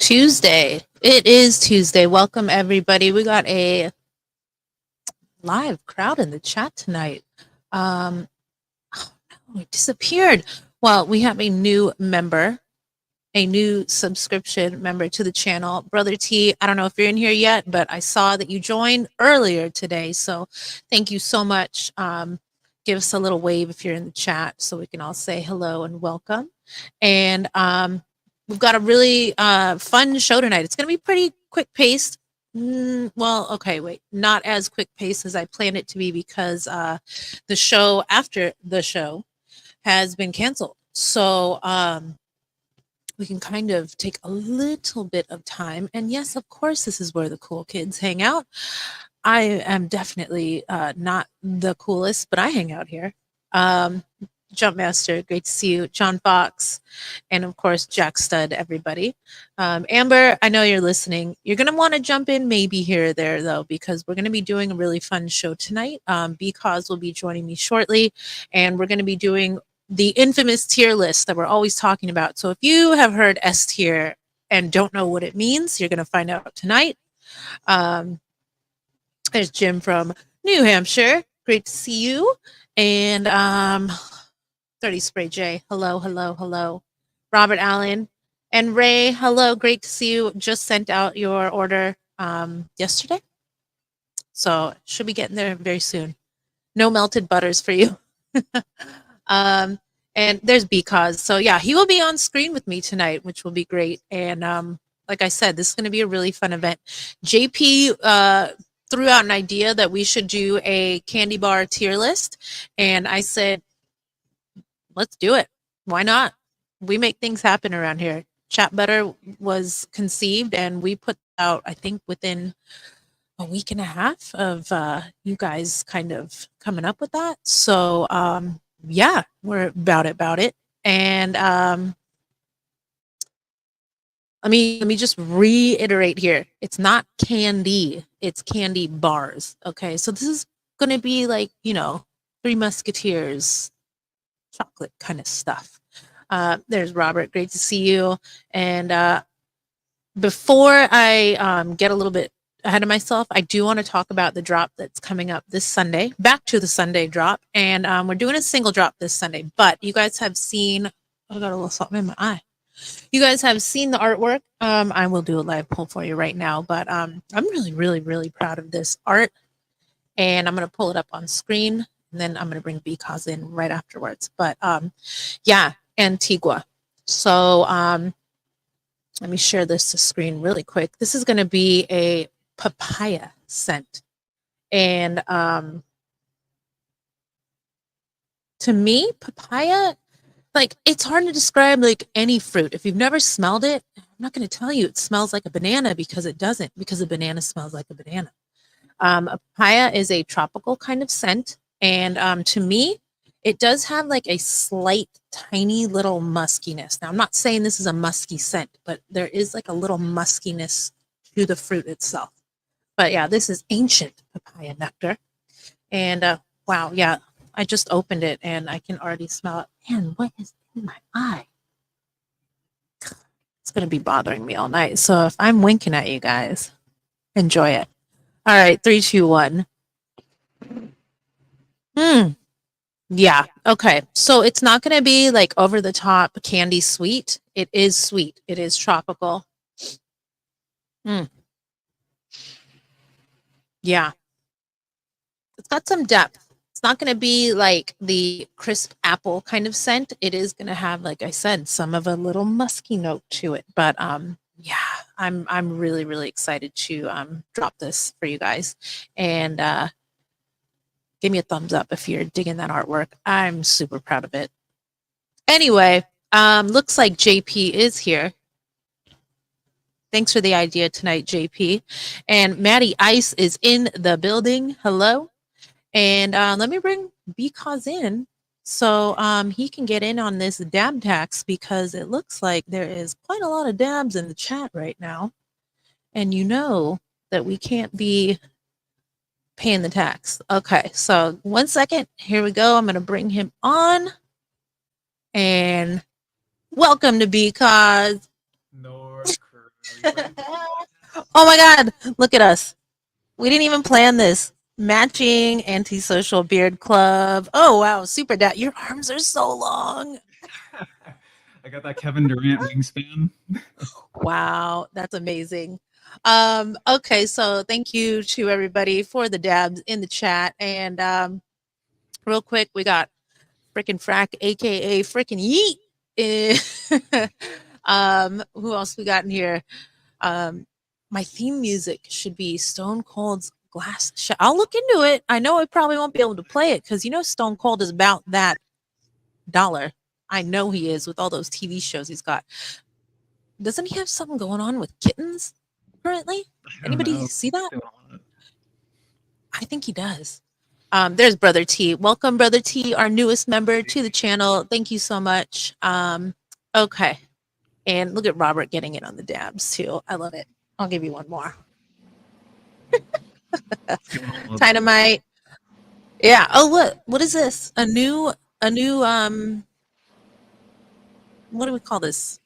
Tuesday. It is Tuesday. Welcome, everybody. We got a live crowd in the chat tonight. Oh, no, it disappeared. Well, we have a new member, a new subscription member to the channel. Brother T, I don't know if you're in here yet, but I saw that you joined earlier today. So thank you so much. Give us a little wave if you're in the chat so we can all say hello and welcome. And we've got a really fun show tonight. It's going to be pretty quick paced. Well, okay, wait, not as quick paced as I planned it to be because the show after the show has been canceled. So we can kind of take a little bit of time. And yes, of course, this is where the cool kids hang out. I am definitely not the coolest, but I hang out here. Jumpmaster, great to see you. John Fox, and of course, Jack Stud, everybody. Amber, I know you're listening. You're going to want to jump in maybe here or there, though, because we're going to be doing a really fun show tonight. Because will be joining me shortly, and we're going to be doing the infamous tier list that we're always talking about. So if you have heard S tier and don't know what it means, you're going to find out tonight. There's Jim from New Hampshire. Great to see you. And 30 Spray J. Hello, hello, hello. Robert Allen and Ray. Hello. Great to see you. Just sent out your order yesterday. So should be getting there very soon. No melted butters for you. And there's Because. So yeah, he will be on screen with me tonight, which will be great. And like I said, this is going to be a really fun event. JP threw out an idea that we should do a candy bar tier list. And I said, let's do it. Why not? We make things happen around here. Chat Butter was conceived and we put out, I think, within a week and a half of you guys kind of coming up with that. So yeah, we're about it. And let me just reiterate here. It's not candy, it's candy bars. Okay, so this is gonna be like, Three Musketeers chocolate kind of stuff. There's Robert, great to see you. And before I get a little bit ahead of myself, I do want to talk about the drop that's coming up this Sunday, back to the Sunday drop. And we're doing a single drop this Sunday, but you guys have seen, I got a little something in my eye. You guys have seen the artwork. I will do a live poll for you right now, but I'm really, really, really proud of this art. And I'm going to pull it up on screen, and then I'm going to bring Because in right afterwards. But yeah, Antigua. So let me share this to screen really quick. This is going to be a papaya scent. And to me, papaya, like, it's hard to describe like any fruit. If you've never smelled it, I'm not going to tell you it smells like a banana because it doesn't, because a banana smells like a banana. A papaya is a tropical kind of scent. And to me, it does have like a slight, tiny little muskiness. Now, I'm not saying this is a musky scent, but there is like a little muskiness to the fruit itself. But yeah, this is ancient papaya nectar. And wow, yeah, I just opened it and I can already smell it. Man, what is in my eye? It's going to be bothering me all night. So if I'm winking at you guys, enjoy it. All right, 3, 2, 1. Yeah, okay. So it's not going to be like over the top candy sweet. It is sweet. It is tropical. Yeah. It's got some depth. It's not going to be like the crisp apple kind of scent. It is going to have, like I said, some of a little musky note to it. But yeah, I'm really, really excited to drop this for you guys. And give me a thumbs up if you're digging that artwork. I'm super proud of it. Anyway, looks like JP is here. Thanks for the idea tonight, JP. And Maddie Ice is in the building. Hello. And let me bring Because in so he can get in on this dab tax, because it looks like there is quite a lot of dabs in the chat right now. And you know that we can't be paying the tax. Okay, so 1 second. Here we go. I'm going to bring him on. And welcome to Because. North Are you ready? Oh my God, look at us. We didn't even plan this. Matching antisocial beard club. Oh wow, super dad. Your arms are so long. I got that Kevin Durant wingspan. Wow, that's amazing. Okay, so thank you to everybody for the dabs in the chat. And real quick, we got frickin' frack, aka frickin' yeet. Eh, who else we got in here? Um, my theme music should be Stone Cold's Glass. I'll look into it. I know I probably won't be able to play it because you know Stone Cold is about that dollar. I know he is with all those TV shows he's got. Doesn't he have something going on with kittens currently? I don't Anybody know. see that? Doing all that. I think he does. There's Brother T. Welcome, Brother T, our newest member to the channel. Thank you so much. Okay. And look at Robert getting it on the dabs too. I love it. I'll give you one more. Doing all of it. Dynamite. Yeah. Oh, what is this? A new what do we call this?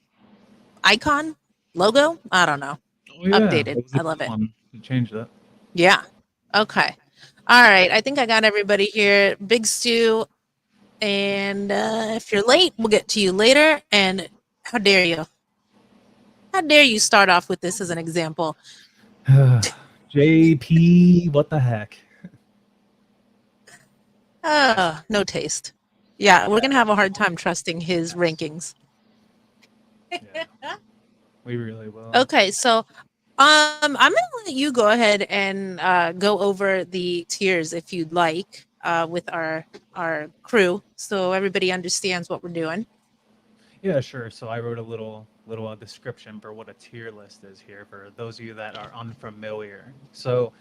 Icon? Logo? I don't know. Oh yeah, Updated. that was a I love good it. one. You changed it. Yeah. Okay. All right. I think I got everybody here. Big Stu. And if you're late, we'll get to you later. And how dare you? How dare you start off with this as an example? JP, what the heck? No taste. Yeah, we're going to have a hard time trusting his rankings. Yeah, we really will. Okay, so I'm gonna let you go ahead and go over the tiers if you'd like with our crew, so everybody understands what we're doing. Yeah, sure. So I wrote a little description for what a tier list is here for those of you that are unfamiliar. So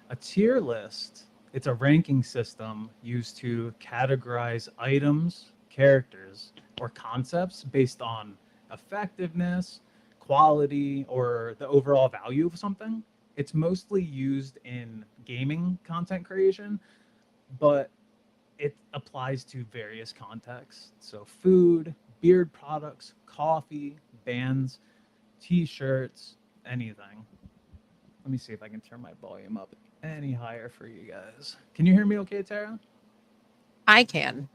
a tier list, it's a ranking system used to categorize items, characters, or concepts based on effectiveness, quality, or the overall value of something. It's mostly used in gaming content creation, but it applies to various contexts. So food, beard products, coffee, bands, t-shirts, anything. Let me see if I can turn my volume up any higher for you guys. Can you hear me okay, Tara? I can.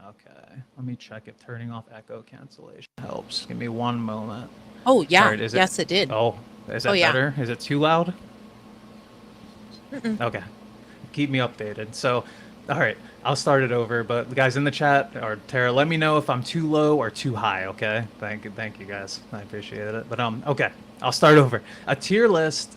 Okay. Let me check if turning off echo cancellation helps. Give me one moment. Oh yeah, Sorry, is it? yes it did. Oh, is Oh that yeah. better? Is it too loud? Mm-mm. Okay. Keep me updated. So, all right, I'll start it over. But the guys in the chat or Tara, let me know if I'm too low or too high. Okay. Thank you guys. I appreciate it. But okay, I'll start over. A tier list.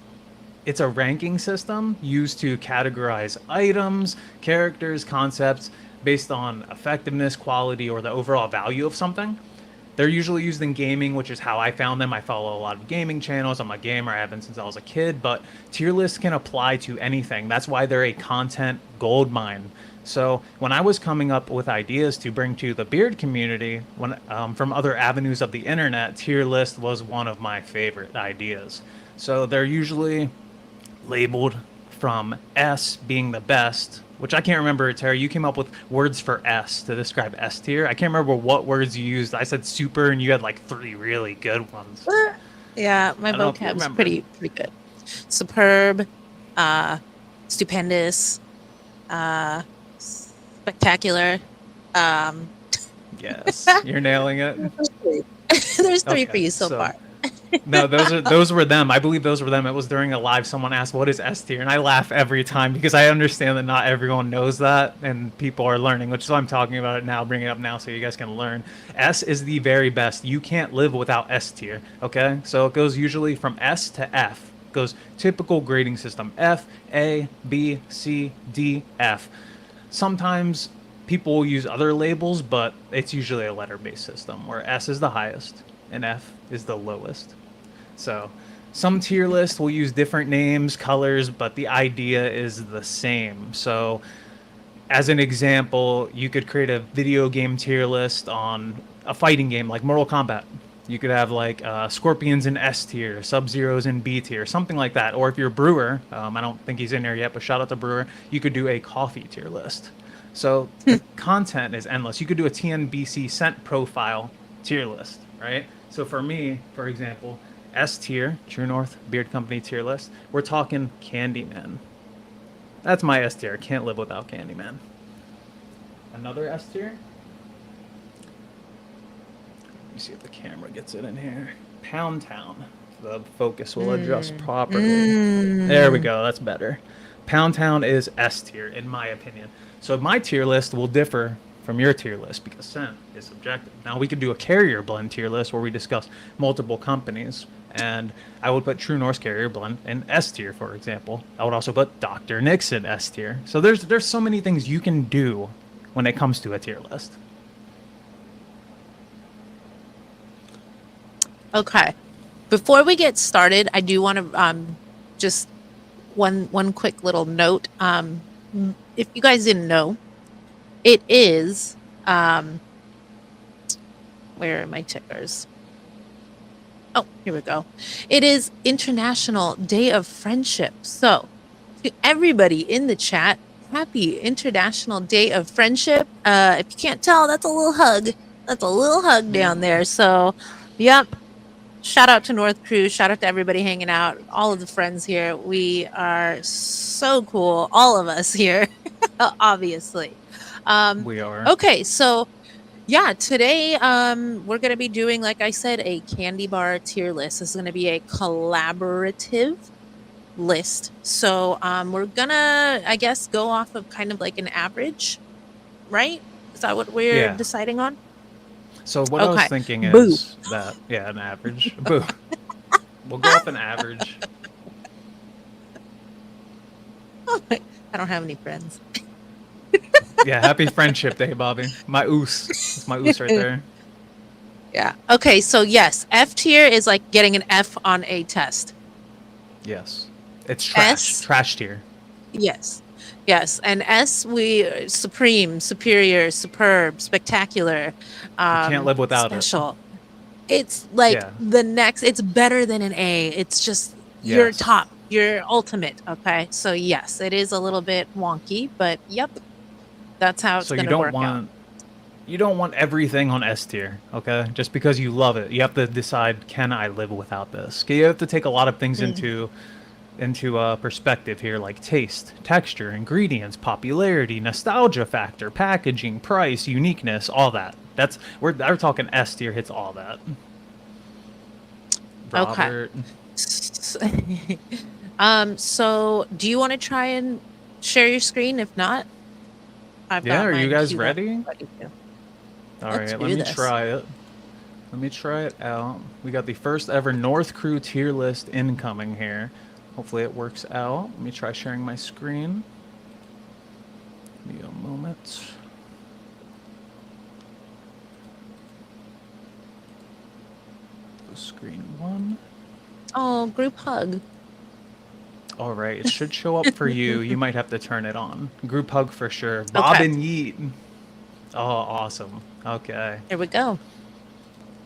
It's a ranking system used to categorize items, characters, concepts based on effectiveness, quality, or the overall value of something. They're usually used in gaming, which is how I found them. I follow a lot of gaming channels. I'm a gamer. I have been since I was a kid. But tier lists can apply to anything. That's why they're a content gold mine. So when I was coming up with ideas to bring to the beard community, from other avenues of the internet, tier list was one of my favorite ideas. So they're usually labeled from S being the best, which I can't remember, Tara. You came up with words for S to describe S tier. I can't remember what words you used. I said super, and you had like three really good ones. Yeah, my I don't know if you vocab's remember. pretty good. Superb, uh, stupendous, spectacular. Um, Yes, you're nailing it. there's three for Okay, you so so far. no, those were them. I believe those were them. It was during a live. Someone asked, "What is S tier?" And I laugh every time because I understand that not everyone knows that, and people are learning, which is why I'm talking about it now, bringing it up now, so you guys can learn. S is the very best. You can't live without S tier. Okay, so it goes usually from S to F. It goes typical grading system: F, A, B, C, D, F. Sometimes people will use other labels, but it's usually a letter-based system where S is the highest and F is the lowest. So some tier lists will use different names, colors, but the idea is the same. So as an example, you could create a video game tier list on a fighting game like Mortal Kombat. You could have like Scorpions in S tier, Sub Zeros in B tier, something like that. Or if you're a brewer, I don't think he's in there yet, but shout out to Brewer, you could do a coffee tier list. So the content is endless. You could do a TNBC scent profile tier list, right? So for me, for example, S tier, True North Beard Company tier list. We're talking Candyman. That's my S tier. Can't live without Candyman. Another S tier. Let me see if the camera gets it in here. Pound Town. The focus will adjust properly. There we go. That's better. Pound Town is S tier, in my opinion. So my tier list will differ from your tier list because scent is subjective. Now we could do a carrier blend tier list where we discuss multiple companies, and I would put True North's carrier blend in S tier, for example. I would also put Dr. Nixon S tier. So there's so many things you can do when it comes to a tier list. Okay. Before we get started, I do want to just one quick little note. If you guys didn't know, it is where are my tickers? Oh, here we go. It is International Day of Friendship. So, to everybody in the chat, happy International Day of Friendship. If you can't tell, that's a little hug. That's a little hug down there. So, yep. Shout out to North Crew. Shout out to everybody hanging out. All of the friends here. We are so cool. All of us here, obviously. We are. Okay, so yeah, today we're going to be doing, like I said, a candy bar tier list. This is going to be a collaborative list. So we're going to, I guess, go off of kind of like an average, right? Is that what we're deciding on? So what I was thinking is that, an average. Boo. We'll go off an average. I don't have any friends. Yeah, happy Friendship Day, Bobby. My oos. It's my oos right there. Yeah. Okay, so yes, F tier is like getting an F on a test. Yes. It's trash. S? Trash tier. Yes. Yes. And S, we supreme, superior, superb, spectacular. Can't live without special. It's like the next, it's better than an A. It's just your top, your ultimate. Okay. So yes, it is a little bit wonky, but yep. That's how it's going to work out. You don't want everything on S tier, okay? Just because you love it. You have to decide, can I live without this? You have to take a lot of things into perspective here, like taste, texture, ingredients, popularity, nostalgia factor, packaging, price, uniqueness, all that. We're talking S tier hits all that. Robert. Okay. So do you want to try and share your screen? If not, are you guys ready? All right, let me this. try it. Let me try it out. We got the first ever North Crew tier list incoming here. Hopefully it works out. Let me try sharing my screen. Give me a moment. Screen one. Oh, group hug. All right, it should show up for you. You might have to turn it on. Group hug for sure. Bob and Yeet. Oh, awesome. Okay. Here we go.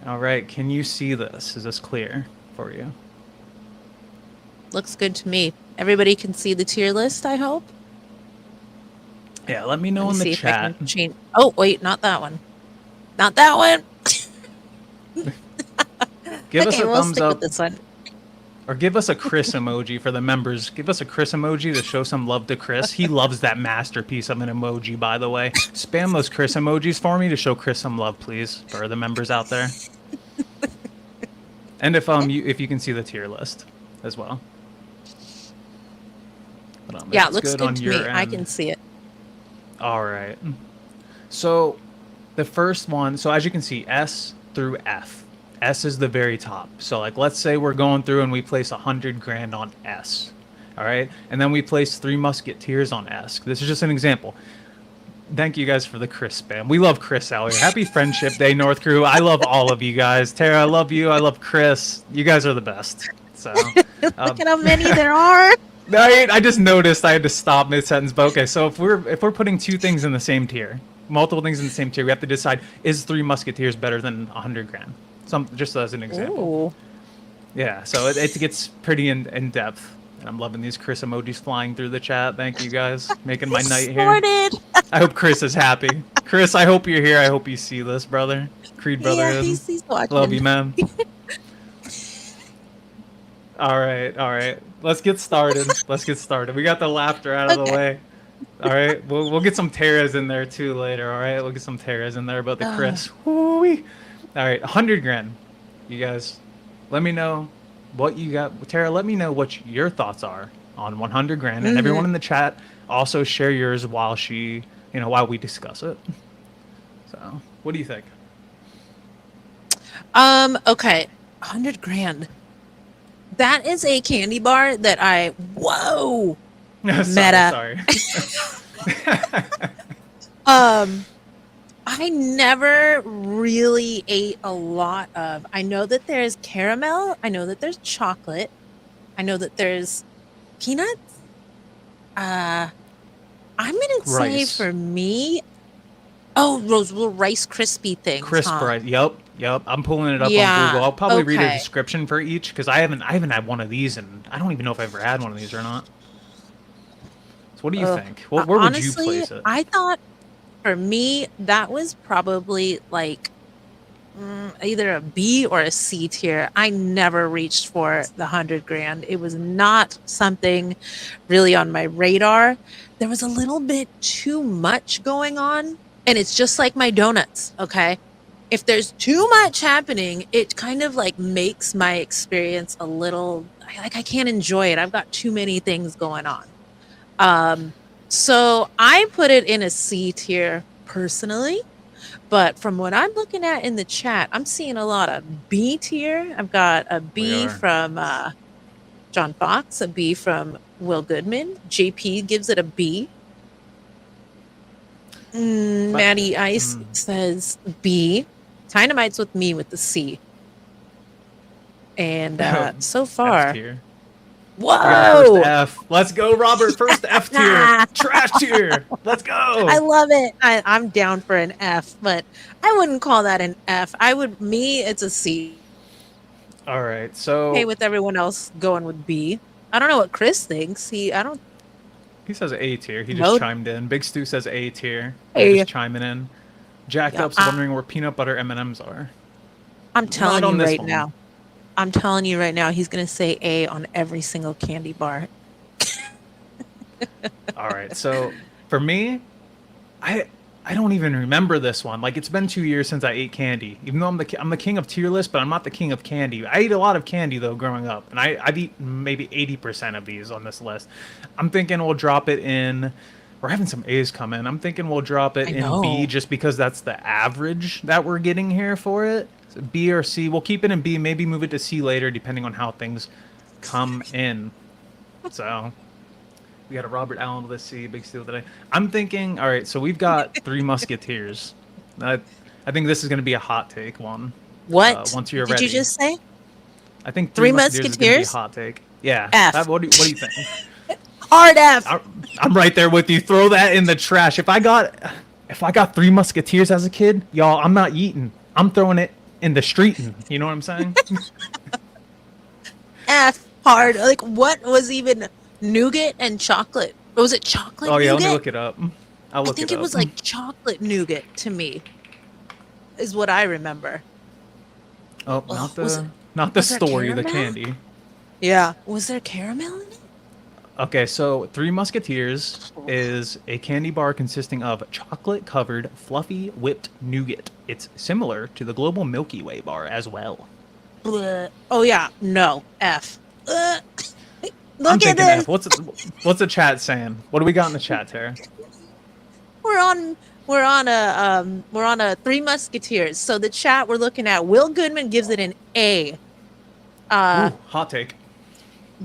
All right, can you see this? Is this clear for you? Looks good to me. Everybody can see the tier list, I hope. Yeah, let me know in the chat. Oh, wait, not that one. Not that one. Give us a thumbs up. With this one. Or give us a Chris emoji for the members. Give us a Chris emoji to show some love to Chris. He loves that masterpiece of an emoji, by the way. Spam those Chris emojis for me to show Chris some love, please, for the members out there. And if you can see the tier list as well. But, yeah, it looks good to me. End. I can see it. All right. So the first one, so as you can see, S through F. S is the very top. So like, let's say we're going through and we place 100 grand on S. All right. And then we place 3 Musketeers on S. This is just an example. Thank you guys for the Chris spam. We love Chris out here. Happy Friendship Day, North Crew. I love all of you guys. Tara, I love you. I love Chris. You guys are the best. So look at how many there are. I just noticed I had to stop mid-sentence. But okay, so if we're putting 2 things in the same tier, multiple things in the same tier, we have to decide, is 3 Musketeers better than 100 grand? Just as an example. Ooh. Yeah, so it gets pretty in depth. And I'm loving these Chris emojis flying through the chat. Thank you guys, making my night here. I hope Chris is happy. Chris, I hope you're here. I hope you see this, brother. Creed brotherhood. Yeah, he's watching. Love you, man. All right, all right. Let's get started. Let's get started. We got the laughter out of the Okay. way. All right, we'll get some Teras in there too later. All right, we'll get some Teras in there about the Uh, Chris. Woo-wee. All right, 100 grand. You guys, let me know what you got. Tara, let me know what your thoughts are on 100 grand, and mhm. everyone in the chat also share yours while we discuss it. So, what do you think? Okay. 100 grand. That is a candy bar that whoa, Sorry, meta. sorry. Um, I never really ate a lot of. I know that there's caramel. I know that there's chocolate. I know that there's peanuts. Uh, I'm gonna say Rice. for me, oh, those little Rice Krispie things, Crisp huh? rice. Yep. I'm pulling it up on Yeah. Google. I'll probably read a Okay. description for each because I haven't had one of these, and I don't even know if I've ever had one of these or not. So what do you Oh, think? Where would you honestly, place it? I thought for me that was probably like either a B or a C tier. I never reached for the 100 grand. It was not something really on my radar. There was a little bit too much going on. And it's just like my donuts. Okay. If there's too much happening, it kind of like makes my experience a little like I can't enjoy it. I've got too many things going on. Um, so I put it in a C tier personally. But from what I'm looking at in the chat, I'm seeing a lot of B tier. I've got a We B are. from John Fox, a B from Will Goodman. JP gives it a B. But Maddie Ice says B. Dynamite's with me with the C. And so F far, tier. We got our first whoa! F. Let's go, Robert. First F tier. Trash tier. Let's I go. love it. I'm down for an F, but I wouldn't call that an F. It's a C. All right. Okay So with everyone else going with B. I don't know what Chris thinks. I don't he says A tier. He just know. chimed in. Big Stu says A tier. They're Hey, just chiming in. Jacked yeah, Up's wondering where peanut butter M&Ms are. I'm Not telling on you this right one. now. I'm telling you right now, he's gonna say A on every single candy bar. All right. So for me, I I don't even remember this one. Like it's been 2 years since I ate candy. Even though I'm the king of tier list, but I'm not the king of candy. I ate a lot of candy though growing up, and I've eaten maybe 80% of these on this list. I'm thinking we'll drop it in. We're having some A's come in. I'm thinking we'll drop it I in B know. just because that's the average that we're getting here for it. So B or C. We'll keep it in B. Maybe move it to C later, depending on how things come in. So we got a Robert Allen with a C, big steal today. I'm thinking, all right, so we've got Three Musketeers. I think this is going to be a hot take one. What Once you're did you ready, just say? I think Three Three Musketeers is going to be a Musketeers? hot take. Yeah. F. What do you think? Hard F. I'm right there with you. Throw that in the trash. If I got Three Musketeers as a kid, y'all, I'm not eating. I'm throwing it in the street. You know what I'm saying? F. Hard. F. Like what was even nougat and chocolate? Or was it chocolate Oh yeah, let me nougat? look it up. I'll I look it think it up. was like chocolate nougat to me, is what I remember. Oh, Oh, not the was there story, the caramel? candy. Yeah. Was there caramel in it? Okay, so Three Musketeers is a candy bar consisting of chocolate-covered, fluffy, whipped nougat. It's similar to the global Milky Way bar as well. Bleh. Oh yeah, no. F. I'm Look at thinking F. this. What's the chat saying? What do we got in the chat, Tara? We're on we're on a Three Musketeers. So the chat we're looking at, Will Goodman gives it an A. Uh Ooh, hot take.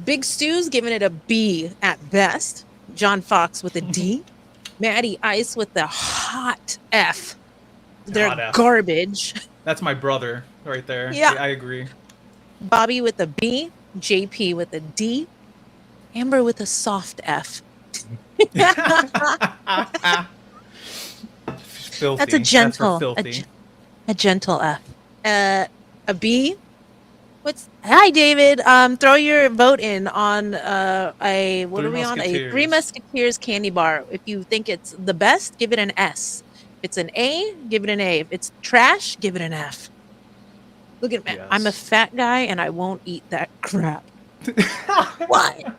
Big Stew's giving it a B at best. John Fox with a D. Maddie Ice with the hot F. They're Hot F. garbage. That's my brother right there. Yeah. I agree. Bobby with a B. JP with a D. Amber with a soft F. Filthy. That's a That's for gentle, filthy. a gentle F. A B. Hi David? Throw your vote in on what Three are we on? A Three Musketeers. Musketeers candy bar. If you think it's the best, give it an S. If it's an A, give it an A. If it's trash, give it an F. Look at me. I'm a Yes. fat guy and I won't eat that crap. What?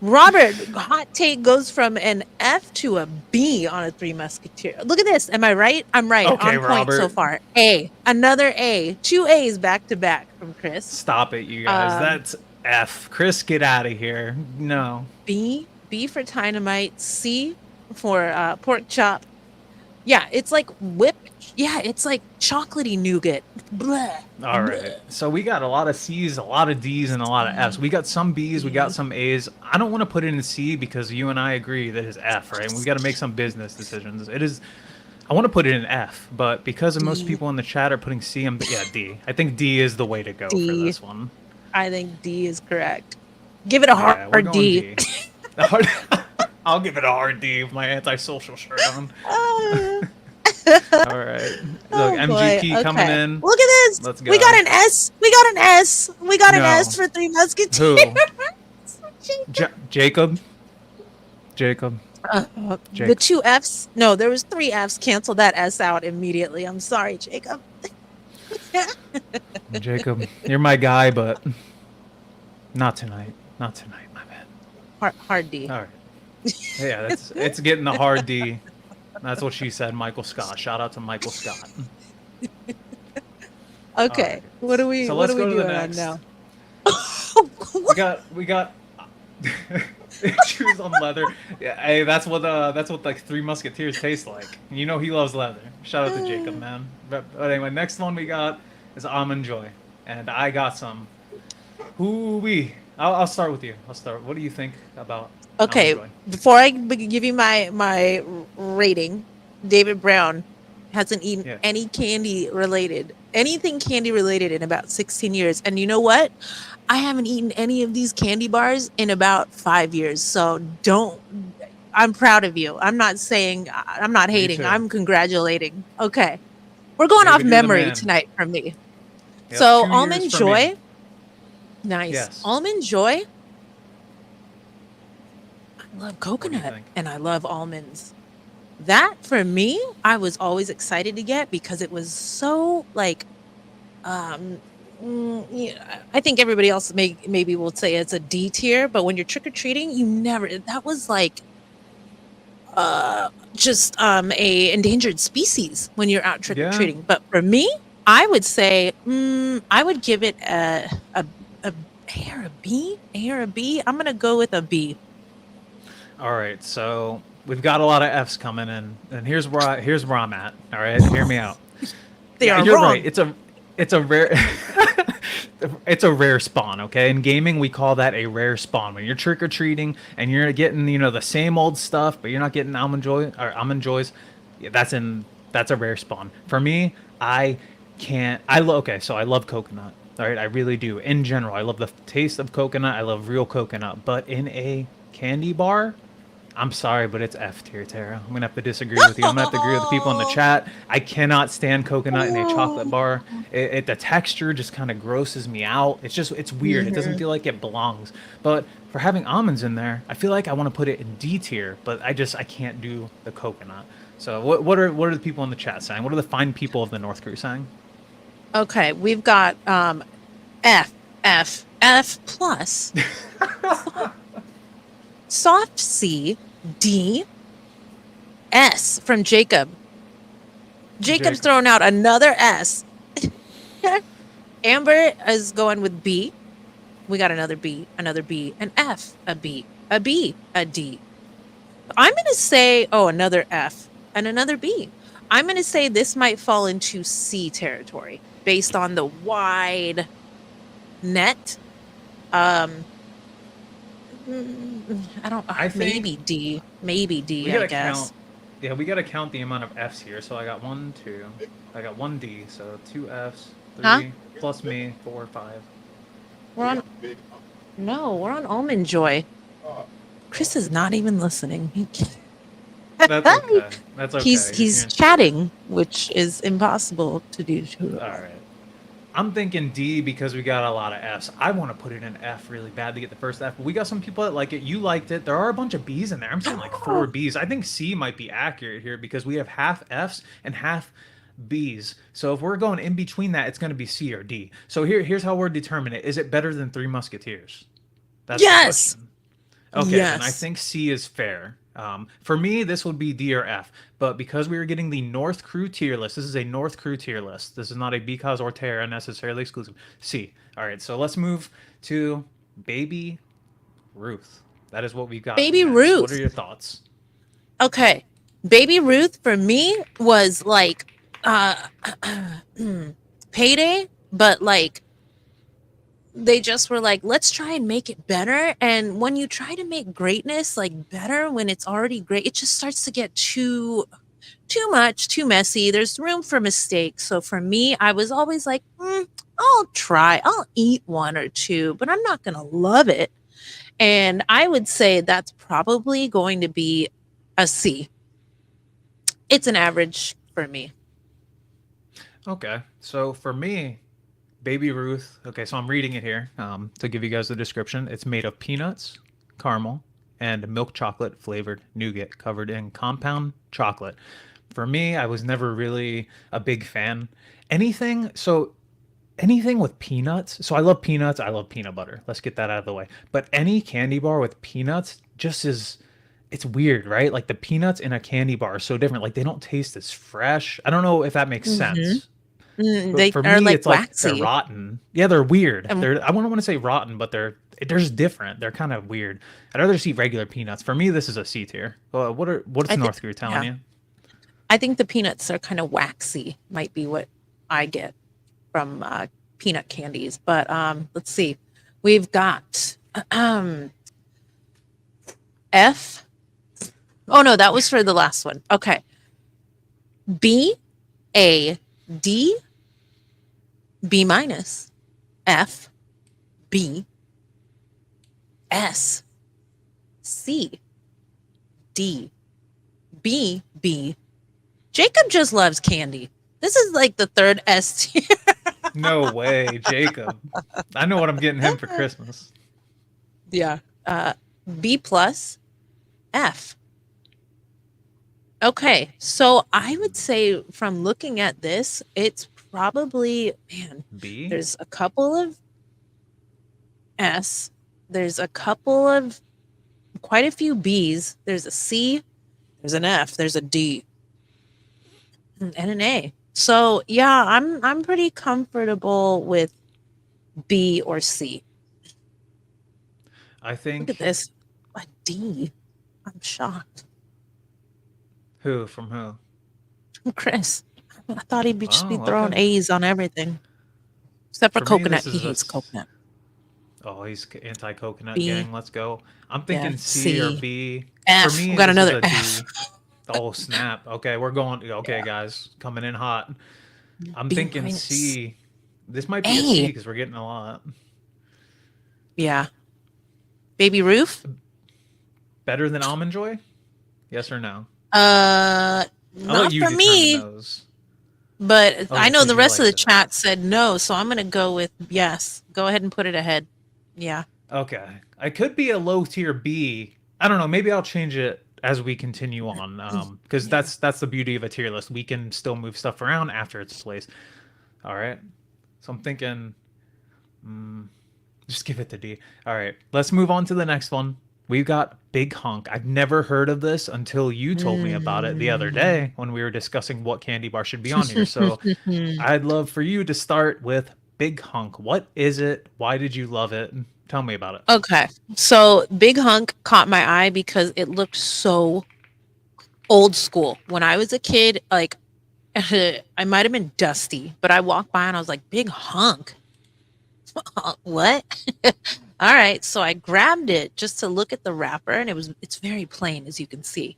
Robert, hot take goes from an F to a B on a Three Musketeer. Look at this. Am I right? I'm right. Okay, On point so Robert. far. A. Another A. 2 A's back to back from Chris. Stop it, you guys. Um, That's F. Chris, get out of here. No. B. B for Dynamite. C for pork chop. Yeah, it's like whipped. Yeah, it's like chocolatey nougat. Bleh. All right. So we got a lot of C's, a lot of D's, and a lot of F's. We got some B's, we got some A's. I don't want to put it in C because you and I agree that it's F, right? And we got to make some business decisions. It is. I want to put it in F, but because of most people in the chat are putting C, yeah, D. I think D is the way to go for this one. I think D is correct. Give it a hard we're going D. I'll give it a hard D with my antisocial shirt on. All right. Look, MGP coming in. Look at this. Let's go. We got an S. We got an S. We got an S for Three Musketeers. Who? Jacob. The 2 F's. No, there was 3 F's. Cancel that S out immediately. I'm sorry, Jacob. Jacob, you're my guy, but not tonight. Not tonight, my man. Hard D. All right. Yeah, it's getting the hard D. That's what she said, Michael Scott. Shout out to Michael Scott. Okay. Right. What are we so what let's are we go to doing the next. now? we got shoes on leather. Yeah, hey, that's what like Three Musketeers taste like. You know he loves leather. Shout out to Jacob, man. But anyway, next one we got is Almond Joy, and I got some. I'll start with you. What do you think about? Okay, before I give you my rating, David Brown hasn't eaten anything candy related in about 16 years. And you know what? I haven't eaten any of these candy bars in about 5 years. So I'm proud of you. I'm not hating. I'm congratulating. Okay. We're going off memory tonight from me. Yep, so Almond Joy. Nice. Yes. Almond Joy. I love coconut and I love almonds. That for me, I was always excited to get because it was so like, I think everybody else maybe will say it's a D tier, but when you're trick or treating, that was like, just a endangered species when you're out trick or treating. But for me, I would say I would give it a A or a B. I'm gonna go with a B. All right, so we've got a lot of F's coming in, and here's where I'm at. All right, hear me out. You're wrong. Right. It's a rare it's a rare spawn. Okay, in gaming we call that a rare spawn. When you're trick or treating and you're getting the same old stuff, but you're not getting almond joys. Yeah, that's a rare spawn. For me, I love coconut. All right, I really do. In general, I love the taste of coconut. I love real coconut, but in a candy bar, I'm sorry, but it's F tier, Tara. I'm gonna have to disagree with you. I'm gonna have to agree with the people in the chat. I cannot stand coconut in a chocolate bar. The texture just kind of grosses me out. It's weird. It doesn't feel like it belongs. But for having almonds in there, I feel like I want to put it in D tier, but I can't do the coconut. So what are the people in the chat saying? What are the fine people of the North Crew saying? Okay, we've got F plus, soft C, D, S from Jacob. Jacob's throwing out another S. Amber is going with B. We got another B, an F, a B, a D. I'm going to say, another F and another B. I'm going to say this might fall into C territory based on the wide net. I think maybe D, I guess. We got to count the amount of F's here. So I got 1, 2. I got 1 D. So 2 F's, 3 plus me, 4, 5. We're on Almond Joy. Chris is not even listening. That's okay. That's okay. He's chatting, which is impossible to do. All right. I'm thinking D because we got a lot of F's. I want to put it in F really bad to get the first F, but we got some people that like it. You liked it. There are a bunch of B's in there. I'm saying like 4 B's. I think C might be accurate here because we have half F's and half B's. So if we're going in between that, it's going to be C or D. So here's how we're determining it. Is it better than Three Musketeers? That's the Yes. question. Okay, then I Yes. think C is fair. For me, this would be D or F. But because we were getting the North Crew tier list, this is a North Crew tier list. This is not a Because or Terra necessarily exclusive. C. All right, so let's move to Baby Ruth. That is what we got Baby next. What are Ruth. your thoughts? Okay. Baby Ruth for me was like uh Payday, but like they just were like, let's try and make it better. And when you try to make greatness like better when it's already great, it just starts to get too much, too messy. There's room for mistakes. So for me, I was always like, I'll eat one or two, but I'm not gonna love it. And I would say that's probably going to be a C. It's an average for me. Okay, so for me, Baby Ruth. Okay, so I'm reading it here to give you guys the description. It's made of peanuts, caramel, and milk chocolate flavored nougat covered in compound chocolate. For me, I was never really a big fan. Anything, so anything with peanuts. So I love peanuts. I love peanut butter. Let's get that out of the way. But any candy bar with peanuts just is, it's weird, right? Like the peanuts in a candy bar are so different. Like they don't taste as fresh. I don't know if that makes Mhm. sense. But They for are me, like it's like they're waxy. rotten. Yeah, they're weird. Um, They're I wouldn't want to say rotten, but they're just different. They're kind of weird. I'd rather see regular peanuts. For me, this is a C tier. What's I think, North Korea telling yeah, you? I think the peanuts are kind of waxy, might be what I get from peanut candies. But let's see. We've got um, F. Oh, no, that was for the last one. Okay. B, A, D, B minus, F, B, S, C, D, B, B. Jacob just loves candy. This is like the third S tier. No way, Jacob. I know what I'm getting him for Christmas. Yeah. B plus, F. Okay, so I would say from looking at this, it's probably, man, B. there's a couple of S, there's a couple of quite a few B's, there's a C, there's an F, there's a D, and an A. So yeah, I'm pretty comfortable with B or C. I Look at think this. A D. I'm shocked. who from who? Chris. I thought he'd be just be Oh, throwing okay. A's on everything. Except for For me, coconut. this He is a. hates coconut. Oh, he's anti-coconut B. gang. Let's go. I'm Yeah. thinking C or C. B. For F. We me, got this is another a F. D. Oh snap. Okay, we're going. Okay, Yeah. guys, coming in hot. I'm B thinking minus. C. This might be a C A. because we're getting a lot. Yeah. Baby Roof? Better than Almond Joy? Yes or no? Uh I'll let not you for determine me, those. but Oh, I know because the you rest of liked the it. chat said no, so I'm gonna go with yes. Go ahead and put it ahead. Yeah. Okay. I could be a low tier B. I don't know. Maybe I'll change it as we continue on. Because Yeah. that's the beauty of a tier list. We can still move stuff around after it's placed. All right. So I'm thinking, just give it to D. All right. Let's move on to the next one. We've got Big Hunk. I've never heard of this until you told me about it the other Mm. day when we were discussing what candy bar should be on here. So I'd love for you to start with Big Hunk. What is it? Why did you love it? Tell me about it. Okay. So Big Hunk caught my eye because it looked so old school. When I was a kid, like I might have been dusty, but I walked by and I was like, Big Hunk. What? All right. So I grabbed it just to look at the wrapper and it's very plain as you can see.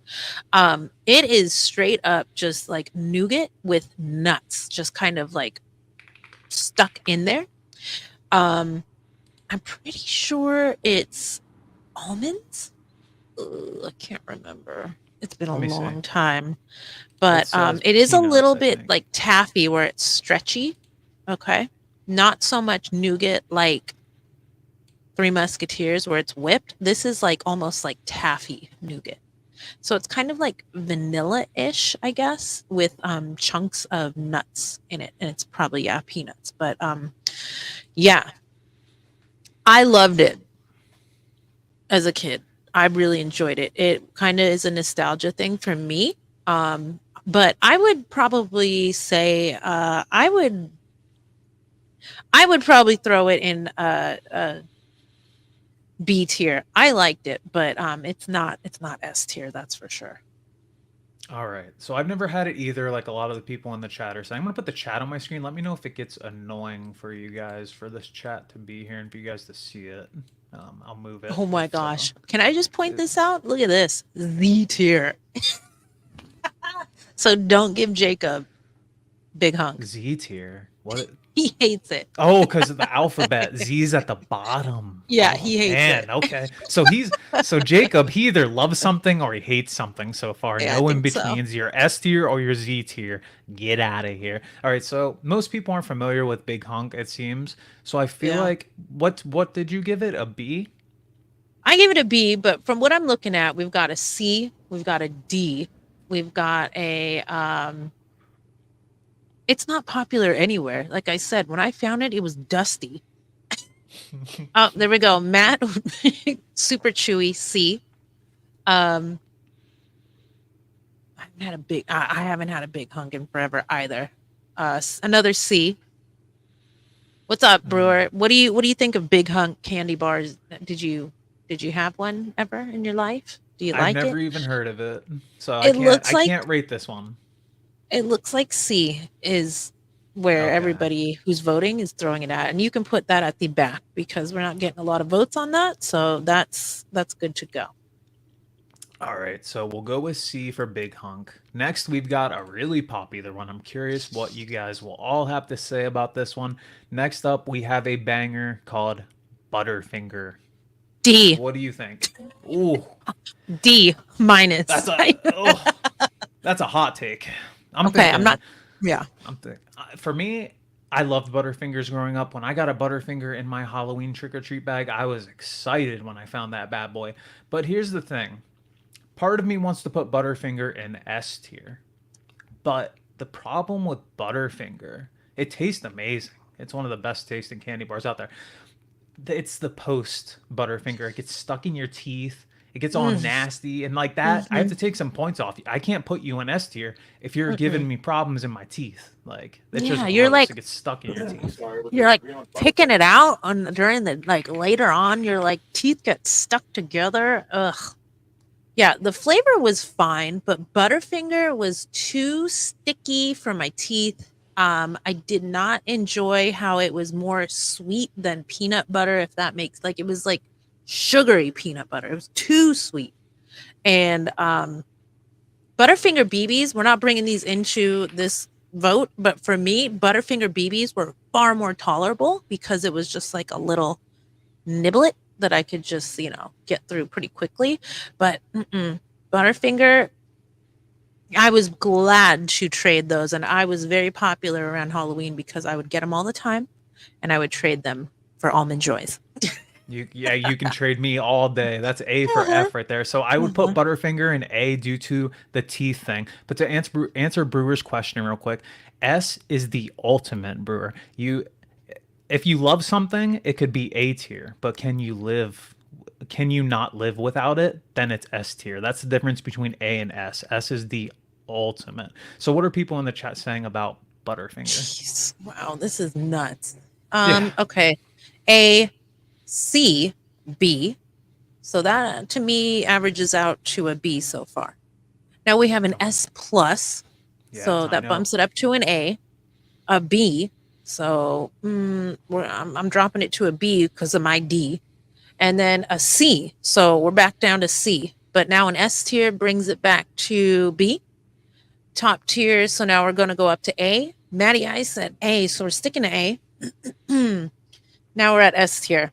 It is straight up just like nougat with nuts, just kind of like stuck in there. Um, I'm pretty sure it's almonds. Ugh, I can't remember. It's been a Let me see. long time, It but says it is a peanuts, little I bit think. like taffy where it's stretchy. Okay, not so much nougat like Three Musketeers where it's whipped. This is like almost like taffy nougat. So it's kind of like vanilla-ish, I guess, with chunks of nuts in it, and it's probably, yeah, peanuts. But yeah, I loved it as a kid. I really enjoyed it. It kind of is a nostalgia thing for me. But I would probably say I would probably throw it in B tier. I liked it, but it's not S tier, that's for sure. All right. So I've never had it either, like a lot of the people in the chat are saying. I'm going to put the chat on my screen. Let me know if it gets annoying for you guys for this chat to be here and for you guys to see it. I'll move it Oh my if gosh. Can I just point it- this out? Look at this. Z tier. So don't give Jacob big hunk. Z tier. What? He hates it. Oh, because of the alphabet. Z's at the bottom. Yeah, Oh he hates it. man. Okay. So Jacob, he either loves something or he hates something so far. Yeah, I No in think so. betweens. Your S tier or your Z tier. Get out of here. All right. So most people aren't familiar with Big Hunk, it seems. So I feel Yeah. like what did you give it? A B? I give it a B, but from what I'm looking at, we've got a C, we've got a D, we've got a it's not popular anywhere. Like I said, when I found it, it was dusty. Oh, there we go. Matt, super chewy, C. Um, I haven't had a big hunk in forever either. Another C. What's up, Brewer? What do you think of big hunk candy bars? Did you have one ever in your life? Do you I've like never it? even heard of it. So It I looks like can't rate this one. it looks like C is where Okay. everybody who's voting is throwing it at, and you can put that at the back because we're not getting a lot of votes on that, so that's good to go. All right, so we'll go with C for Big Hunk. Next, we've got a really popular one. I'm curious what you guys will all have to say about this one. Next up, we have a banger called Butterfinger. D. What do you think? Ooh, D that's minus. that's a hot take. I'm Okay, I'm thinking. not. Yeah. For me, I loved Butterfingers growing up. When I got a Butterfinger in my Halloween trick or treat bag, I was excited when I found that bad boy. But here's the thing. Part of me wants to put Butterfinger in S tier. But the problem with Butterfinger, it tastes amazing. It's one of the best tasting candy bars out there. It's the post Butterfinger. It gets stuck in your teeth. It gets all Mm, nasty and like that. I have mhm, to take some points off you. I can't put you in S tier if you're mm-mm. giving me problems in my teeth. Like it's Yeah, just you're gross. like It gets stuck in your teeth. you're like picking it out on during the like later on. Your like teeth get stuck together. Ugh. Yeah, the flavor was fine, but Butterfinger was too sticky for my teeth. I did not enjoy how it was more sweet than peanut butter, if that makes like it was like sugary peanut butter. It was too sweet. And Butterfinger BBs, we're not bringing these into this vote, but for me, Butterfinger BBs were far more tolerable because it was just like a little niblet that I could just, get through pretty quickly. But Butterfinger, I was glad to trade those. And I was very popular around Halloween because I would get them all the time and I would trade them for almond joys. You can trade me all day. That's A for Uh-huh. F right there. So I would put Uh-huh. Butterfinger in A due to the teeth thing. But to answer Brewer's question real quick, S is the ultimate Brewer. You if you love something, it could be A tier, but can you not live without it? Then it's S tier. That's the difference between A and S. S is the ultimate. So what are people in the chat saying about Butterfinger? Jeez. Wow, this is nuts. Yeah. Okay. A, C, B. So that to me averages out to a B so far. Now we have an Okay. S plus, Yeah, so I that know. bumps it up to an a B. So I'm dropping it to a B because of my D, and then a C. So we're back down to C. But now an S tier brings it back to B. Top tier. So now we're going to go up to A. Maddie I said A, so we're sticking to A. Now we're at S tier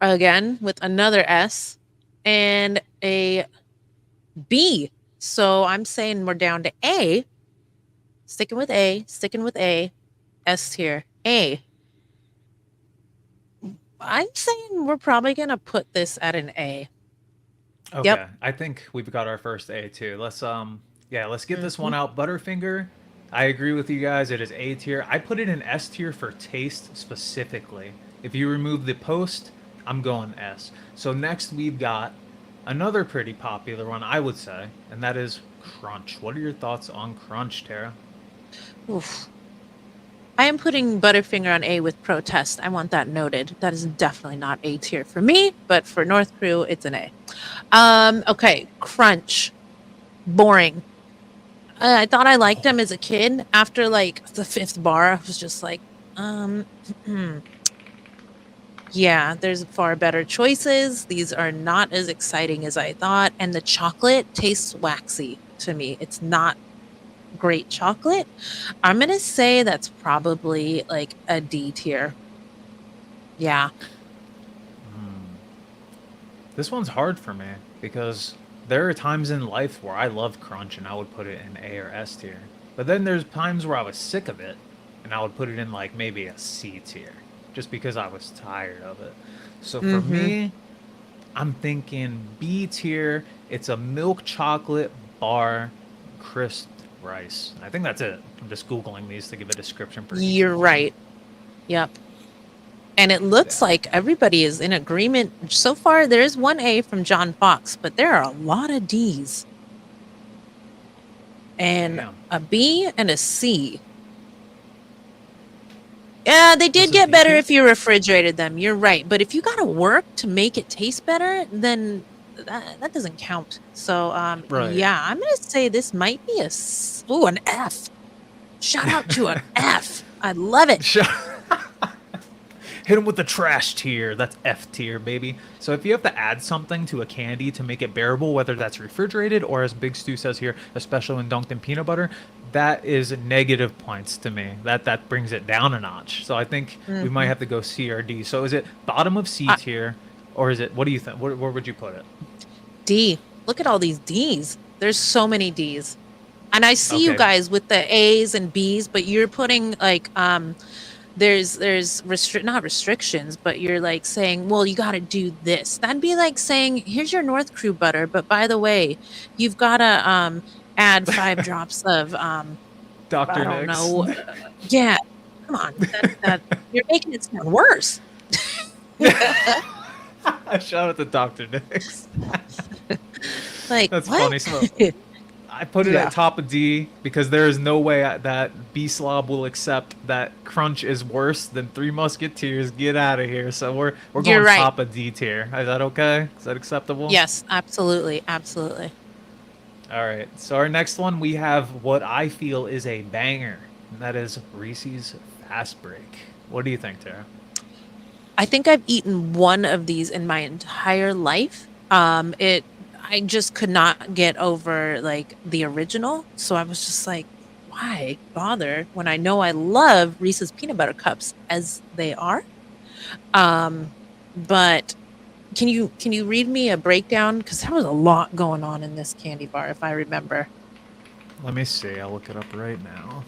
again with another S and a B. So I'm saying we're down to A, sticking with A, S tier, A. I'm saying we're probably going to put this at an A. Yep. Okay, I think we've got our first A too. Let's get this Hmm. one out. Butterfinger, I agree with you guys. It is A tier. I put it in S tier for taste specifically. If you remove the post, I'm going S. So next we've got another pretty popular one, I would say, and that is Crunch. What are your thoughts on Crunch, Tara? Oof. I am putting Butterfinger on A with protest. I want that noted. That is definitely not A tier for me, but for North Crew, it's an A. Okay, Crunch. Boring. I thought I liked Oh, him as a kid. After like the fifth bar, I was just like, um, yeah, there's far better choices. These are not as exciting as I thought. And the chocolate tastes waxy to me. It's not great chocolate. I'm going to say that's probably like a D tier. Yeah. this one's hard for me because there are times in life where I love Crunch and I would put it in A or S tier. But then there's times where I was sick of it and I would put it in like maybe a C tier just because I was tired of it. So for Mm-hmm. me, I'm thinking B tier. It's a milk chocolate bar crisped rice. I think that's it. I'm just Googling these to give a description for each You're one. right. Yep. And it looks Yeah. like everybody is in agreement. So far, there is one A from John Fox, but there are a lot of D's and Damn. a B and a C. Yeah, they This did is get D better tier? if you refrigerated them. You're right. But if you got to work to make it taste better, then that doesn't count. So, Right. yeah, I'm going to say this might be an F. Shout out to an F. I love it. Hit them with the trash tier. That's F tier, baby. So if you have to add something to a candy to make it bearable, whether that's refrigerated or, as Big Stu says here, especially when dunked in peanut butter, that is negative points to me. That brings it down a notch. So I think we might Hmm. have to go C or D. So is it bottom of C tier, or is it? What do you think? Where would you put it? D. Look at all these D's. There's so many D's. And I see you Okay, guys with the A's and B's, but you're putting like not restrictions, but you're like saying, well, you got to do this. That'd be like saying, here's your North Crew butter, but by the way, you've got to add 5 drops of I Dr. don't Nix. know. Yeah, come on. That you're making it sound worse. Shout out to Dr. Nix. Like, That's what? funny. So I put it at Yeah. top of D because there is no way that B Slob will accept that Crunch is worse than Three Musketeers. Get out of here. So we're You're going right. top of D tier. Is that okay? Is that acceptable? Yes, absolutely. Absolutely. All right. So our next one we have what I feel is a banger, and that is Reese's Fast Break. What do you think, Tara? I think I've eaten one of these in my entire life. I just could not get over like the original. So I was just like, why bother when I know I love Reese's peanut butter cups as they are? Um, but can you read me a breakdown? Because there was a lot going on in this candy bar, if I remember. Let me see. I'll look it up right now.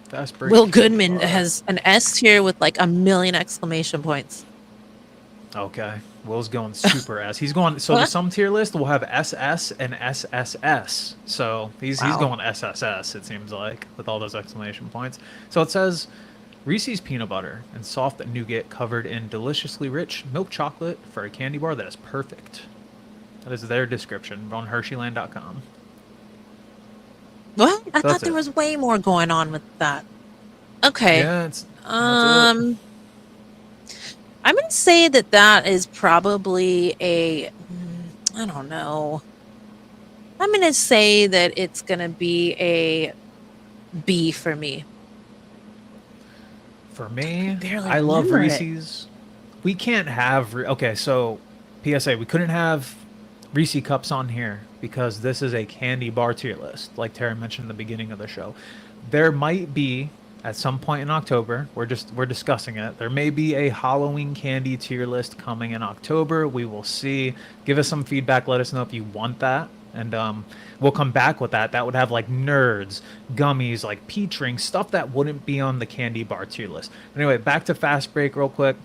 Fast Break Will Candy Goodman Bar. has an S here with like a million exclamation points. Okay. Will's going super S. He's going so the What? sum tier list will have SS and SSS. So he's Wow. going SSS, it seems like, with all those exclamation points. So it says Reese's peanut butter and soft nougat covered in deliciously rich milk chocolate for a candy bar that is perfect. That is their description on Hersheyland.com. What? I So thought that's there it. was way more going on with that. Okay. Yeah, it's that's it. Um, I'm gonna say that is probably I don't know. I'm gonna say that it's gonna be a B for me. For I can me, barely I love remember it. Reese's. We can't have okay, so PSA, we couldn't have Reese cups on here because this is a candy bar tier list, like Tara mentioned in the beginning of the show. There might be at some point in October, we're discussing it. There may be a Halloween candy tier list coming in October. We will see. Give us some feedback. Let us know if you want that, and we'll come back with that. That would have like nerds, gummies, like peach rings, stuff that wouldn't be on the candy bar tier list. Anyway, back to Fast Break real quick.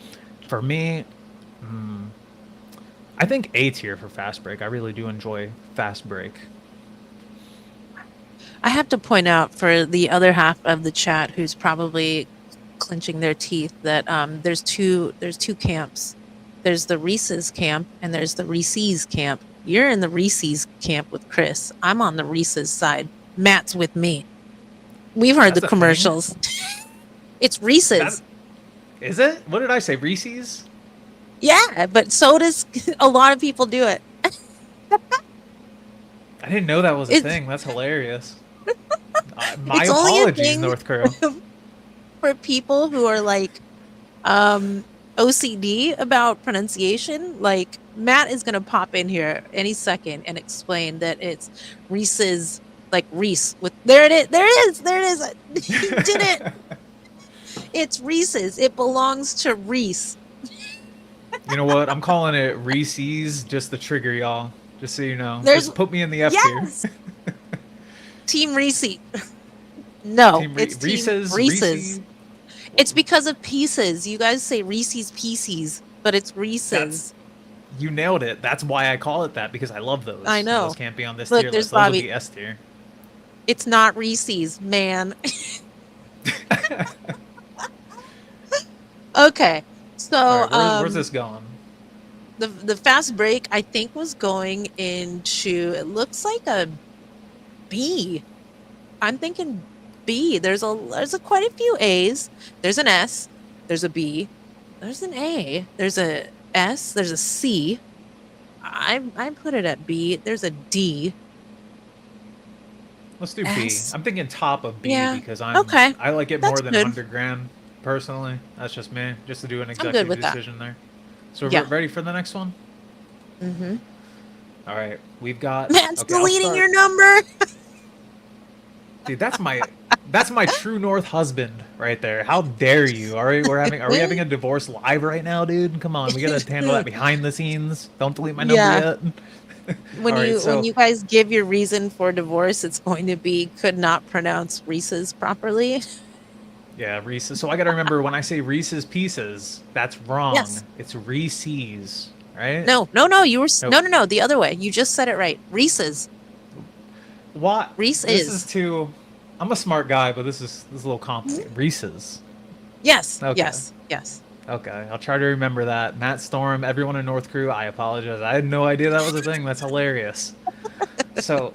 For me, I think A tier for fast break. I really do enjoy fast break. I have to point out for the other half of the chat who's probably clenching their teeth that there's two camps. There's the Reese's camp and there's the Reese's camp. You're in the Reese's camp with Chris. I'm on the Reese's side. Matt's with me. We've heard That's the a thing. commercials. It's That Reese's. is it. What did I say? Reese's. Yeah, but so does a lot of people do it. I didn't know that was a It's thing. That's hilarious. My it's only a apologies, thing North Crew. for people who are like OCD about pronunciation. Like Matt is gonna pop in here any second and explain that it's Reese's, like Reese with there it is, there it is. He did it. It's Reese's. It belongs to Reese. You know what? I'm calling it Reese's just to trigger y'all. Just so you know. There's Just put me in the F tier. yes, Team Reese. No, Team it's Team Reese's. Reese's. Reese. It's because of pieces. You guys say Reese's Pieces, but it's Reese's. You nailed it. That's why I call it that, because I love those. I And know. those can't be on this Look, tier there's list. Those will Bobby. be S tier. It's not Reese's, man. Okay, so All right, where's this going? the fast break I think was going into, it looks like a B. I'm thinking B. There's a quite a few A's. There's an S. There's a B. There's an A. There's a S. There's a C. I put it at B. There's a D. Let's do S. B. I'm thinking top of B Yeah. because Okay. I like it That's more than good. 100 grand personally. That's just me. Just to do an I'm good executive with that. decision there. So Yeah. we're ready for the next one? Mm-hmm. All right. We've got. Matt's Okay, I'll deleting start. your number. Dude, that's my true north husband right there. How dare you? Are we having a divorce live right now, dude? Come on, we gotta handle that behind the scenes. Don't delete my number Yeah. yet. When All right, when so you guys give your reason for divorce, it's going to be could not pronounce Reese's properly. yeah, Reese's. So I gotta remember when I say Reese's Pieces, that's wrong. Yes. It's Reese's, right? No. You were Nope. no. The other way. You just said it right. Reese's. What? Reese This is. is too. I'm a smart guy, but this is a little complicated. Reese's. Yes. Okay. Yes. Okay, I'll try to remember that. Matt Storm, everyone in North Crew, I apologize. I had no idea that was a thing. That's hilarious. So,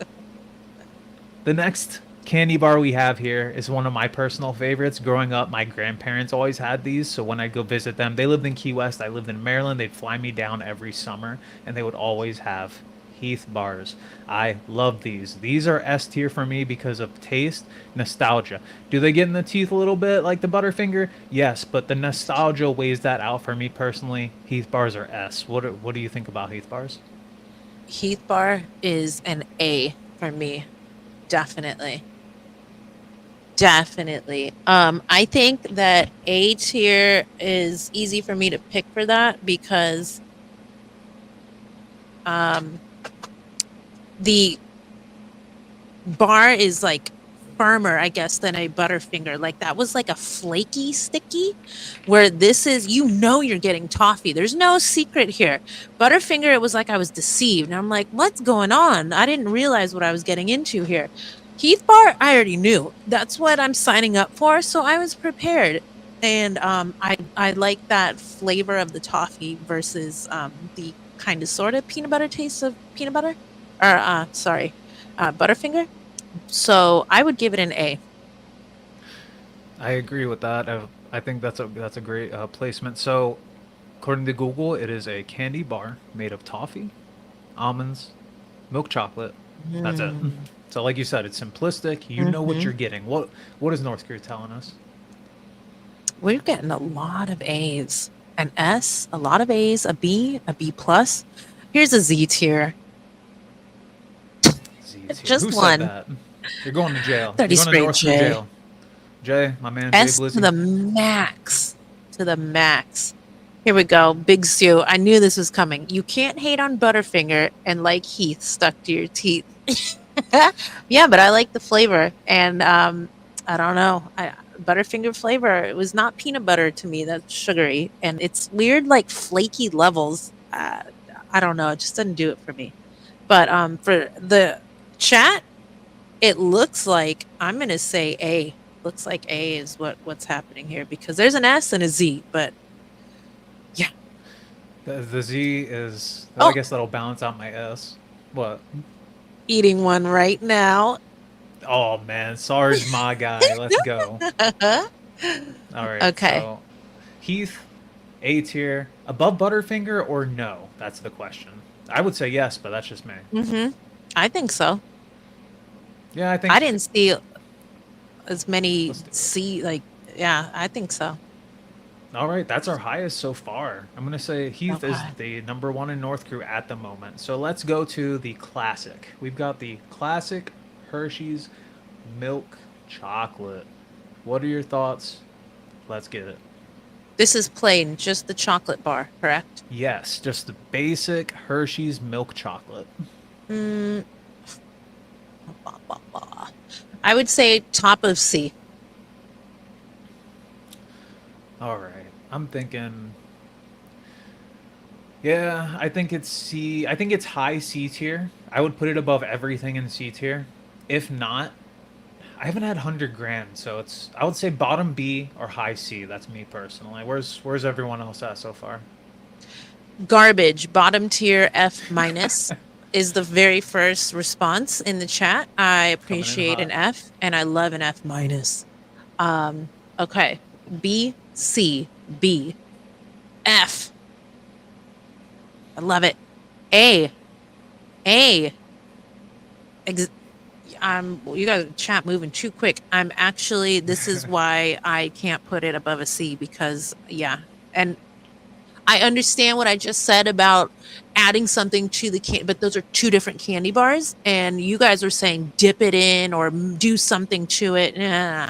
the next candy bar we have here is one of my personal favorites. Growing up, my grandparents always had these, so when I go visit them, they lived in Key West, I lived in Maryland. They'd fly me down every summer, and they would always have Heath bars. I love these. These are S tier for me because of taste, nostalgia. Do they get in the teeth a little bit like the Butterfinger? Yes, but the nostalgia weighs that out for me personally. Heath bars are S. What do you think about Heath bars? Heath bar is an A for me. Definitely. I think that A tier is easy for me to pick for that because um the bar is like firmer, I guess, than a Butterfinger. Like that was like a flaky sticky, where this is, you're getting toffee. There's no secret here. Butterfinger, it was like I was deceived. And I'm like, what's going on? I didn't realize what I was getting into here. Heath bar, I already knew. That's what I'm signing up for, so I was prepared. And I like that flavor of the toffee versus the kind of sort of peanut butter taste of peanut butter. Or Butterfinger. So I would give it an A. I agree with that. I think that's a great placement. So, according to Google, it is a candy bar made of toffee, almonds, milk chocolate. That's it. Mm. So, like you said, it's simplistic. You know what Mhm. you're getting. What is North Korea telling us? We're getting a lot of A's. An S, a lot of A's, a B plus. Here's a Z tier. Z tier. Just Who one. said that? You're going to jail. 30 You're going to straight North Korea J. jail. Jay, my man, S Jay to Blizzy. the max. To the max. Here we go. Big Sue. I knew this was coming. You can't hate on Butterfinger and like Heath stuck to your teeth. Yeah, but I like the flavor. And I don't know. Butterfinger flavor, it was not peanut butter to me. That's sugary. And it's weird, like flaky levels. I don't know. It just doesn't do it for me. But for the chat, it looks like I'm gonna say A. Looks like A is what's happening here because there's an S and a Z, but yeah. The Z is. I Oh, guess that'll balance out my S. What? eating one right now. Oh man, Sarge, my guy. Let's go. All right, Okay. so Heath, A tier, above Butterfinger or no? That's the question. I would say yes, but that's just me. I think so. Yeah, I think. I didn't see as many Let's do it. C like yeah, I think so. All right, that's our highest so far. I'm gonna say Heath is Okay. the number one in North Crew at the moment. So let's go to the classic. We've got the classic Hershey's milk chocolate. What are your thoughts? Let's get it. This is plain, just the chocolate bar, correct? Yes, just the basic Hershey's milk chocolate. Mm, blah, blah, blah. I would say top of C. All right, I'm thinking. Yeah, I think it's C. I think it's high C tier. I would put it above everything in C tier. If not, I haven't had 100 grand, so it's. I would say bottom B or high C. That's me personally. Where's everyone else at so far? Garbage, bottom tier F minus is the very first response in the chat. I Coming in appreciate an hot. F and I love an F minus. Okay. B, C, B, F. I love it. A. A. You guys chat moving too quick. I'm actually, this is why I can't put it above a C because, yeah. And I understand what I just said about adding something to the can, but those are two different candy bars. And you guys are saying dip it in or do something to it. Nah,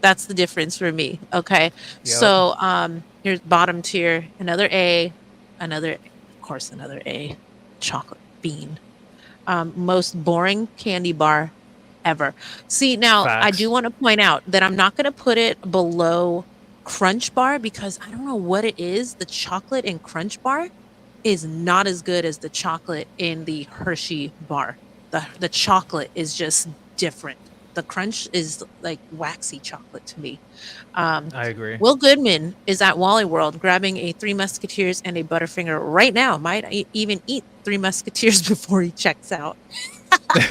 that's the difference for me. Okay. Yep. So, here's bottom tier, another A, of course, another A, chocolate bean. Most boring candy bar ever. See, now I do Facts. want to point out that I'm not going to put it below Crunch Bar because I don't know what it is. The chocolate in Crunch Bar is not as good as the chocolate in the Hershey bar. The chocolate is just different. The crunch is like waxy chocolate to me. I agree. Will Goodman is at Wally World grabbing a Three Musketeers and a Butterfinger right now. Might even eat Three Musketeers before he checks out. You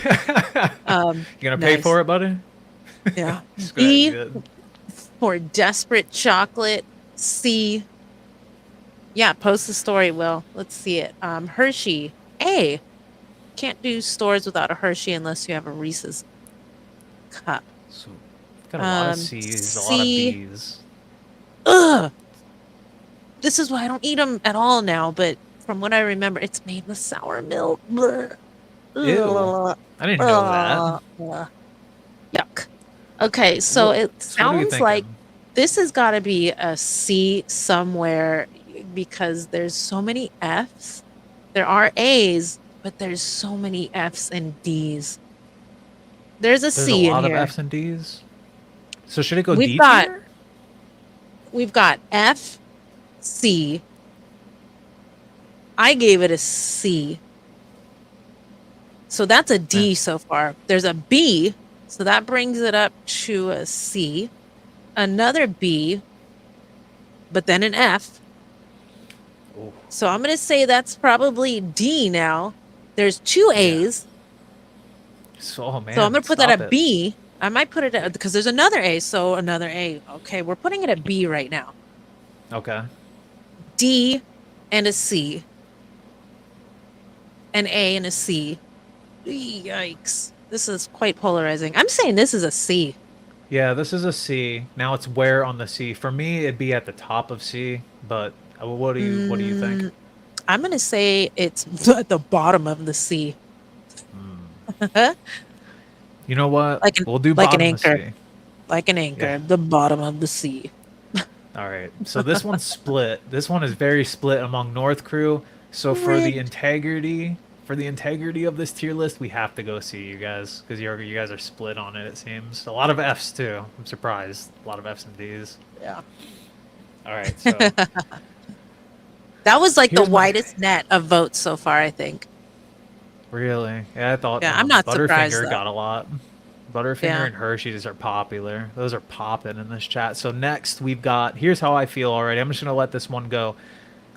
gonna pay Nice. for it, buddy? Yeah. Just go ahead and B get it. for desperate chocolate. C. Yeah, post the story, Will. Let's see it. Hershey. A. Can't do stores without a Hershey unless you have a Reese's cup. So, got a lot of C's, a lot of C. B's. Ugh. This is why I don't eat them at all now, but from what I remember, it's made with sour milk. Blech. Ew. Ugh. I didn't know that. Ugh. Yuck. Okay, so it So what are we sounds like thinking? this has got to be a C somewhere because there's so many Fs. There are A's, but there's so many F's and D's. There's a There's a C in lot of here. F's and D's. So should it go We've D got tier? we've got F, C. I gave it a C. So that's a D Man. so far. There's a B, so that brings it up to a C. Another B, but then an F. Ooh. So I'm going to say that's probably D now. There's two A's. So, oh man. So I'm going to put that Stop at it. B. I might put it at, because there's another A. So another A. Okay, we're putting it at B right now. Okay. D and a C. An A and a C. Yikes. This is quite polarizing. I'm saying this is a C. Yeah, this is a C. Now it's where on the C. For me, it'd be at the top of C. But what do you think? I'm going to say it's at the bottom of the C. You know what? like an We'll do like an bottom of anchor. C. Like an anchor. Yeah. The bottom of the sea. All right. So this one's split. This one is very split among North Crew. So Rigged. for the integrity of this tier list, we have to go see you guys because you guys are split on it. It seems a lot of Fs too. I'm surprised. A lot of Fs and Ds. Yeah. All right. So That was like the Here's my widest net of votes so far, I think. really. Yeah, I thought Yeah, I'm not surprised Butterfinger though. got a lot. Butterfinger Yeah. and Hershey's are popular. Those are popping in this chat. So next we've got. Here's how I feel already. I'm just gonna let this one go.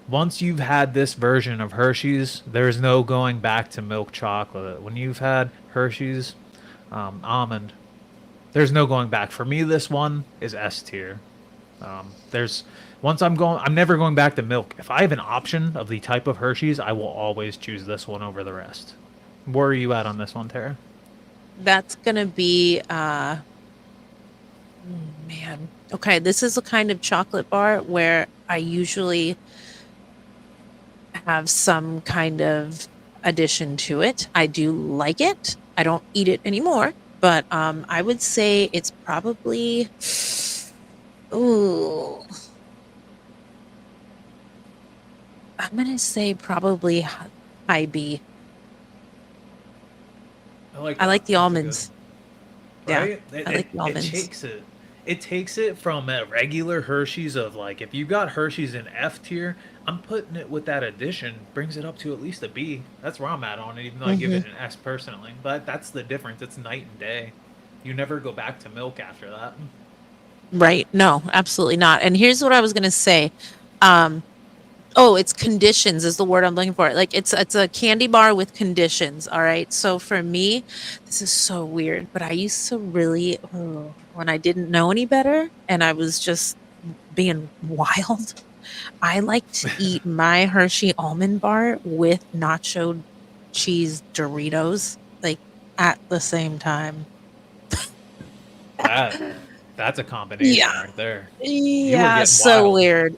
Once you've had this version of Hershey's, there's no going back to milk chocolate. When you've had Hershey's almond, there's no going back. For me, this one is S tier. There's once I'm never going back to milk. If I have an option of the type of Hershey's, I will always choose this one over the rest. Where are you at on this one, Tara? That's gonna be man. Okay, this is a kind of chocolate bar where I usually have some kind of addition to it. I do like it. I don't eat it anymore, but I would say it's probably ooh, I'm gonna say probably high B. I like I that. like the That's a good almonds. Yeah, right. I like the almonds. It takes it from a regular Hershey's of like if you got Hershey's in F tier, I'm putting it with that addition brings it up to at least a B. That's where I'm at on it, even though I give Hmm. it an S personally. But that's the difference. It's night and day. You never go back to milk after that. Right? No, absolutely not. And here's what I was gonna say. Um, Oh, it's conditions is the word I'm looking for. Like it's a candy bar with conditions. All right. So for me, this is so weird, but I used to really when I didn't know any better and I was just being wild. I like to eat my Hershey almond bar with nacho cheese Doritos like at the same time. That that's a combination Yeah. right there. You were Yeah, getting so wild. weird.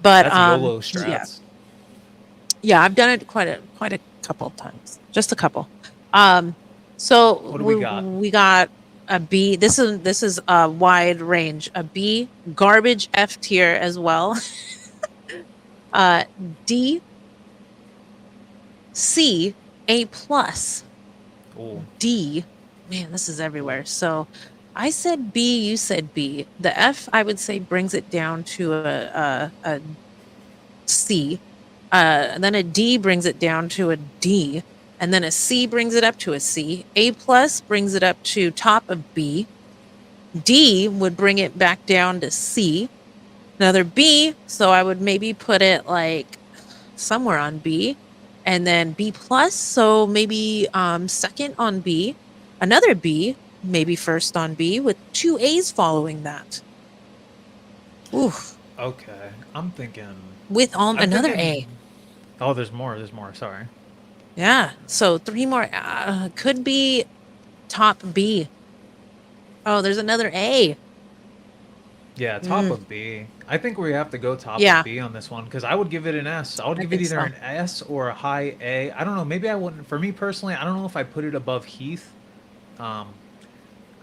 But That's YOLO yeah. strats. Yeah, I've done it quite a couple of times. Just a couple. Um, so What do we got? we got a B. This is a wide range. A B, garbage F tier as well. Uh, D, C, A plus, Oh, D. Man, this is everywhere. So I said B, you said B. The F, I would say, brings it down to a C. And then a D brings it down to a D. And then a C brings it up to a C. A plus brings it up to top of B. D would bring it back down to C. Another B. So I would maybe put it like somewhere on B. And then B plus. So maybe second on B. Another B, maybe first on B with two A's following that. Oof. okay. I'm thinking. With I'm another A. thinking. Oh, there's more. There's more. Sorry. Yeah. So three more could be top B. Oh, there's another A. Yeah, top Mm, of B. I think we have to go top of yeah, B on this one because I would give it an S. I would I give it think either so. an S or a high A. I don't know. Maybe I wouldn't. For me personally, I don't know if I put it above Heath. Um,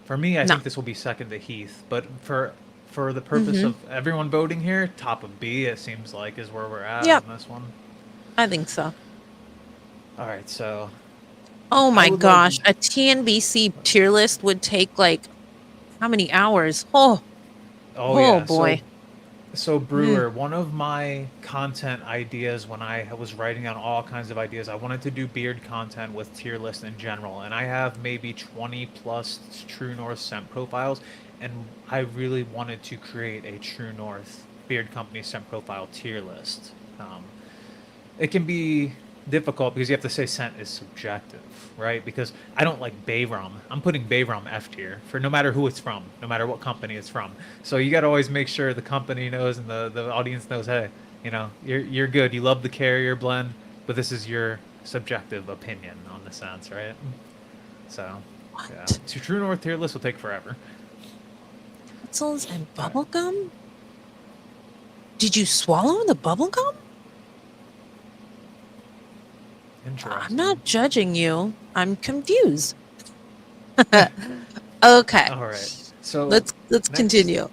for me, I No. think this will be second to Heath. But for the purpose Hmm. of everyone voting here, top of B, it seems like is where we're at Yep, on this one. I think so. All right, so Oh I my would like. gosh, a TNBC tier list would take like how many hours? Oh, Oh oh yeah, so boy. So Mm, Brewer, one of my content ideas when I was writing down all kinds of ideas, I wanted to do beard content with tier list in general, and I have maybe 20 plus True North scent profiles, and I really wanted to create a True North beard company scent profile tier list. It can be difficult because you have to say scent is subjective, right? Because I don't like Bayrum. I'm putting Bayrum F tier for no matter who it's from, no matter what company it's from. So you got to always make sure the company knows and the audience knows, hey, you're good. You love the carrier blend, but this is your subjective opinion on the scents, right? So, yeah, what? so True North tier list will take forever. Pretzels and All right, bubble gum? Did you swallow the bubble gum? I'm interesting. not judging you. I'm confused. Okay, All right, so let's next. continue.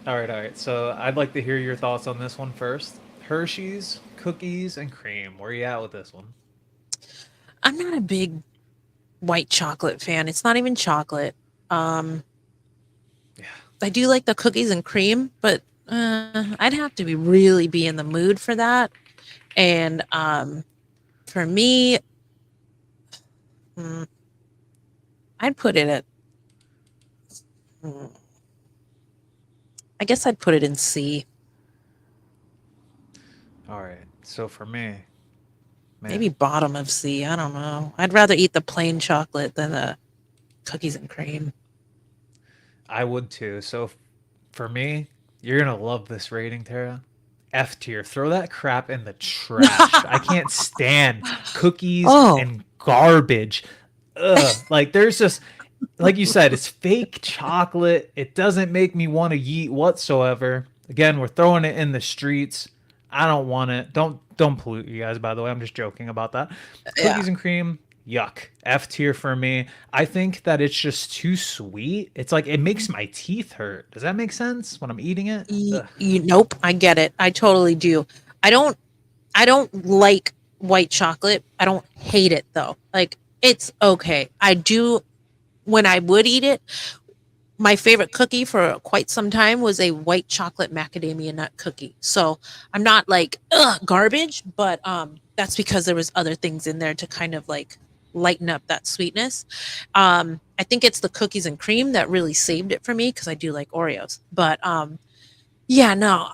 All right, all right. So I'd like to hear your thoughts on this one first. Hershey's, cookies, and cream. Where you at with this one? I'm not a big white chocolate fan. It's not even chocolate. Um, Yeah. I do like the cookies and cream, but I'd have to really be in the mood for that. And for me, mm, I'd put it at. mm, I guess I'd put it in C. All right. So for me, Maybe man, bottom of C. I don't know. I'd rather eat the plain chocolate than the cookies and cream. I would too. So for me, you're gonna love this rating, Tara. F tier. Throw that crap in the trash. I can't stand cookies Oh, and garbage. Ugh. Like there's just like you said, it's fake chocolate. It doesn't make me want to eat whatsoever. Again, we're throwing it in the streets. I don't want it. Don't pollute you guys, by the way. I'm just joking about that. yeah. Cookies and cream, yuck. F tier for me. I think that it's just too sweet. It's like it makes my teeth hurt. Does that make sense when I'm eating it? Ugh. Nope, I get it. I totally do. I don't I don't like white chocolate. I don't hate it though. Like it's okay. I do when I would eat it. My favorite cookie for quite some time was a white chocolate macadamia nut cookie. So I'm not like garbage, but that's because there was other things in there to kind of like lighten up that sweetness. I think it's the cookies and cream that really saved it for me because I do like Oreos. But yeah, no,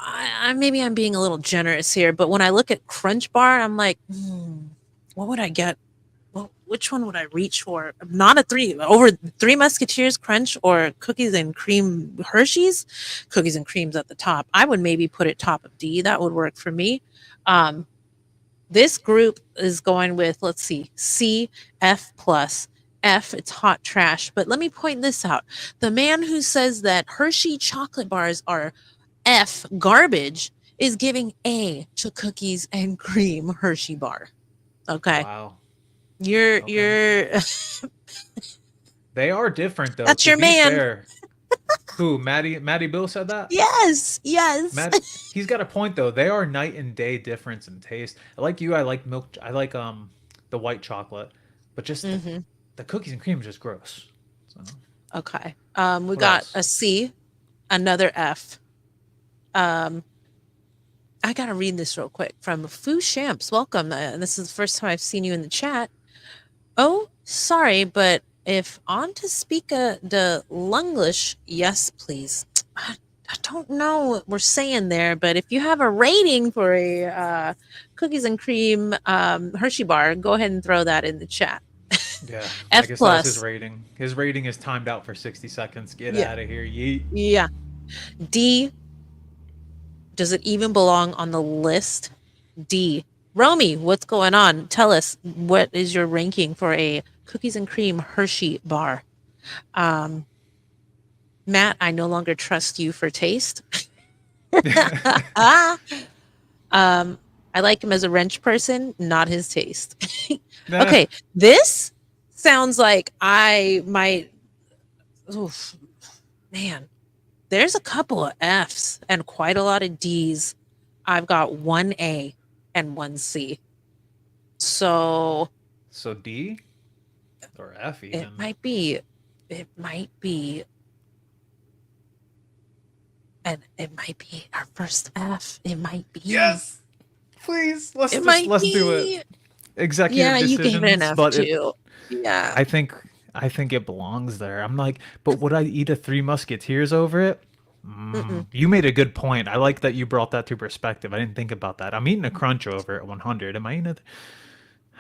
maybe I'm being a little generous here, but when I look at Crunch Bar, I'm like, what would I get? Well, which one would I reach for? Not a three over Three Musketeers Crunch or cookies and cream Hershey's. Cookies and creams at the top. I would maybe put it top of D. That would work for me. Um, this group is going with, let's see, C, F plus. F, it's hot trash. But let me point this out. The man who says that Hershey chocolate bars are F garbage is giving A to cookies and cream Hershey bar. Okay. Wow. You're Okay. you're They are different though, that's to your be man. fair. Who, Maddie Bill said that? Yes, yes. Matt, he's got a point though. They are night and day difference in taste. I like you. I like milk. I like the white chocolate, but just hmm the cookies and cream is just gross. So Okay. We what got else? a C, another F. Um, I gotta read this real quick from Foo Shamps. Welcome. This is the first time I've seen you in the chat. Oh, sorry, but if on to speak the Lunglish, yes, please. I don't know what we're saying there, but if you have a rating for a cookies and cream Hershey bar, go ahead and throw that in the chat. Yeah, I F guess that was his plus. rating. His rating is timed out for 60 seconds. Get Yeah. out of here, yeet. Yeah. D. Does it even belong on the list? D. Romy, what's going on? Tell us what is your ranking for a cookies and cream Hershey bar? Um, Matt, I no longer trust you for taste. Ah, I like him as a wrench person, not his taste. Nah. Okay, this sounds like I might. Oof, man, there's a couple of Fs and quite a lot of Ds. I've got one A and one C. So So D or F it even. might be, it might be, and it might be our first F. It might be. Yes. Please, let's It just might let's do it. be. Executive Yeah, you gave it an decisions, F but it too. Yeah. I think I think it belongs there. I'm like, but would I eat a Three Musketeers over it? Mm-mm. You made a good point. I like that you brought that to perspective. I didn't think about that. I'm eating a crunch over at 100. Am I eating it?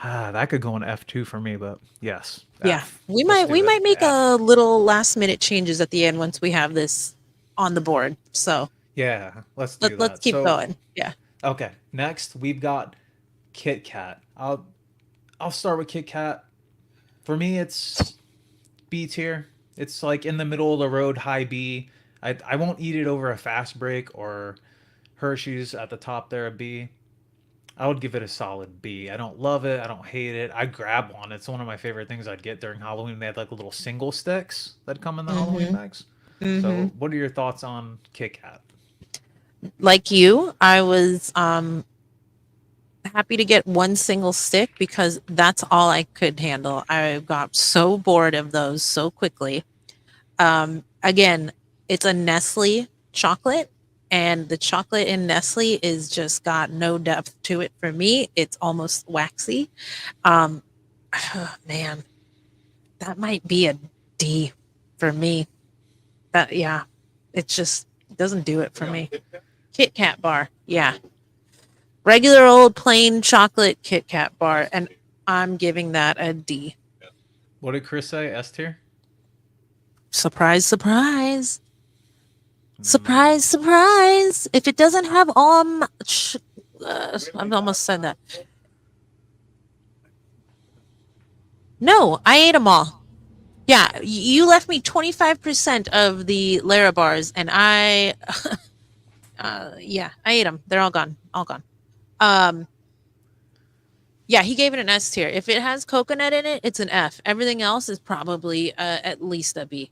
That could go in F2 for me, but yes, Yeah. F. We Let's might do we it. might make a F. little last minute changes at the end once we have this on the board. So Yeah, let's do let's that. keep So, going. Yeah. okay, next we've got Kit Kat. I'll start with Kit Kat. For me, it's B tier. It's like in the middle of the road, high B. I won't eat it over a fast break or Hershey's at the top there, a B. I would give it a solid B. I don't love it. I don't hate it. I grab one. It's one of my favorite things I'd get during Halloween. They had like little single sticks that come in the Halloween Mm-hmm. bags. Mm-hmm. So, what are your thoughts on Kit Kat? Like you, I was happy to get one single stick because that's all I could handle. I got so bored of those so quickly. Again, it's a Nestle chocolate. And the chocolate in Nestle is just got no depth to it for me. It's almost waxy. Um, man, that might be a D for me. That yeah, it just doesn't do it for me. Kit Kat bar, yeah, regular old plain chocolate Kit Kat bar, and I'm giving that a D. What did Chris say? S tier? Surprise, surprise. Hmm. Surprise, surprise. If it doesn't have I've almost said that. No, I ate them all. Yeah, you left me 25% of the Lara bars, and yeah, I ate them. They're all gone. All gone. Um, yeah, he gave it an S tier. If it has coconut in it, it's an F. Everything else is probably at least a B.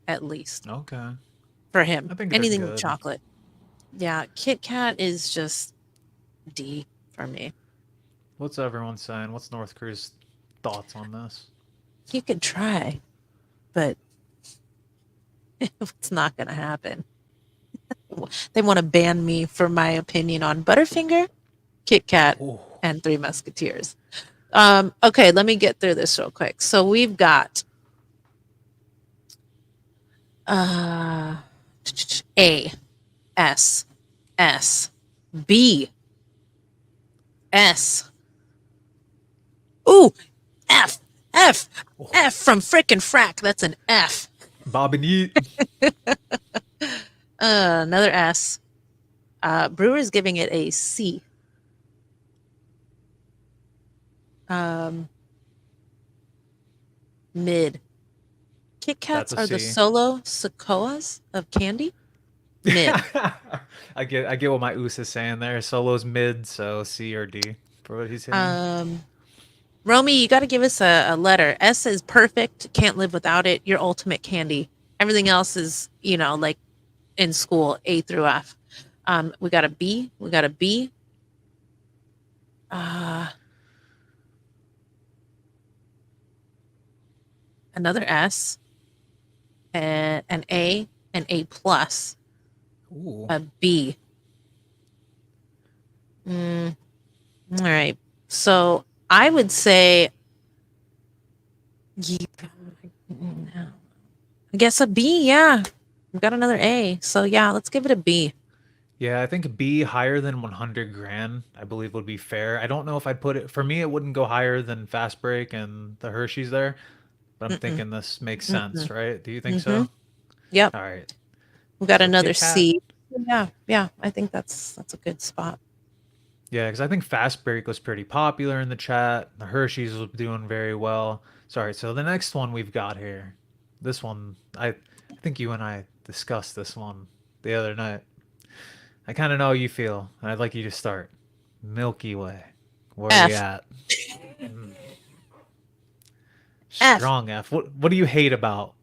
At least Okay. for him. I think they're Anything with good. chocolate. Yeah, Kit Kat is just D for me. What's everyone saying? What's North Crew's thoughts on this? You could try, but it's not going to happen. They want to ban me for my opinion on Butterfinger, Kit Kat, Oh, and Three Musketeers. Okay, let me get through this real quick. So we've got uh, A, S, S, B, S. Ooh, F, F, F from frickin' frack. That's an F. Bob and Yeet. Another S. Brewer's giving it a C. Um, Mid. Kit That's Kats a are the C. solo Sequoias of candy. Mid. I get what my Oos is saying there. Solo's mid, so C or D for what he's saying. Romy, you got to give us a letter. S is perfect. Can't live without it. Your ultimate candy. Everything else is, like in school, A through F. We got a B. We got a B. Another S. An A. An A plus. Ooh. A B. All right. So I would say, I guess a B. Yeah. We've got another A. So yeah, let's give it a B. Yeah, I think B higher than 100 grand, I believe would be fair. I don't know if I'd put it, for me, it wouldn't go higher than Fast Break and the Hershey's there, but I'm Mm-mm, thinking this makes sense, mm-mm. right? Do you think Mm-hmm. so? Yep. All right. We got So another Kit Kat, C. Yeah, yeah. I think that's a good spot. yeah, because I think Fast Break was pretty popular in the chat. The Hershey's was doing very well. Sorry, so the next one we've got here, this one, I think you and I discussed this one the other night. I kind of know how you feel, and I'd like you to start. Milky Way. Where are you F. at? F. Strong F. What do you hate about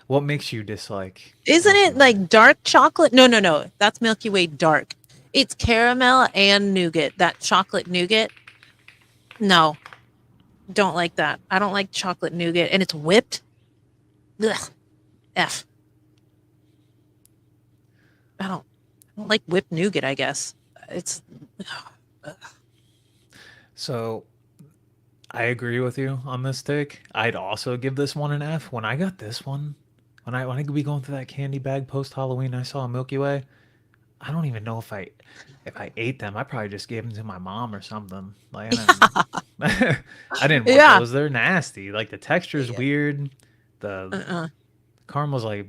what makes you dislike Isn't Milky it Way? like dark chocolate? No, no, no. That's Milky Way dark. It's caramel and nougat. That chocolate nougat. No, don't like that. I don't like chocolate nougat, and it's whipped. Ugh. F. I don't like whipped nougat. I guess it's. So I agree with you on this take. I'd also give this one an F. When I got this one, when I be going through that candy bag post Halloween, I saw a Milky Way. I don't even know if I ate them. I probably just gave them to my mom or something. Like I didn't want Yeah. those. They're nasty. Like the texture's weird. The Uh-uh. caramel's like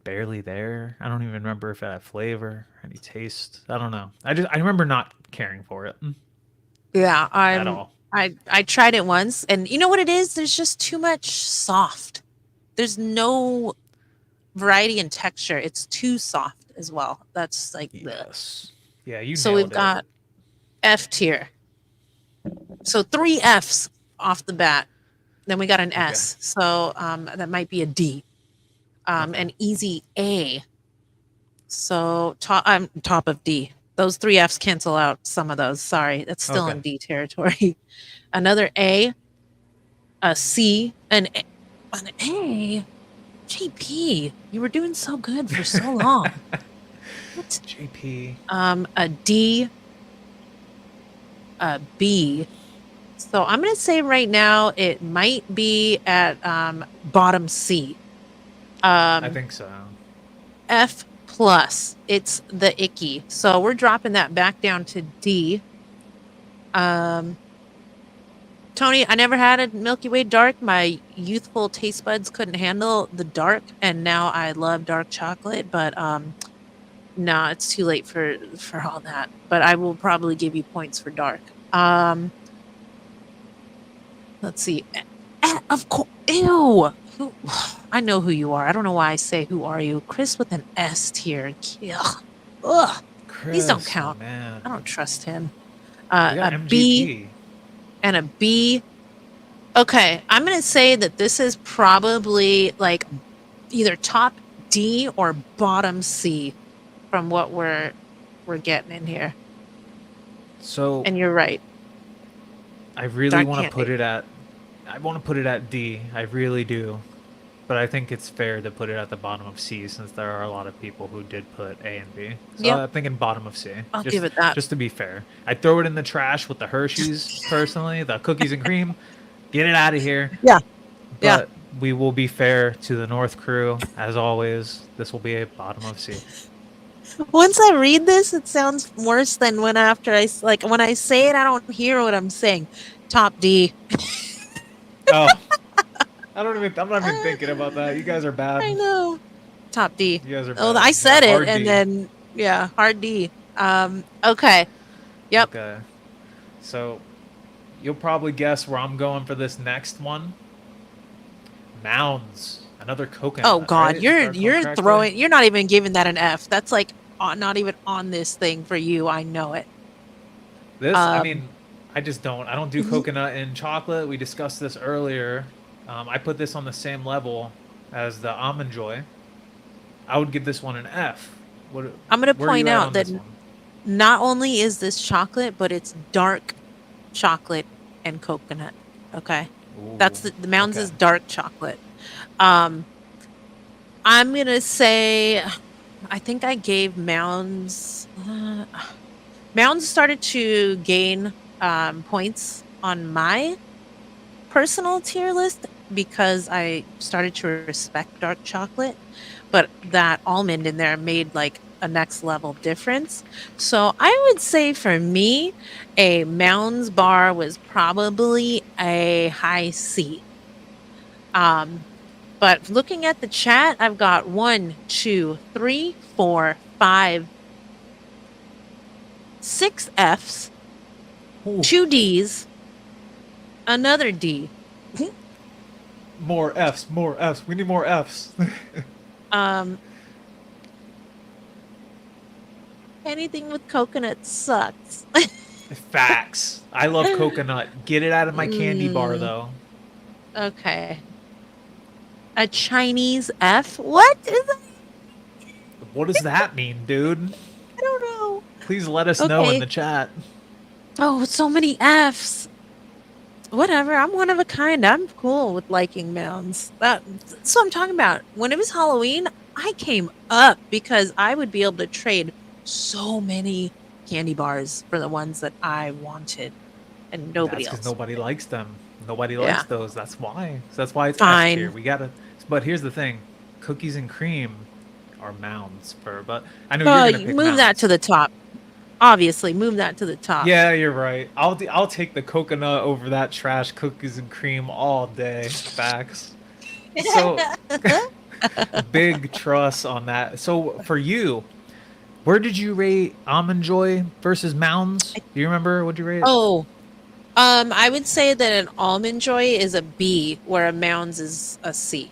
barely there. I don't even remember if it had flavor, any taste. I don't know. I remember not caring for it Yeah. at all. I tried it once, and you know what it is? There's just too much soft. There's no variety in texture. It's too soft as well. That's like bleh. Yes. Yeah, you So we've nailed it. got F tier. So three Fs off the bat. Then we got an Okay. S. So that might be a D. Okay. An easy A. So top of D. Those three Fs cancel out some of those. Sorry, that's still Okay. in D territory. Another a C, an A. JP, you were doing so good for so long. point. JP. A D, a B. So I'm going to say right now it might be at bottom C. I think so. F plus. It's the icky. So we're dropping that back down to D. Tony, I never had a Milky Way dark. My youthful taste buds couldn't handle the dark, and now I love dark chocolate. But no, it's too late for all that. But I will probably give you points for dark. Let's see. Of course. Ew. I know who you are. I don't know why I say who are you. Chris with an S tier. Ugh. Ugh. Chris, These don't count. Man. I don't trust him. A MGP. B and a B. Okay, I'm going to say that this is probably like either top D or bottom C from what we're getting in here. So, and you're right. I really want to put it at D. I really do. But I think it's fair to put it at the bottom of C since there are a lot of people who did put A and B. So I'm thinking bottom of C. I'll give it that. Just to be fair. I'd throw it in the trash with the Hershey's, personally, the cookies and cream. Get it out of here. Yeah. But we will be fair to the North crew. As always, this will be a bottom of C. Once I read this, it sounds worse than when I say it, I don't hear what I'm saying. Top D. Oh. I'm not even thinking about that. You guys are bad. I know. Top D. You guys are bad. Oh, I said it, and D. then hard D. Okay. Yep. Okay. So, you'll probably guess where I'm going for this next one. Mounds. Another coconut. Oh God, right? you're throwing. You're not even giving that an F. That's like not even on this thing for you. I know it. This, I mean, I just don't. I don't do coconut in chocolate. We discussed this earlier. I put this on the same level as the Almond Joy. I would give this one an F. I'm going to point out that not only is this chocolate, but it's dark chocolate and coconut. Okay, Ooh, that's the Mounds is dark chocolate. I'm going to say, I think I gave Mounds. Mounds started to gain points on my personal tier list because I started to respect dark chocolate, but that almond in there made like a next level difference. So I would say for me, a Mounds bar was probably a high C. But looking at the chat, I've got 1, 2, 3, 4, 5, 6 Fs, 2 Ds, another D. More Fs. We need more Fs. Anything with coconut sucks. Facts. I love coconut. Get it out of my candy bar, though. Okay. A Chinese F? What is that? What does that mean, dude? I don't know. Please let us know in the chat. Oh, so many Fs. Whatever. I'm one of a kind. I'm cool with liking Mounds. That's what I'm talking about. When it was Halloween, I came up because I would be able to trade so many candy bars for the ones that I wanted, and nobody else. Because nobody likes them. Nobody likes those. That's why. So that's why it's fine. F tier. We gotta. But here's the thing: cookies and cream are Mounds for. But I know you're gonna pick move Mounds. that to the top. Obviously, move that to the top. Yeah, you're right. I'll take the coconut over that trash cookies and cream all day. Facts. So big trust on that. So for you, where did you rate Almond Joy versus Mounds? Do you remember what you rated? Oh, I would say that an Almond Joy is a B, where a Mounds is a C.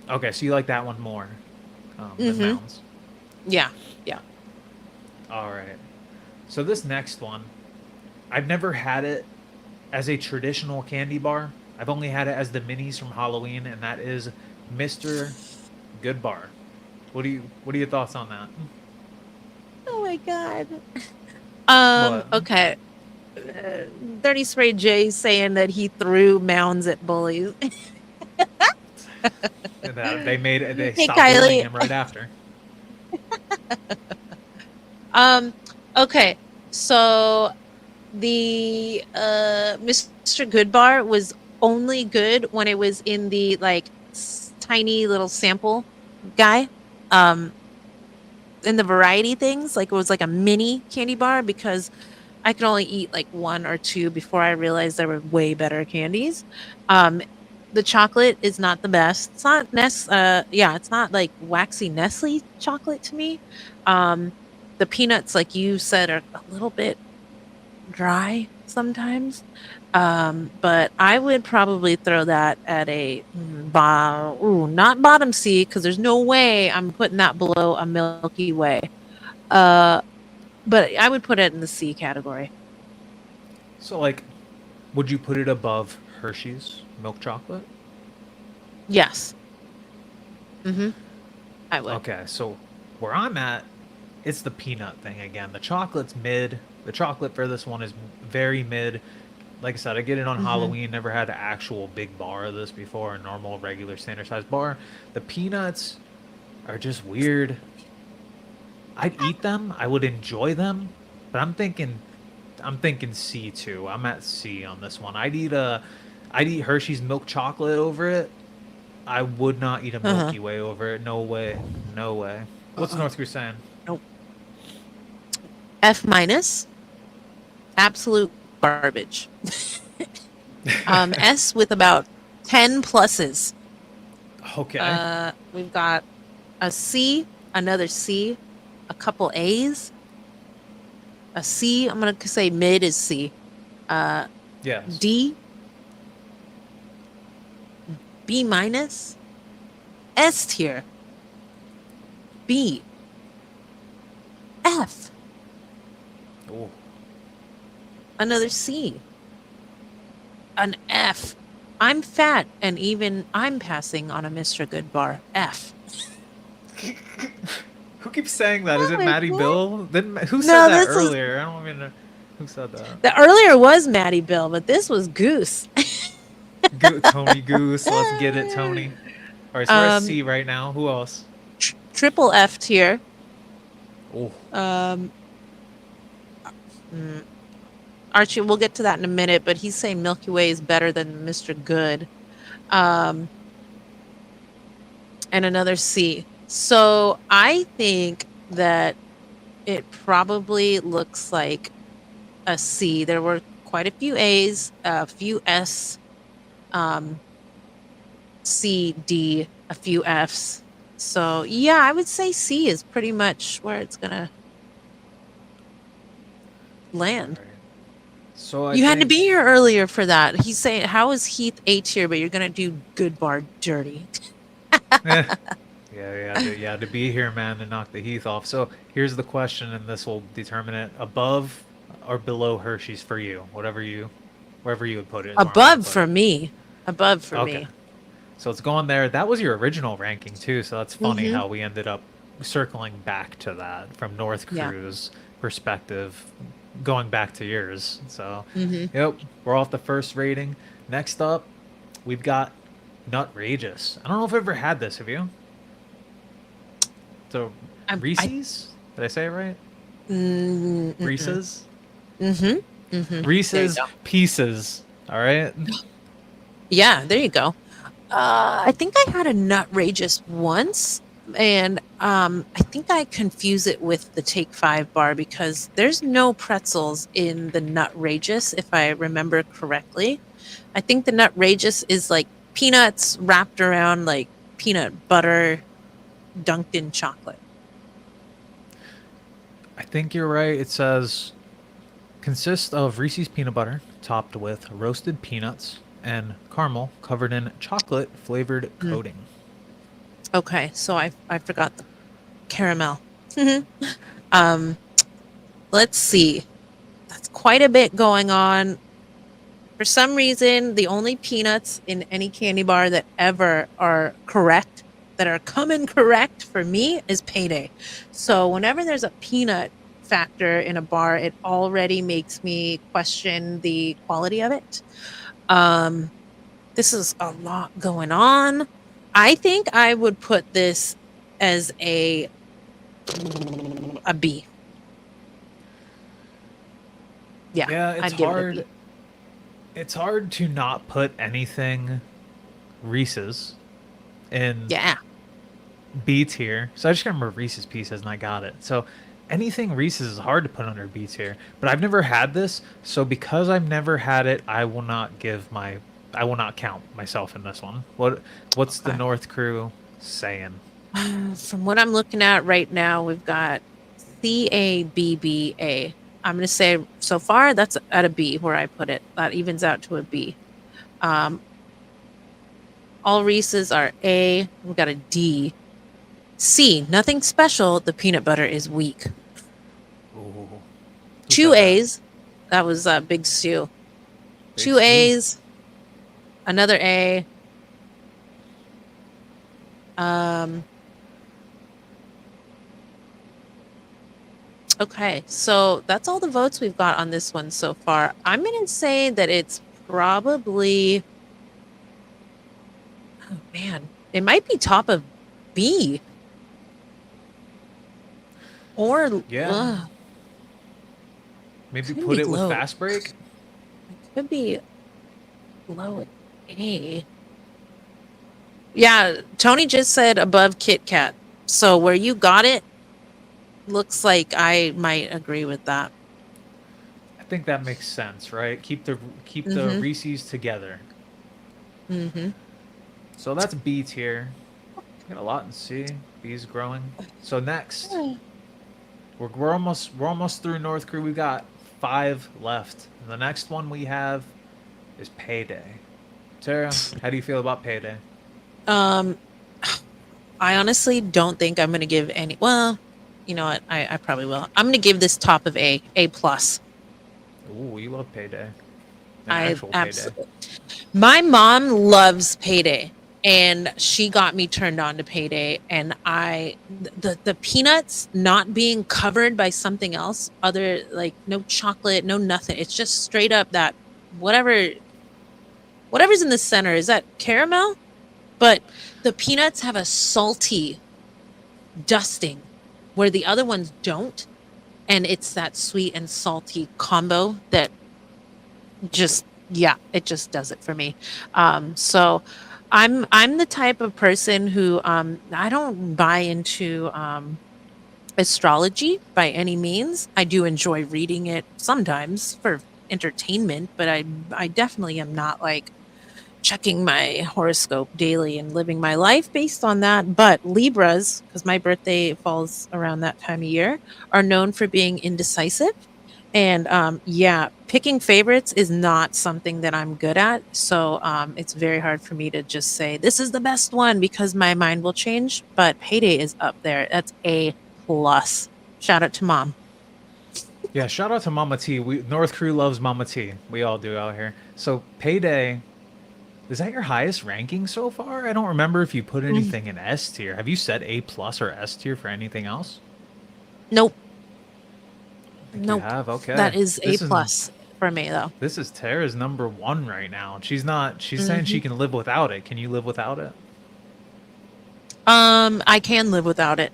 Okay, so you like that one more than Mounds. Yeah. All right. So this next one, I've never had it as a traditional candy bar. I've only had it as the minis from Halloween, and that is Mr. Good Bar. What are your thoughts on that? Oh my God. What? Okay. Dirty Spray J saying that he threw Mounds at bullies. They Hey, stopped bullying him right after. Okay, so the Mr. Good bar was only good when it was in the like tiny little sample guy. Um, in the variety things, like it was like a mini candy bar because I could only eat like one or two before I realized there were way better candies. Um, the chocolate is not the best. It's not yeah, it's not like waxy Nestle chocolate to me. Um, the peanuts, like you said, are a little bit dry sometimes. But I would probably throw that at a not bottom C because there's no way I'm putting that below a Milky Way. Uh, but I would put it in the C category. So, like, would you put it above Hershey's milk chocolate? Yes. Mm-hmm. I would. Okay, so where I'm at, it's the peanut thing again. The chocolate's mid. The chocolate for this one is very mid. Like I said, I get it on Mm-hmm. Halloween. Never had an actual big bar of this before, a normal, regular, standard size bar. The peanuts are just weird. I'd eat them. I would enjoy them, but I'm thinking C too. I'm at C on this one. I'd eat Hershey's milk chocolate over it. I would not eat a Uh-huh. Milky Way over it. No way. No way. What's Uh-uh. North Crew saying? Nope. F minus. Absolute garbage. S with about 10 pluses. Okay. We've got a C, another C, a couple A's, a C. I'm gonna say mid is C. Yes. D, B minus, S tier, B, F, Ooh. another C, an F. I'm fat, and even I'm passing on a Mr. Good bar. F. Who keeps saying that? Is Oh it my Maddie God. Bill? Who said No, that this was earlier? I don't even know who said that. the earlier was Maddie Bill, but this was Goose. Tony Goose. Let's get it, Tony. All right, so we're at um, C right now. Who else? triple F tier. Oh, Um, mm, Archie, we'll get to that in a minute, but he's saying Milky Way is better than Mr. Good. Um, and another C. So I think that it probably looks like a C. There were quite a few A's, a few S, um, C, D, a few F's. So yeah, I would say C is pretty much where it's gonna all land. right. So I You had to think be here earlier for that. He's saying, "How is Heath A tier, but you're gonna do Good Bar dirty?" Eh, yeah, to be here, man, to knock the Heath off. So here's the question, and this will determine it: above or below Hershey's for you, wherever you would put it is where I'm gonna Above put for it. me. Above for Okay, me. so it's going there. That was your original ranking too, so that's funny Mm-hmm. how we ended up circling back to that from North Yeah. Crew's perspective, going back to yours. So, Mm-hmm. yep, we're off the first rating. Next up, we've got Nutrageous. I don't know if I've ever had this. Have you? So I Reese's? Did I say it right? mm-mm. Reese's? Mm-hmm. Mm-hmm. There you Reese's go. Pieces. All right. Yeah, there you go. I think I had a Nutrageous once, and I think I confuse it with the Take Five bar because there's no pretzels in the Nutrageous, if I remember correctly. I think the Nutrageous is like peanuts wrapped around like peanut butter dunked in chocolate. I think you're right. It says consists of Reese's peanut butter topped with roasted peanuts and caramel covered in chocolate flavored Mm. coating. Okay, so I forgot the caramel. um, let's see. That's quite a bit going on. For some reason, the only peanuts in any candy bar that ever are correct, that are coming correct for me, is Payday. So whenever there's a peanut factor in a bar, it already makes me question the quality of it. Um, this is a lot going on. I think I would put this as a B. Yeah, Yeah, I'd give it a B. it's hard to not put anything Reese's in Yeah. B tier. So I just remember Reese's Pieces and I got it. So anything Reese's is hard to put under B tier. But I've never had this, so because I've never had it, I will not count myself in this one. What's the Okay. North Crew saying? From what I'm looking at right now, we've got CABBA. I'm going to say so far that's at a B where I put it. That evens out to a B. Um, all Reese's are A. We've got a D. C. Nothing special. The peanut butter is weak. Ooh, who Two said that? A's. That was Big Sue. Big Two Sue. A's. Another A. Um, okay, so that's all the votes we've got on this one so far. I'm going to say that it's probably, oh man, it might be top of B. Or Yeah, maybe could put be it with low. Fast Break. It could be low at A. Yeah, Tony just said above Kit Kat. So where you got it looks like I might agree with that. I think that makes sense, right? Keep the Mm-hmm. Reese's together. Mm-hmm. So that's B tier. Got a lot in C. B's growing. So next, we're almost through North Crew. We got 5 left. And the next one we have is Payday. Tara, how do you feel about Payday? Um, I honestly don't think I'm going to give any. Well, you know what? I probably will. I'm going to give this top of A plus. Ooh, you love Payday. An I actual Payday. absolutely. My mom loves Payday, and she got me turned on to Payday. And the peanuts not being covered by something else, other like no chocolate, no nothing. It's just straight up that whatever's in the center is that caramel, but the peanuts have a salty dusting where the other ones don't, and it's that sweet and salty combo that just yeah, it just does it for me. So I'm the type of person who I don't buy into astrology by any means. I do enjoy reading it sometimes for entertainment, but I definitely am not like checking my horoscope daily and living my life based on that. But Libras, because my birthday falls around that time of year, are known for being indecisive. And yeah, picking favorites is not something that I'm good at. So it's very hard for me to just say this is the best one because my mind will change. But Payday is up there. That's A plus. Shout out to mom. Yeah, shout out to Mama T. North Crew loves Mama T. We all do out here. So Payday, is that your highest ranking so far? I don't remember if you put Mm, anything in S tier. Have you said A plus or S tier for anything else? nope, I think you nope. have. Okay. That is A plus for me though. This is Tara's number one right now. She's saying Hmm. she can live without it. Can you live without it? I can live without it.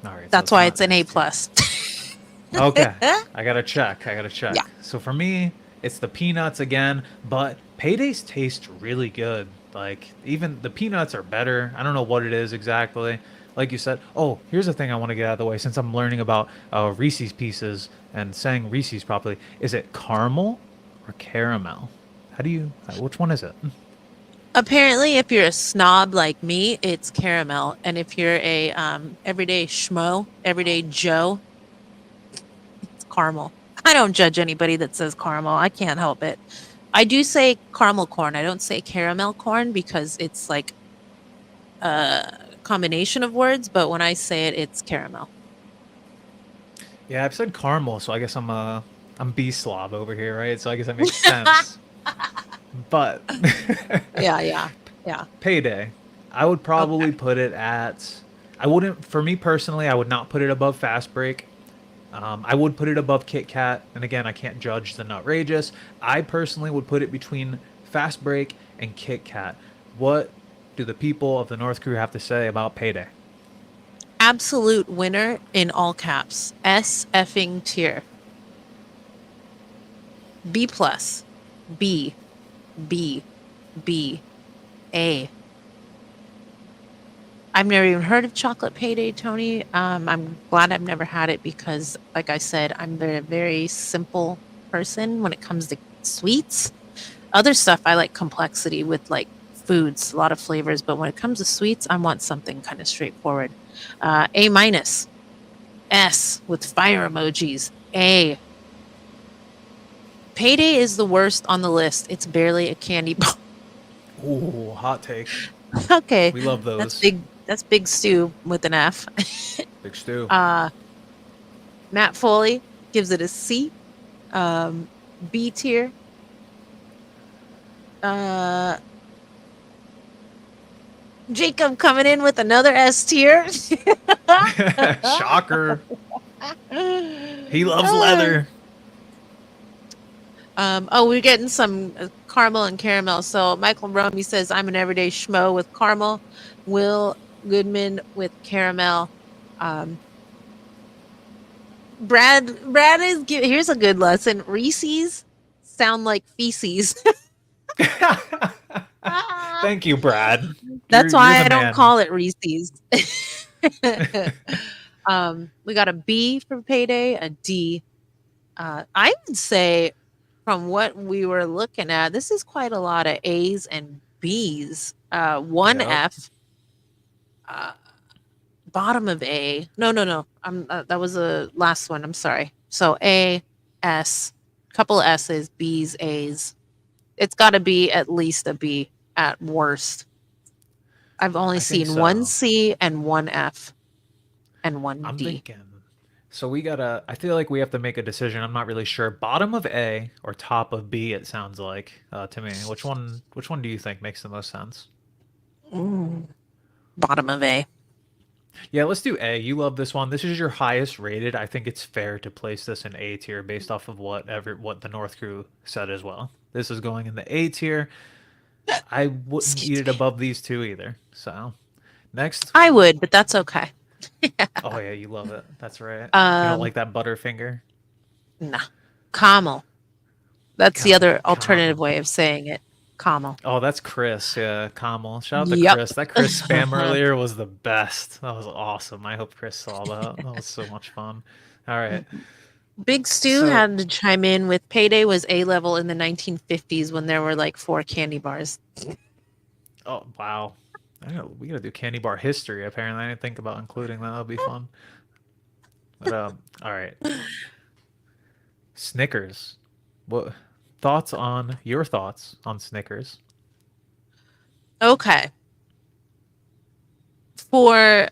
All right, so That's it's why not it's an A S tier. plus. Okay. I gotta check. I gotta check. Yeah. So for me, it's the peanuts again, but Paydays taste really good. Like even the peanuts are better. I don't know what it is exactly. Like you said. Oh, here's the thing I want to get out of the way since I'm learning about Reese's Pieces and saying Reese's properly. Is it caramel or caramel? Which one is it? Apparently, if you're a snob like me, it's caramel, and if you're a everyday schmo, everyday Joe, it's caramel. I don't judge anybody that says caramel. I can't help it. I do say caramel corn. I don't say caramel corn because it's like a combination of words, but when I say it, it's caramel. Yeah, I've said caramel, so I guess I'm B slob over here, right? So I guess that makes sense. But Yeah, yeah, yeah. Payday, I would Okay. probably put it at. I wouldn't, for me personally, I would not put it above Fast Break. I would put it above Kit Kat, and again, I can't judge the Nutrageous. I personally would put it between Fast Break and Kit Kat. What do the people of the North Crew have to say about Payday? Absolute winner in all caps. S effing tier. B plus, B, B, B, A. I've never even heard of chocolate payday, Tony. I'm glad I've never had it because, like I said, I'm a very simple person when it comes to sweets. Other stuff, I like complexity with like foods, a lot of flavors. But when it comes to sweets, I want something kind of straightforward. A minus, S with fire emojis. A. Payday is the worst on the list. It's barely a candy bar. Ooh, hot take. Okay, We love that's those. big. That's big stew with an F. Big stew. uh, Matt Foley gives it a C. B tier. Uh, Jacob coming in with another S tier. Shocker. He loves leather. We're getting some caramel and caramel. So Michael Romey says, I'm an everyday schmo with caramel. Will Goodman with caramel. Brad is here's a good lesson. Reese's sound like feces. Thank you, Brad. That's You're why the I don't man. call it Reese's. We got a B for payday, a D. I would say from what we were looking at, this is quite a lot of A's and B's. One Yep. F, bottom of A. No. That was the last one. I'm sorry. So A, S, couple S's, B's, A's. It's got to be at least a B at worst. I've only I think seen one so. C and one F and one I'm D. thinking. So we gotta. I feel like we have to make a decision. I'm not really sure. Bottom of A or top of B. It sounds like to me. Which one? Which one do you think makes the most sense? Mm, bottom of A. Yeah, let's do A. You love this one. This is your highest rated. I think it's fair to place this in A tier based off of what the North Crew said as well. This is going in the A tier. I wouldn't eat Excuse it me. above these two either. So next. I would, but that's okay. Oh yeah, you love it. That's right. You don't Um, like that Butterfinger? nah. Camel. That's the other alternative Caramel. way of saying it. Camel. Oh, that's Chris. Yeah, Kamal. Shout out to Yep. Chris. That Chris spam earlier was the best. That was awesome. I hope Chris saw that. That was so much fun. All right. Big Stu So, had to chime in with payday was A level in the 1950s when there were like 4 candy bars. oh wow. I know we gotta do candy bar history. Apparently, I didn't think about including that. That'll be fun. But all right. Snickers. What your thoughts on Snickers? Okay. For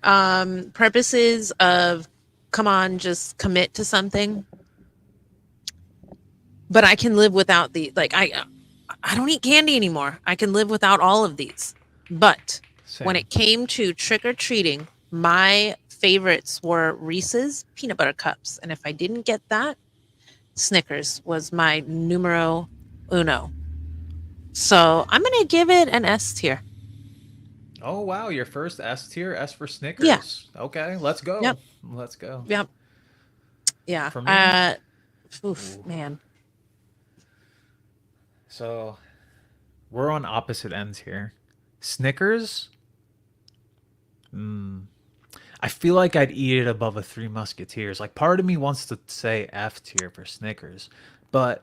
purposes of come on, just commit to something. But I can live without the like I don't eat candy anymore. I can live without all of these. But when Same. it came to trick or treating, my favorites were Reese's peanut butter cups. And if I didn't get that, Snickers was my numero uno. So I'm going to give it an S tier. Oh wow, your first S tier, S for Yeah. Snickers. Okay, let's go. Yep. Let's go. Yep. Yeah. For me, Oof, ooh, man. so we're on opposite ends here. Snickers, I feel like I'd eat it above a Three Musketeers. Like part of me wants to say F tier for Snickers, but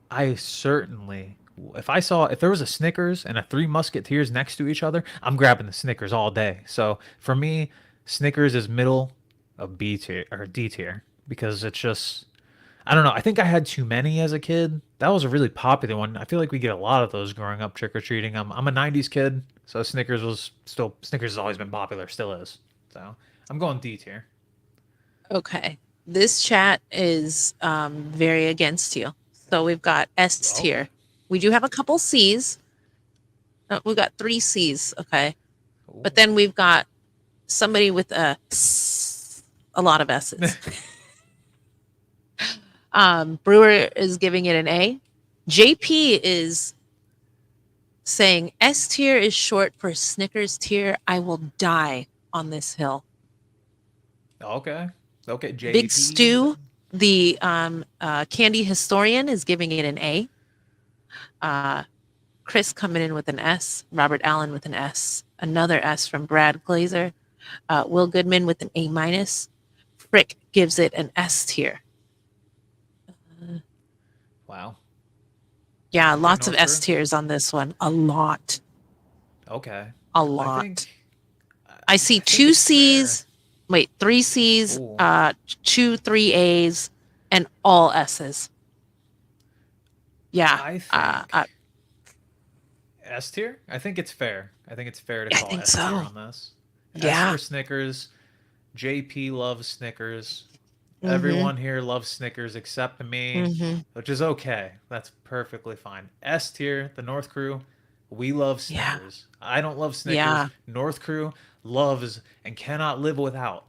I certainly, if there was a Snickers and a Three Musketeers next to each other, I'm grabbing the Snickers all day. So for me, Snickers is middle of B tier or D tier because it's just I don't know. I think I had too many as a kid. That was a really popular one. I feel like we get a lot of those growing up trick or treating. I'm a '90s kid, so Snickers has always been popular, still is. So I'm going D tier. Okay. This chat is very against you. So we've got S Okay. tier. We do have a couple C's. We've got 3 C's. Okay. Ooh. But then we've got somebody with a lot of S's. Brewer is giving it an A. JP is saying S tier is short for Snickers tier. I will die on this hill. Okay. Okay. Big JP. Stew The Candy Historian is giving it an A. Chris coming in with an S. Robert Allen with an S. Another S from Brad Glazer. Will Goodman with an A minus. Frick gives it an S tier. Wow. Yeah, Okay, lots of North S Crew. tiers on this one. A lot. Okay. A I lot. think I see I think two it's fair. C's, wait, three C's, Ooh. 3 A's, and all S's. Yeah. I think S tier. I think it's fair. I think it's fair to I call think S tier so. on this. S Yeah. for Snickers. JP loves Snickers. Mm-hmm. Everyone here loves Snickers except me, Mm-hmm. which is okay. That's perfectly fine. S tier, the North Crew, we love Yeah. Snickers. I don't love Snickers. Yeah. North Crew loves and cannot live without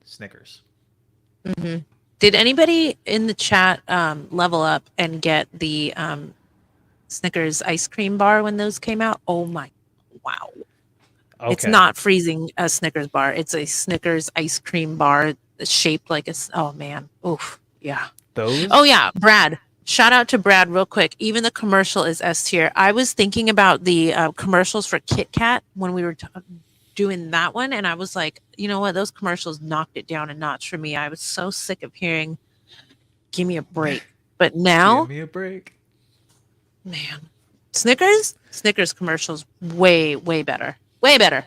Snickers. Mm-hmm. Did anybody in the chat level up and get the Snickers ice cream bar when those came out? Oh my, wow. It's Okay. not freezing a Snickers bar. It's a Snickers ice cream bar shaped like oh man. Oof. Yeah. Oh Those? yeah, Brad. Shout out to Brad real quick. Even the commercial is S tier. I was thinking about the commercials for Kit Kat when we were doing that one, and I was like, you know what? Those commercials knocked it down a notch for me. I was so sick of hearing "Give me a break," but Give now, me a break. man, Snickers commercials way better, way better.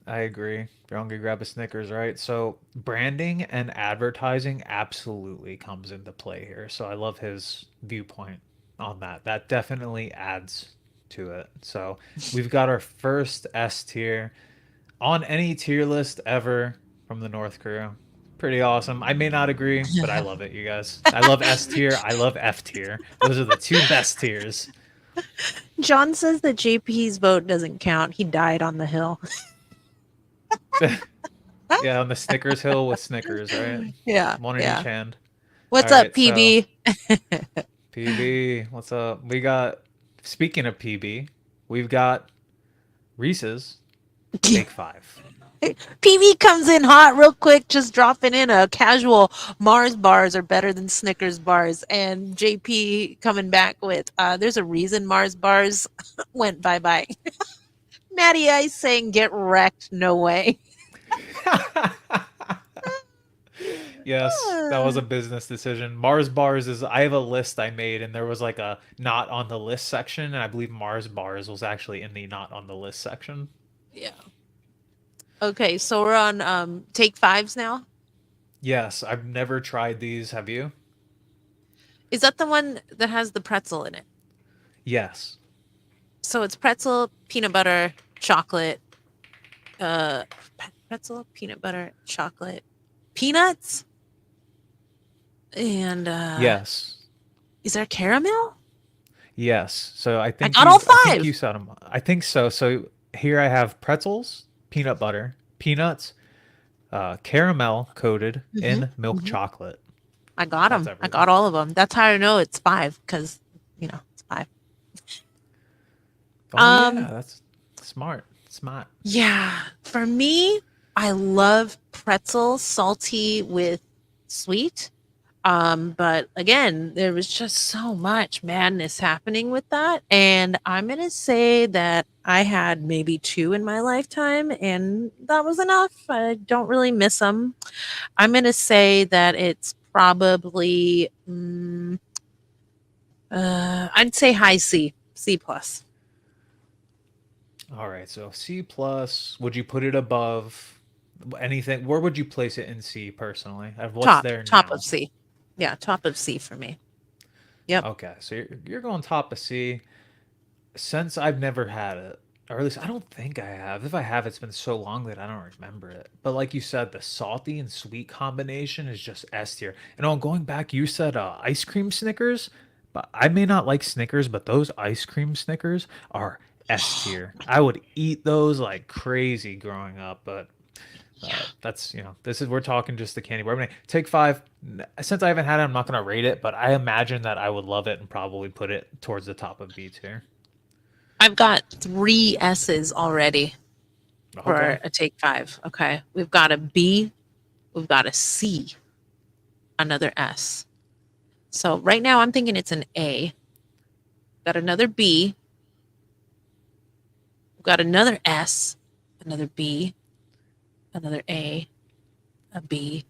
I agree. If you're hungry, grab a Snickers, right? So branding and advertising absolutely comes into play here. So I love his viewpoint on that. That definitely adds to it. So we've got our first S tier on any tier list ever from the North Crew. Pretty awesome. I may not agree, but I love it, you guys. I love S tier. I love F tier. Those are the two best tiers. John says that JP's vote doesn't count. He died on the hill. Yeah, on the Snickers hill with Snickers, right? Yeah, One in each yeah. hand. All What's up, right, so PB? PB, what's up? We got, speaking of PB, we've got Reese's Take Five. PB comes in hot real quick, just dropping in a casual Mars bars are better than Snickers bars. And JP coming back with, there's a reason Mars bars went bye bye. Natty Ice saying, get wrecked. No way. Yes, that was a business decision. Mars bars is, I have a list I made and there was like a not on the list section, and I believe Mars bars was actually in the not on the list section. Yeah. Okay, so we're on take fives now. Yes, I've never tried these. Have you? Is that the one that has the pretzel in it? Yes. So it's pretzel, peanut butter, chocolate, uh, pretzel, peanut butter, chocolate, peanuts, and Yes. is there caramel? Yes. So I got all I think you five. said them. I think so. So here I have pretzels, peanut butter, peanuts, caramel coated Hmm. in milk Hmm. chocolate. I got That's them. I everything. got all of them. That's how I know it's five because it's five. Oh yeah, Um, that's smart. Smart. yeah. For me, I love pretzel, salty with sweet. But again, there was just so much madness happening with that. And I'm going to say that I had maybe two in my lifetime, and that was enough. I don't really miss them. I'm going to say that it's probably, I'd say high C, C plus. All right. So C plus. Would you put it above anything? Where would you place it in C personally? What's there Top of now? C. Yeah, top of C for me. Yep. Okay, so you're going top of C. Since I've never had it, or at least I don't think I have. If I have, it's been so long that I don't remember it. But like you said, the salty and sweet combination is just S tier. And on going back, you said ice cream Snickers, but I may not like Snickers, but those ice cream Snickers are S tier. I would eat those like crazy growing up, but Yeah. that's this is we're talking just the candy bar. I mean, Take Five. Since I haven't had it, I'm not gonna rate it, but I imagine that I would love it and probably put it towards the top of B tier. I've got three S's already Okay. for a take five. Okay. We've got a B, we've got a C, another S. So right now I'm thinking it's an A. Got another B. Got another S, another B, another a B.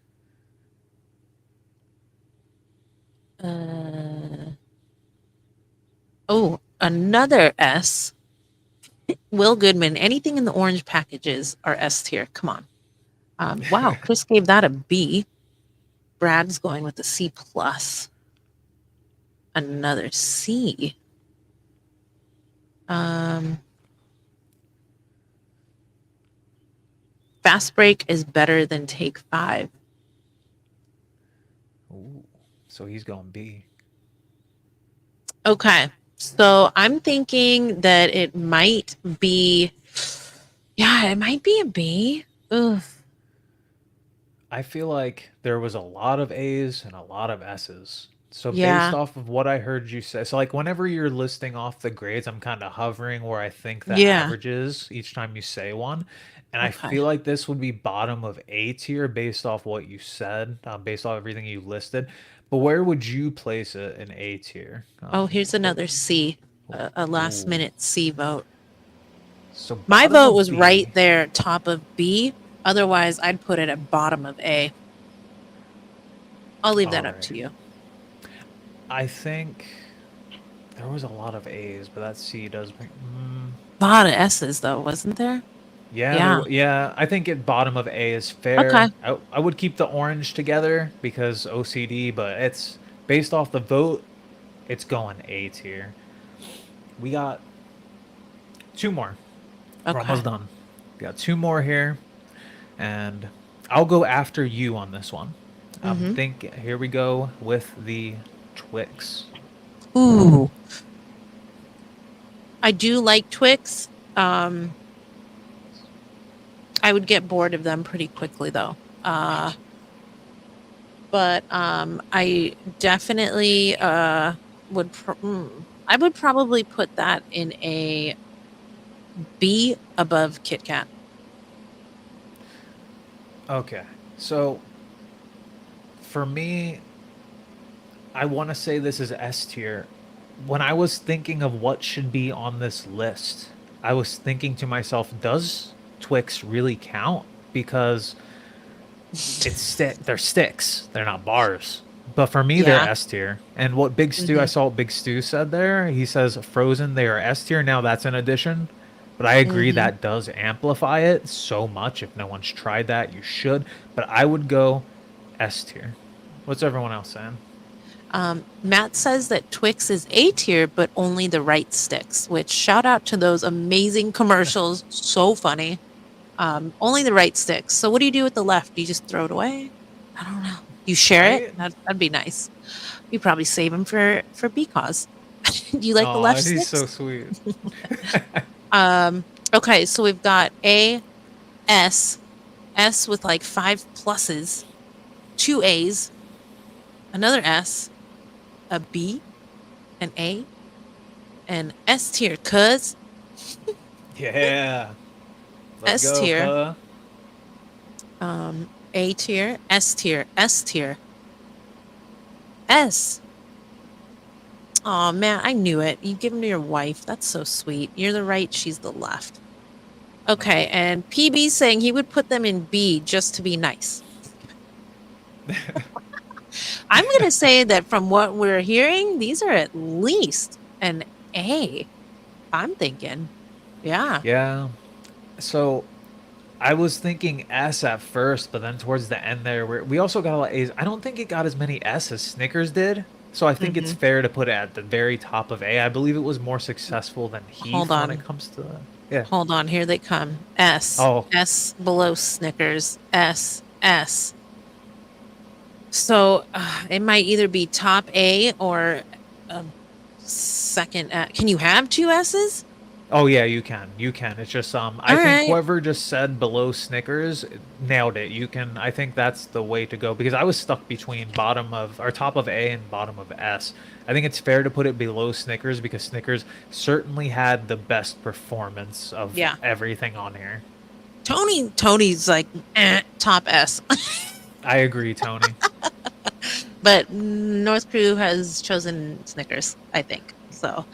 Oh, another S. Will Goodman. Anything in the orange packages are S tier. Come on. Wow, Chris gave that a B. Brad's going with a C plus. Another C. Fast break is better than take 5. Ooh, so he's going B. Okay. So I'm thinking that it might be, yeah, it might be a B. Ugh. I feel like there was a lot of A's and a lot of S's. So based Yeah. off of what I heard you say, so like whenever you're listing off the grades, I'm kind of hovering where I think the Yeah. average is each time you say one. And I Okay. feel like this would be bottom of A tier based off what you said, based off everything you listed. But where would you place it in A tier? Oh, here's What? another C, a last Ooh. minute C vote. So My bottom vote of was right B. there, top of B. Otherwise, I'd put it at bottom of A. I'll leave All that up right. to you. I think there was a lot of A's, but that C does bring. A lot of S's, though, wasn't there? Yeah, Yeah. yeah. I think at bottom of A is Okay. fair. I would keep the orange together because OCD, but it's based off the vote. It's going A tier. We got two more. We're Okay. almost done. We got two more here, and I'll go after you on this one. Mm-hmm. Here we go with the Twix. Ooh. I do like Twix. I would get bored of them pretty quickly, though. But I definitely I would probably put that in a B above Kit Kat. Okay, so for me, I want to say this is S tier. When I was thinking of what should be on this list, I was thinking to myself, does Twix really count? Because they're sticks, they're not bars. But for me, they're Yeah. S tier. And what Big Stu, I Mm-hmm. saw what Big Stu said there. He says frozen, they are S tier. Now that's an addition. But I agree Mm-hmm. that does amplify it so much. If no one's tried that, you should. But I would go S tier. What's everyone else saying? Matt says that Twix is A tier, but only the right sticks, which shout out to those amazing commercials. So funny. Only the right sticks. So what do you do with the left? Do you just throw it away? I don't know. You share it? I That'd be nice. You probably save them for because. Do you like the Oh, left he's so sticks? sweet. Okay, so we've got A, S, S with like 5 pluses, 2 A's, another S, a B, an A, and S tier. Cuz Yeah. Let's S go, tier, cuh. A tier, S tier, S tier, S. Oh man, I knew it. You give them to your wife. That's so sweet. You're the right, she's the left. Okay, and PB saying he would put them in B just to be nice. I'm going to say that from what we're hearing, these are at least an A. I'm thinking. Yeah. Yeah. So I was thinking S at first, but then towards the end there, we also got a lot of A's. I don't think it got as many S as Snickers did. So I think it's Hmm. fair to put it at the very top of A. I believe it was more successful than Hold Heath when it on. comes to that. Yeah. Hold on. Here they come. S. Oh, S below Snickers. S. S. So it might either be top A or second. Can you have 2 S's? oh yeah, you can. You can. It's just I All think right. whoever just said below Snickers nailed it. You can. I think that's the way to go because I was stuck between bottom of or top of A and bottom of S. I think it's fair to put it below Snickers because Snickers certainly had the best performance of Yeah. everything on here. Tony's like top S. I agree, Tony. but North Crew has chosen Snickers, I think. So,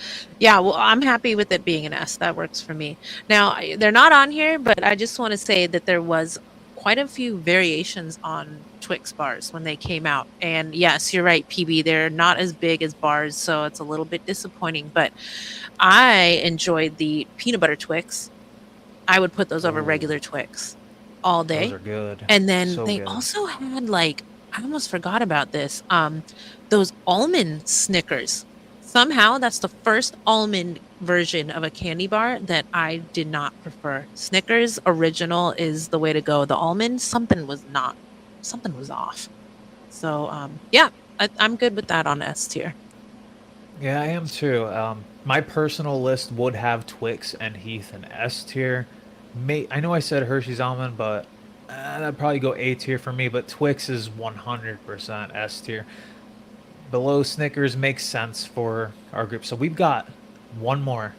yeah, well, I'm happy with it being an S. That works for me. Now, they're not on here, but I just want to say that there was quite a few variations on Twix bars when they came out. And yes, you're right, PB. They're not as big as bars, so it's a little bit disappointing. But I enjoyed the peanut butter Twix. I would put those over Oh, regular Twix all those day. are good. And then So they good. also had like I almost forgot about this. Those almond Snickers. Somehow that's the first almond version of a candy bar that I did not prefer. Snickers original is the way to go. The almond, something was off. So yeah, I'm good with that on S tier. Yeah, I am too. My personal list would have Twix and Heath and S tier. I know I said Hershey's almond, but that'd probably go A tier for me. But Twix is 100% S tier. Below Snickers makes sense for our group. So we've got one more,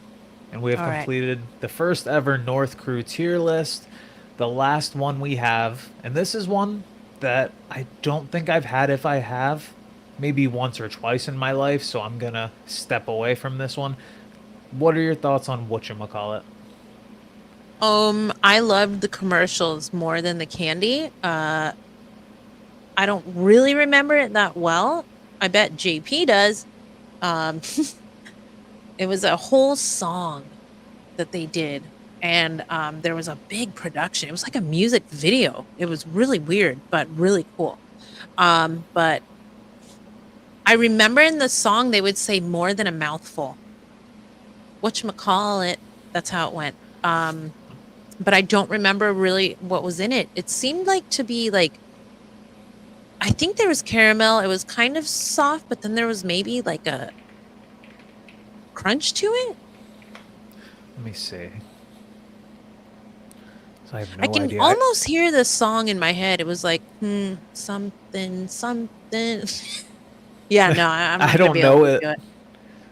and we have All right. completed the first ever North Crew tier list. The last one we have, and this is one that I don't think I've had. If I have, maybe once or twice in my life, so I'm gonna step away from this one. What are your thoughts on whatchamacallit? I loved the commercials more than the candy. I don't really remember it that well. I bet JP does. Um, it was a whole song that they did, and there was a big production. It was like a music video. It was really weird, but really cool. But I remember in the song they would say more than a mouthful. Whatchamacallit, that's how it went. But I don't remember really what was in it. It seemed like to be like I think there was caramel. It was kind of soft, but then there was maybe like a crunch to it. Let me see. So I have I no can idea. almost hear the song in my head. It was like, something, something. Yeah, no, I'm I not gonna don't be able know to it. do it.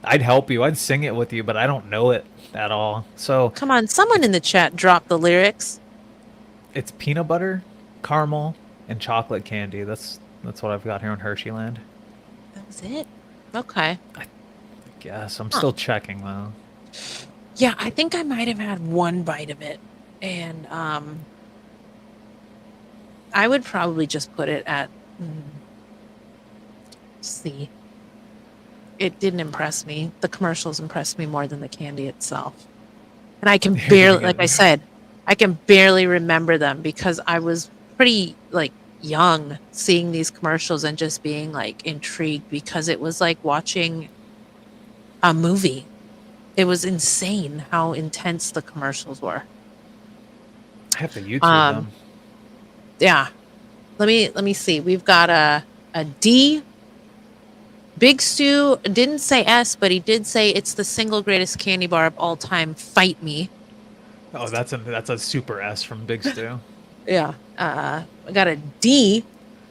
I'd help you. I'd sing it with you, but I don't know it at all. So Come on, someone it's in the chat drop the lyrics. it's peanut butter, caramel, and chocolate candy. That's what I've got here in Hersheyland. That was it. Okay. I guess I'm Huh. still checking though. Yeah, I think I might have had one bite of it. And I would probably just put it at C. It didn't impress me. The commercials impressed me more than the candy itself. And I can You're barely, giving like it. I said, I can barely remember them because I was pretty like young seeing these commercials and just being like intrigued because it was like watching a movie. It was insane how intense the commercials were. I have to YouTube Um, them. yeah. Let me see. We've got a D. Big Stu didn't say S, but he did say it's the single greatest candy bar of all time. Fight me. Oh, that's a super S from Big Stu. Yeah. I got a D.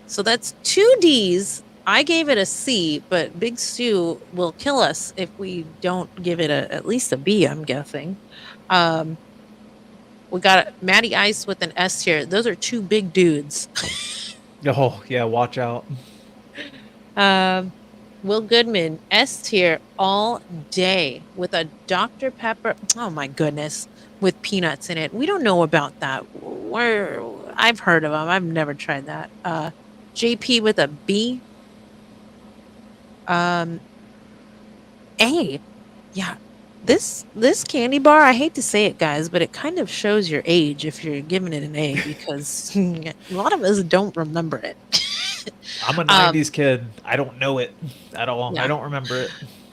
So that's two D's. I gave it a C, but Big Stu will kill us if we don't give it at least a B, I'm guessing. Um, we got Matty Ice with an S here. Those are two big dudes. Oh yeah, watch out. um, Will Goodman, S tier all day with a Dr. Pepper. Oh my goodness, with peanuts in it. We don't know about that. I've heard of them. I've never tried that. JP with a B. Um, A. Yeah. This candy bar, I hate to say it, guys, but it kind of shows your age if you're giving it an A because a lot of us don't remember it. I'm a um, '90s kid. I don't know it at all. I yeah. don't remember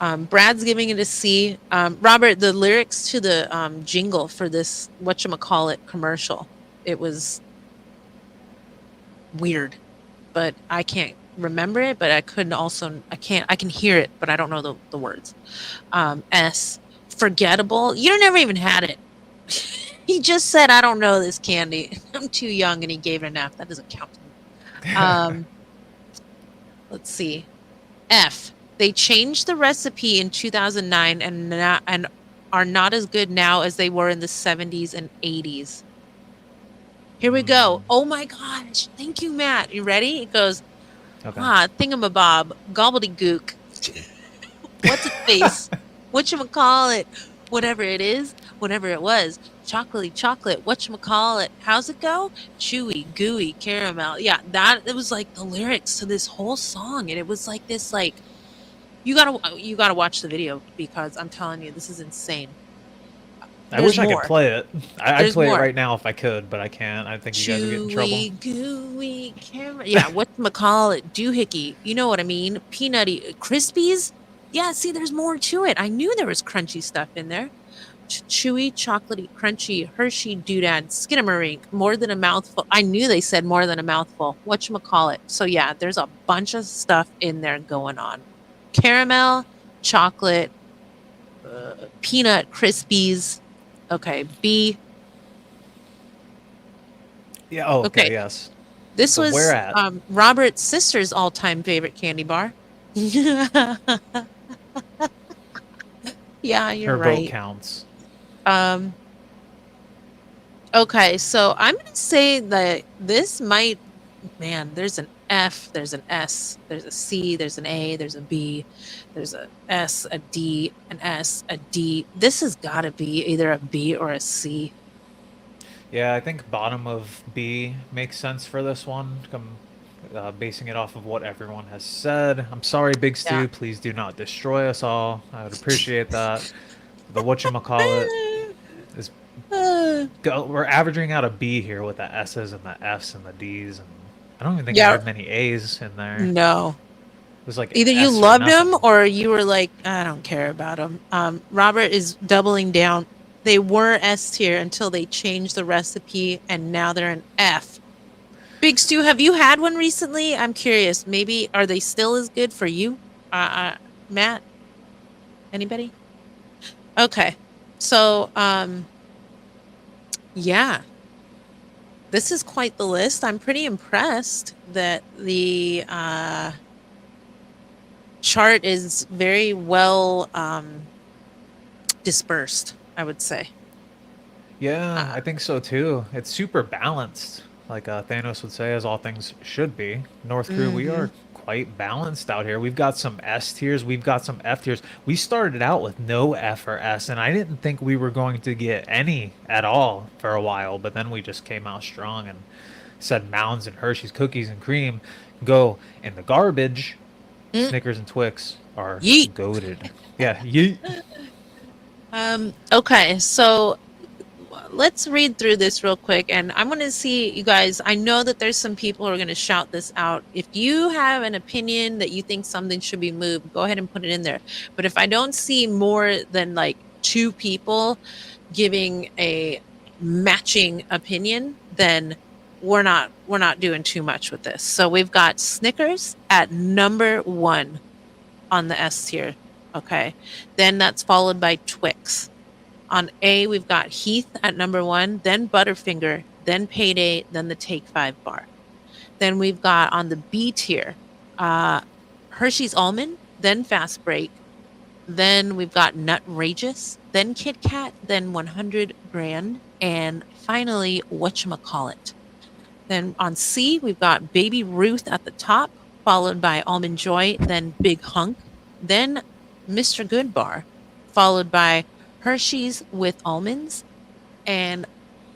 it. Brad's giving it a C. Robert, the lyrics to the jingle for this whatchamacallit commercial, it was weird, but I can't remember it, but I can hear it, but I don't know the words. S, forgettable. You never even had it. He just said, I don't know this candy. I'm too young and he gave it an F. That doesn't count to me. Um, let's see. F. They changed the recipe in 2009 and are not as good now as they were in the 70s and 80s. Here we go. Oh my gosh. Thank you, Matt. You ready? It goes, Okay. Thingamabob, gobbledygook. What's its face? Whatchamacallit? Whatever it is, whatever it was. Chocolatey chocolate. Whatchamacallit? How's it go? Chewy, gooey, caramel. Yeah, that it was like the lyrics to this whole song. And it was like this like you gotta watch the video because I'm telling you, this is insane. I There's wish I could more. play it. I'd There's play it more. right now if I could, but I can't. I think you guys would get in trouble. Chewy, gooey, caramel. Yeah, whatchamacallit? Doohickey. You know what I mean? Peanutty. Crispies? Yeah, see, there's more to it. I knew there was crunchy stuff in there. Chewy, chocolatey, crunchy, Hershey, doodad, Skinamarink, more than a mouthful. I knew they said more than a mouthful. Whatchamacallit? So yeah, there's a bunch of stuff in there going on. Caramel, chocolate, peanut, crispies. Okay, B. Yeah. Oh, okay. Okay, Yes. this So where was at? Robert's sister's all-time favorite candy bar. Yeah, you're Her vote right. counts. Um, okay, so I'm gonna say that this might, man, there's an F, there's an S, there's a C, there's an A, there's a B, there's a S, a D, an S, a D. This has got to be either a B or a C. Yeah, I think bottom of B makes sense for this one. Basing it off of what everyone has said. I'm sorry, Big Yeah. Stu. Please do not destroy us all. I would appreciate that. The whatchamacallit is we're averaging out a B here with the S's and the F's and the D's, and I don't even think I Yeah, heard many A's in there. no. It was like Either you S or loved him nothing. or you were like, I don't care about him. Robert is doubling down. They were S tier until they changed the recipe, and now they're an F. Big Stu, have you had one recently? I'm curious. Maybe are they still as good for you? Matt? Anybody? Okay. So, yeah. This is quite the list. I'm pretty impressed that the chart is very well dispersed, I would say. Yeah, Uh, I think so too. It's super balanced, like Thanos would say, as all things should be. North Crew, we mhm. are quite balanced out here. We've got some S tiers, we've got some F tiers. We started out with no F or S, and I didn't think we were going to get any at all for a while, but then we just came out strong and said Mounds and Hershey's cookies and cream go in the garbage. Mm, Snickers and Twix are yeet. goaded. Yeah, yeet. Okay, so let's read through this real quick, and I'm going to see you guys. I know that there's some people who are going to shout this out. If you have an opinion that you think something should be moved, go ahead and put it in there. But if I don't see more than like 2 people giving a matching opinion, then we're not doing too much with this. So we've got Snickers at number 1 on the S tier. Okay. Then that's followed by Twix. On A, we've got Heath at number 1, then Butterfinger, then Payday, then the Take 5 bar. Then we've got on the B tier, Hershey's Almond, then Fast Break. Then we've got Nutrageous, then Kit Kat, then 100 Grand, and finally Whatchamacallit. Then on C, we've got Baby Ruth at the top, followed by Almond Joy, then Big Hunk, then Mr. Good Bar, followed by Hershey's with almonds, and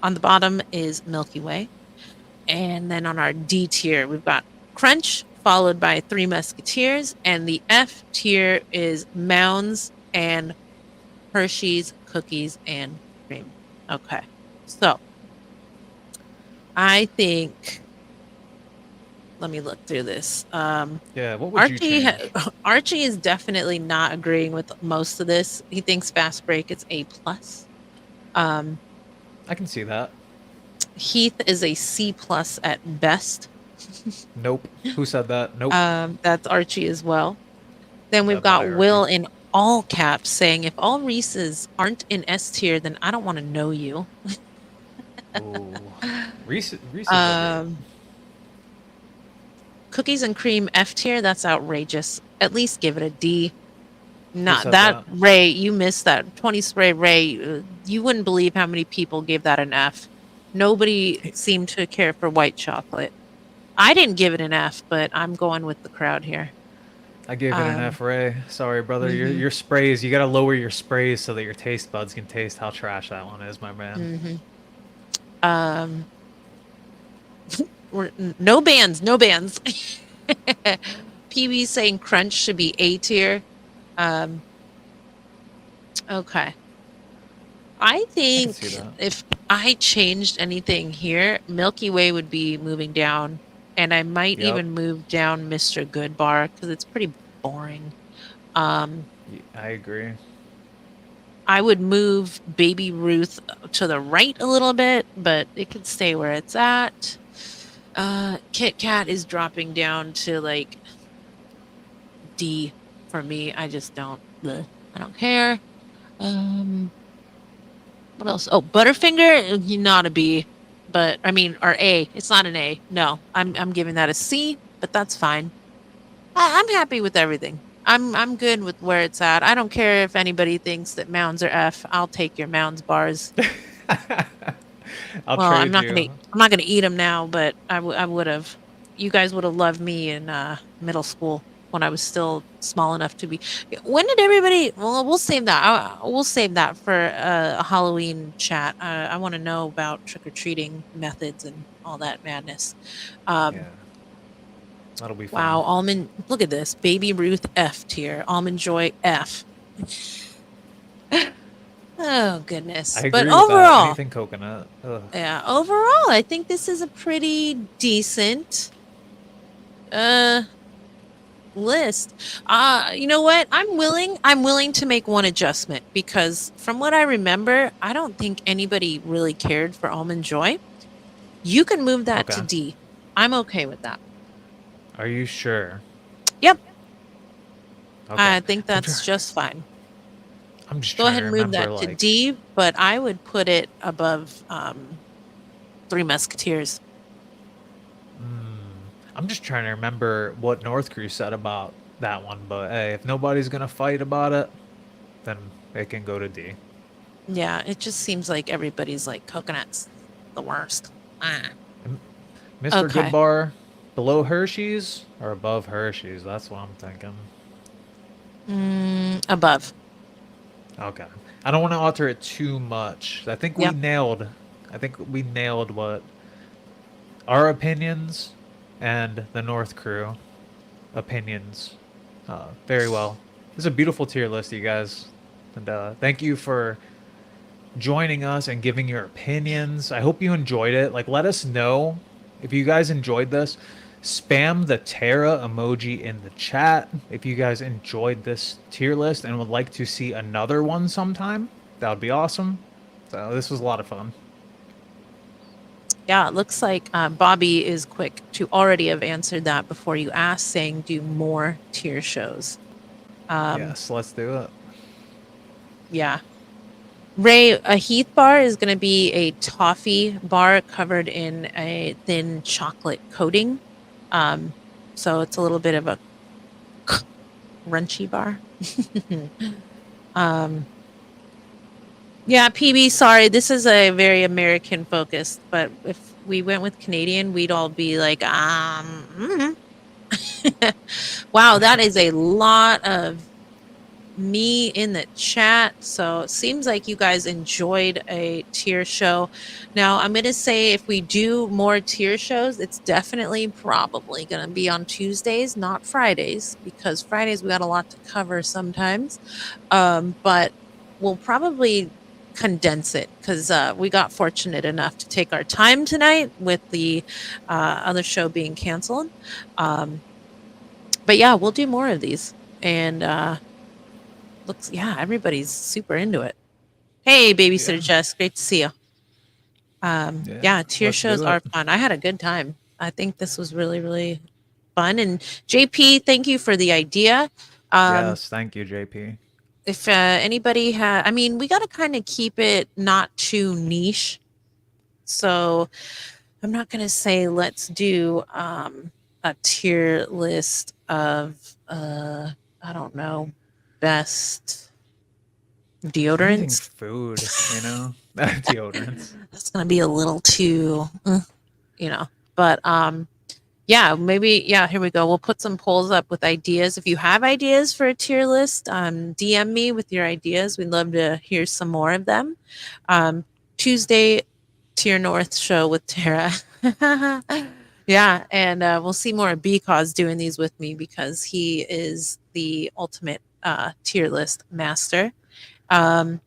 on the bottom is Milky Way. And then on our D tier, we've got Crunch, followed by Three Musketeers, and the F tier is Mounds and Hershey's cookies and cream. Okay, so I think, let me look through this. Yeah, what would you change? Archie is definitely not agreeing with most of this. He thinks Fast Break is A plus. Um, I can see that. Heath is a C plus at best. Nope. Who said that? Nope. That's Archie as well. Then we've Bye, got Will Archie. in all caps saying, if all Reese's aren't in S tier, then I don't want to know you. Ooh. Reese's are good. Cookies and cream F tier, that's outrageous. At least give it a D. Not said that, that? Ray, you missed that 20 spray Ray. You wouldn't believe how many people gave that an F. Nobody seemed to care for white chocolate. I didn't give it an F, but I'm going with the crowd here. I gave it an Um, F, Ray. Sorry, brother. mhm, Your sprays, you gotta lower your sprays so that your taste buds can taste how trash that one is, my man. mhm. Um, no bands, no bands. PB saying Crunch should be A tier. Um, okay. I I can see think that. if I changed anything here, Milky Way would be moving down, and I might Yep. even move down Mr. Goodbar because it's pretty boring. Um, I agree. I would move Baby Ruth to the right a little bit, but it could stay where it's at. Kit Kat is dropping down to like D for me. I just don't. Bleh, I don't care. Um, what else? Oh, Butterfinger, not a B, but I mean, or A. It's not an A. No, I'm giving that a C, but that's fine. I'm happy with everything. I'm good with where it's at. I don't care if anybody thinks that mounds are F. I'll take your mounds bars. I'll Well, trade you. I'm not gonna eat them now, but I would have. You guys would have loved me in middle school when I was still small enough to be. When did everybody? Well, we'll save that. We'll save that for a Halloween chat. I want to know about trick or treating methods and all that madness. Um, Yeah, that'll be fun. wow, almond. Look at this, Baby Ruth F tier, Almond Joy F. Oh I goodness. But agree with that. overall, Anything coconut. Ugh. yeah, overall, I think this is a pretty decent uh list. You know what? I'm willing to make one adjustment because from what I remember, I don't think anybody really cared for Almond Joy. You can move that to Okay. D. I'm okay with that. Are you sure? Yep. Okay. I think I'm that's trying. just fine. I'm just Go trying to ahead and move remember. that to Like, D, but I would put it above Three Musketeers. I'm just trying to remember what North Crew said about that one. But hey, if nobody's gonna fight about it, then it can go to D. Yeah, it just seems like everybody's like coconuts the worst. Ah. Mr. Okay. Goodbar, below Hershey's or above Hershey's? That's what I'm thinking. Above. Okay. I don't want to alter it too much. Yep. I think we nailed what our opinions and the North Crew opinions very well. This is a beautiful tier list, you guys. And thank you for joining us and giving your opinions. I hope you enjoyed it. Like, let us know if you guys enjoyed this. Spam the Tera emoji in the chat if you guys enjoyed this tier list and would like to see another one sometime. That would be awesome. So this was a lot of fun. Yeah, it looks like Bobby is quick to already have answered that before you asked, saying do more tier shows. Yes, let's do it. Yeah. Ray, a Heath bar is going to be a toffee bar covered in a thin chocolate coating. So it's a little bit of a crunchy bar. Yeah, PB, sorry, this is a very American focused, but if we went with Canadian, we'd all be like, wow, that is a lot of me in the chat. So it seems like you guys enjoyed a tier show. Now, I'm going to say if we do more tier shows, it's definitely probably going to be on Tuesdays, not Fridays, because Fridays we got a lot to cover sometimes. But we'll probably condense it because we got fortunate enough to take our time tonight with the other show being canceled. But yeah, we'll do more of these. And looks, yeah, everybody's super into it. Hey, Babysitter Yeah. Jess, great to see you. Yeah. Yeah, tier Let's shows do it. are fun. I had a good time. I think this was really, really fun. And JP, thank you for the idea. Yes, thank you, JP. If anybody had, I mean, we got to kind of keep it not too niche. So I'm not going to say let's do a tier list of, I don't know, best Anything deodorants. food, you know? Deodorants. That's going to be a little too, you know, but Yeah, maybe. Yeah, here we go. We'll put some polls up with ideas. If you have ideas for a tier list, DM me with your ideas. We'd love to hear some more of them. Tuesday, Tier North show with Tara. Yeah, and we'll see more of Because doing these with me because he is the ultimate tier list master. Um,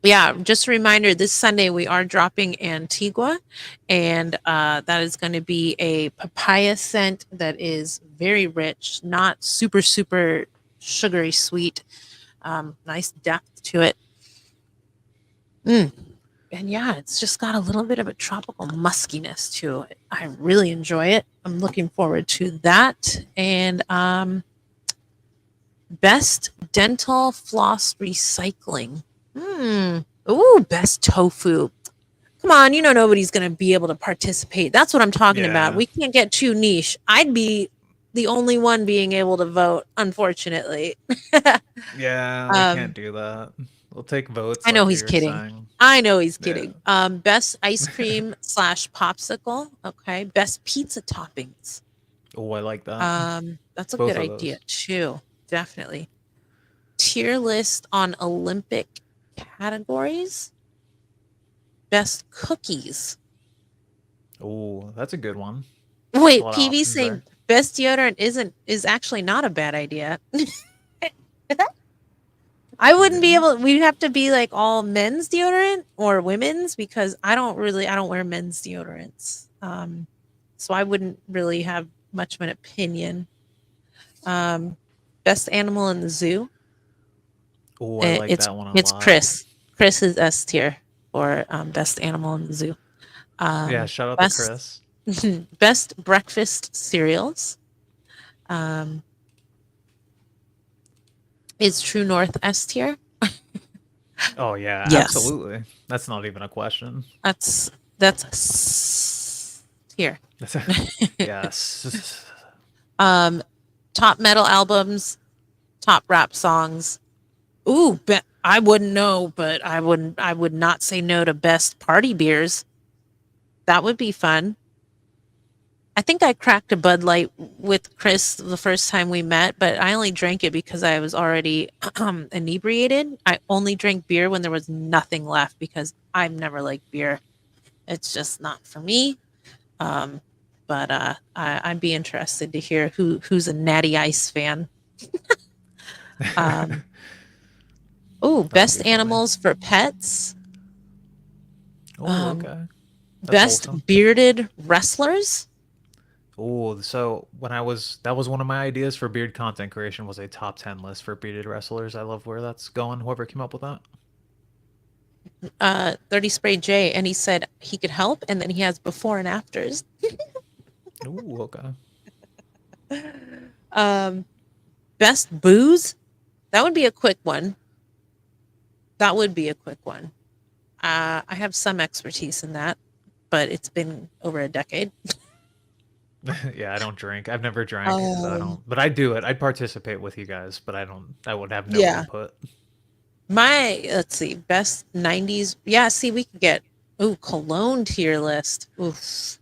yeah, just a reminder this Sunday we are dropping Antigua, and that is going to be a papaya scent that is very rich, not super, super sugary sweet, nice depth to it. And yeah, it's just got a little bit of a tropical muskiness to it. I really enjoy it. I'm looking forward to that. And best dental floss recycling. Ooh, best tofu. Come on, you know nobody's going to be able to participate. That's what I'm talking about. Yeah. We can't get too niche. I'd be the only one being able to vote, unfortunately. Yeah, we can't um, do that. We'll take votes I know like he's you were kidding. saying. I know he's Yeah. kidding. Best ice cream slash popsicle. Okay. Best pizza toppings. Oh, I like that. That's a Both good of idea those. too. Definitely. Tier list on Olympic categories. Best cookies. Oh, that's a good one. A Wait, lot of PV options saying there. best deodorant is actually not a bad idea. I wouldn't be able. We'd have to be like all men's deodorant or women's because I don't wear men's deodorants. So I wouldn't really have much of an opinion. Um, best animal in the zoo. Oh, I like that one a It's lot. Chris. Chris is S tier for best animal in the zoo. Yeah, shout out to Best Chris. best breakfast cereals. Um, is True North S tier? Oh yeah, Yes. absolutely. That's not even a question. That's here. Yes. Top metal albums, top rap songs. Ooh, I wouldn't know, but I would not say no to best party beers. That would be fun. I think I cracked a Bud Light with Chris the first time we met, but I only drank it because I was already inebriated. I only drank beer when there was nothing left because I've never liked beer. It's just not for me. Um, but I'd be interested to hear who's a Natty Ice fan. Um, oh, That would best be funny. animals for pets. Oh, Um, okay. That's wholesome. best bearded wrestlers. Oh, so that was one of my ideas for beard content creation was a top 10 list for bearded wrestlers. I love where that's going. Whoever came up with that. 30 Spray J, and he said he could help, and then he has before and afters. Oh, okay. Um, best booze. That would be a quick one. That would be a quick one. I have some expertise in that, but it's been over a decade. Yeah, I don't drink. I've never drank, so I Um, don't. But I do it. I'd participate with you guys, but I don't. I would have no yeah. input. My let's see, best '90s. Yeah, see, we could get cologne tier list. Oof.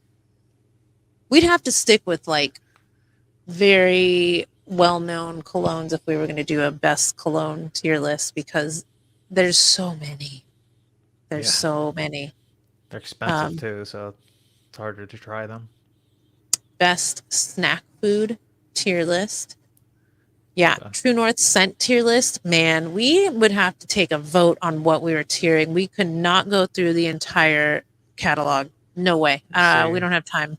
We'd have to stick with like very well-known colognes if we were going to do a best cologne tier list because there's so many. There's Yeah, so many. they're expensive Um, too, so it's harder to try them. best snack food tier list. Yeah, Okay. True North scent tier list. Man, we would have to take a vote on what we were tiering. We could not go through the entire catalog. No way. We See, don't have time.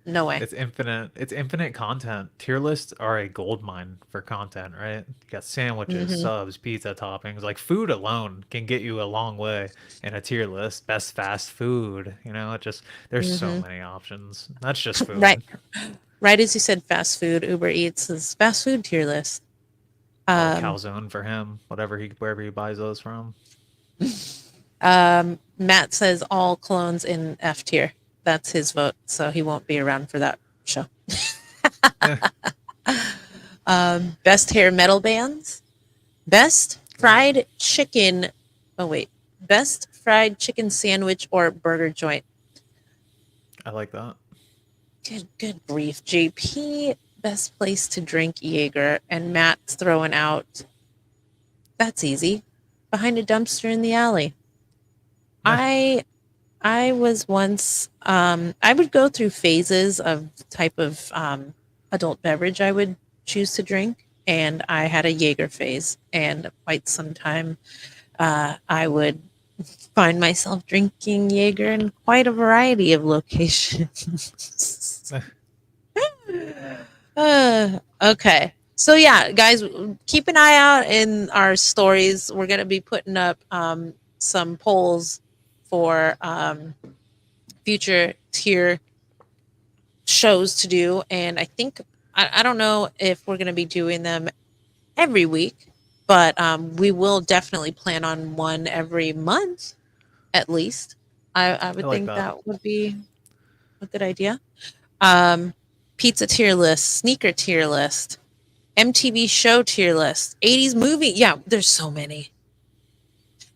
No way. it's infinite. It's infinite content. Tier lists are a gold mine for content, right? You got sandwiches, Hmm. subs, pizza toppings. Like food alone can get you a long way in a tier list. Best fast food. It just there's so Hmm. many options. That's just Right. food. Right as you said, fast food, Uber Eats is fast food tier list. Oh, Um, calzone for him. Wherever he buys those from. Matt says all clones in F tier. That's his vote, so he won't be around for that show. Best hair metal bands. Best fried chicken. Oh wait, best fried chicken sandwich or burger joint. I like that. Good grief. JP, best place to drink Jaeger, and Matt's throwing out. That's easy. Behind a dumpster in the alley. I I was once I would go through phases of type of adult beverage I would choose to drink, and I had a Jaeger phase, and quite some time I would find myself drinking Jaeger in quite a variety of locations. Okay. So yeah, guys, keep an eye out in our stories. We're gonna be putting up some polls for future tier shows to do, and I think I don't know if we're gonna be doing them every week, but we will definitely plan on one every month at least. I I would like think that. that would be a good idea. Um, Pizza tier list, sneaker tier list, MTV show tier list, 80s movie. Yeah, there's so many.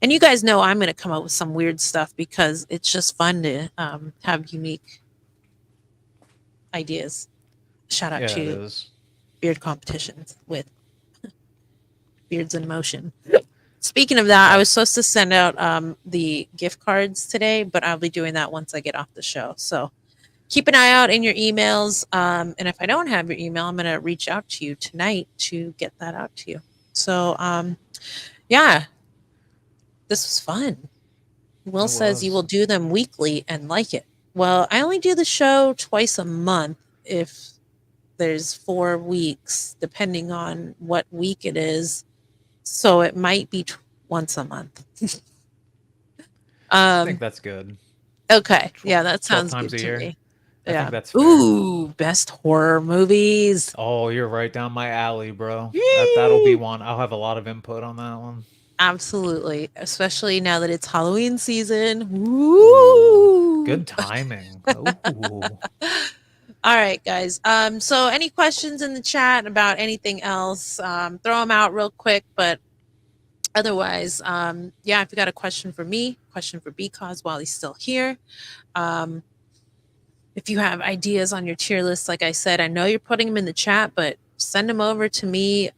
And you guys know I'm going to come up with some weird stuff because it's just fun to have unique ideas. Shout out Yeah, it to is. beard competitions with beards in motion. Speaking of that, I was That's supposed to send out the gift cards today, but I'll be doing that once I get off the show. So keep an eye out in your emails. And if I don't have your email, I'm going to reach out to you tonight to get that out to you. So, yeah, this was fun. Will it says you will was. do them weekly and like it. Well, I only do the show twice a month if there's 4 weeks, depending on what week it is. So it might be once a month. I think Um, that's good. okay. Yeah, that 12 sounds times good a to year. me. I think Yeah. that's fair. Ooh, best horror movies. Oh, you're right down my alley, bro. That'll be Yay! one. I'll have a lot of input on that one. Absolutely. Especially now that it's Halloween season. Ooh, Woo! good timing. Ooh. All right, guys. So any questions in the chat about anything else, throw them out real quick. But otherwise, yeah, if you got a question for me, question for Bcause while he's still here. Um, if you have ideas on your tier list, like I said, I know you're putting them in the chat, but send them over to me,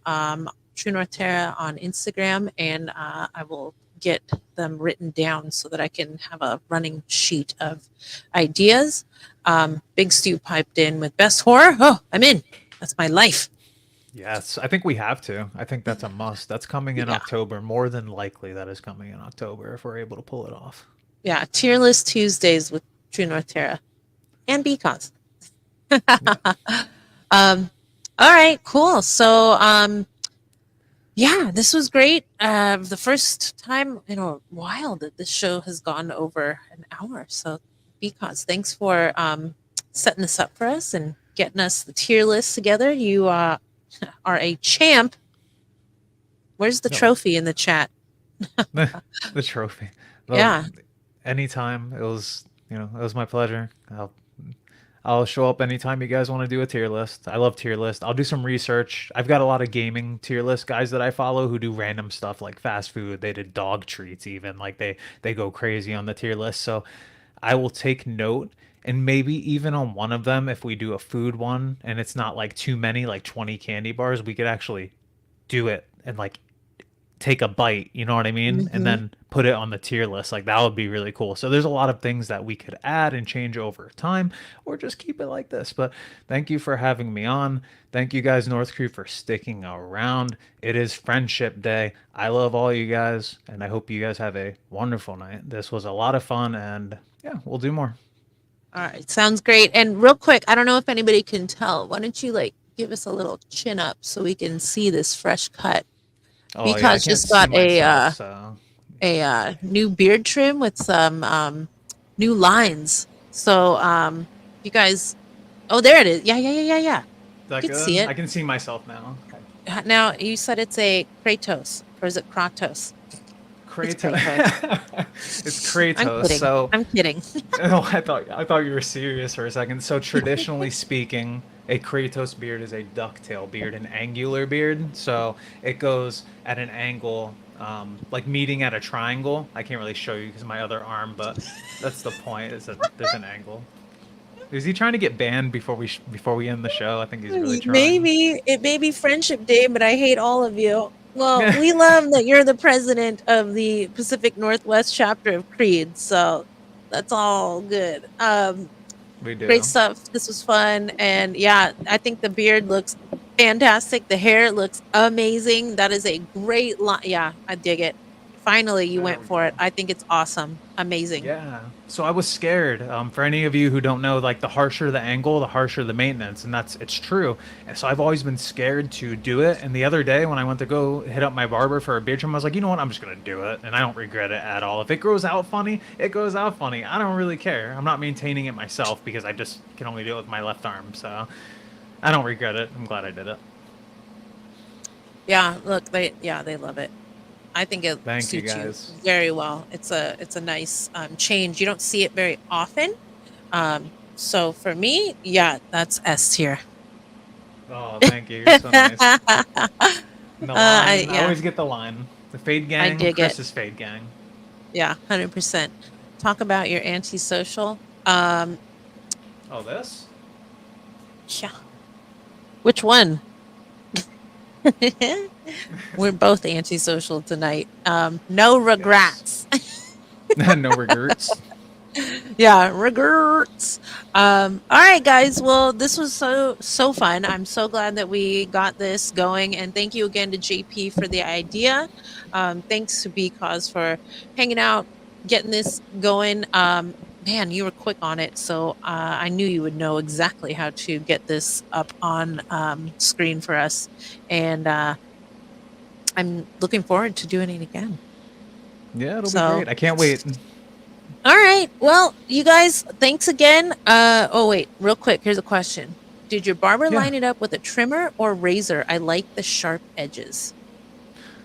True North Tera on Instagram, and I will get them written down so that I can have a running sheet of ideas. Big Stu piped in with best horror. Oh, I'm in. That's my life. Yes, I think we have to. I think that's a must. That's coming in Yeah. October. More than likely, that is coming in October if we're able to pull it off. Yeah. Tier list Tuesdays with True North Tera and Beacons. Yeah. All right, cool. So, yeah, this was great. The first time in a while that this show has gone over an hour. So, because thanks for setting this up for us and getting us the tier list together. You are a champ. Where's the No, trophy in the chat? the trophy. Well, Yeah. anytime it was my pleasure. I'll show up anytime you guys want to do a tier list. I love tier list. I'll do some research. I've got a lot of gaming tier list guys that I follow who do random stuff like fast food. They did dog treats even. Like they go crazy on the tier list. So I will take note and maybe even on one of them if we do a food one and it's not like too many like 20 candy bars, we could actually do it and like take a bite, you know what I mean? And Hmm. then put it on the tier list. Like that would be really cool. So there's a lot of things that we could add and change over time or just keep it like this. But thank you for having me on. Thank you guys, North Crew, for sticking around. It is Friendship Day. I love all you guys and I hope you guys have a wonderful night. This was a lot of fun and yeah, we'll do more. All right, sounds great. And real quick, I don't know if anybody can tell. Why don't you like give us a little chin up so we can see this fresh cut? Oh yeah, I Because can't just see got myself, so a new beard trim with some new lines. So you guys, oh there it is. Yeah, yeah, yeah, yeah, yeah. is You that can see good? it. I can see myself now. Now you said it's a Kratos, or is it Kratos? It's Kratos. Kratos. It's I'm Kratos. kidding. So, I'm kidding. oh, I thought you were serious for a second. So traditionally speaking, a Kratos beard is a ducktail beard, an angular beard. So it goes at an angle, like meeting at a triangle. I can't really show you because my other arm, but that's the point. Is that there's an angle. Is he trying to get banned before we end the show? I think he's really trying. Maybe it may be Friendship Day, but I hate all of you. Well, we love that you're the president of the Pacific Northwest chapter of Creed, so that's all good. We Great do. stuff. This was fun, and yeah, I think the beard looks fantastic. The hair looks amazing. That is a great line. Yeah, I dig it. Finally, you There went we for it. go. I think it's awesome. Amazing. Yeah. So I was scared. For any of you who don't know, like the harsher the angle, the harsher the maintenance, and it's true. And so I've always been scared to do it. And the other day when I went to go hit up my barber for a beard trim, I was like, you know what? I'm just gonna do it, and I don't regret it at all. If it grows out funny, it goes out funny. I don't really care. I'm not maintaining it myself because I just can only do it with my left arm. So I don't regret it. I'm glad I did it. Yeah, look, they love it. I think it Thank you suits you guys. very well. It's a nice change. You don't see it very often. So for me, yeah, that's S tier. Oh, thank you. You're so nice. And the line, I Yeah, always get the line. The Fade I Gang, dig it. Chris's Fade Gang. Yeah, 100%. Talk about your antisocial. Oh, this? Yeah. Which one? We're both antisocial tonight. No Yes. regrets. No regrets. Yeah, regrets. All right, guys. Well, this was so fun. I'm so glad that we got this going, and thank you again to JP for the idea. Thanks to Because for hanging out, getting this going. Man, you were quick on it, so I knew you would know exactly how to get this up on screen for us, and I'm looking forward to doing it again. Yeah, it'll be So. great. I can't wait. All right. Well, you guys, thanks again. Oh wait, real quick, here's a question. Did your barber Yeah. line it up with a trimmer or razor? I like the sharp edges.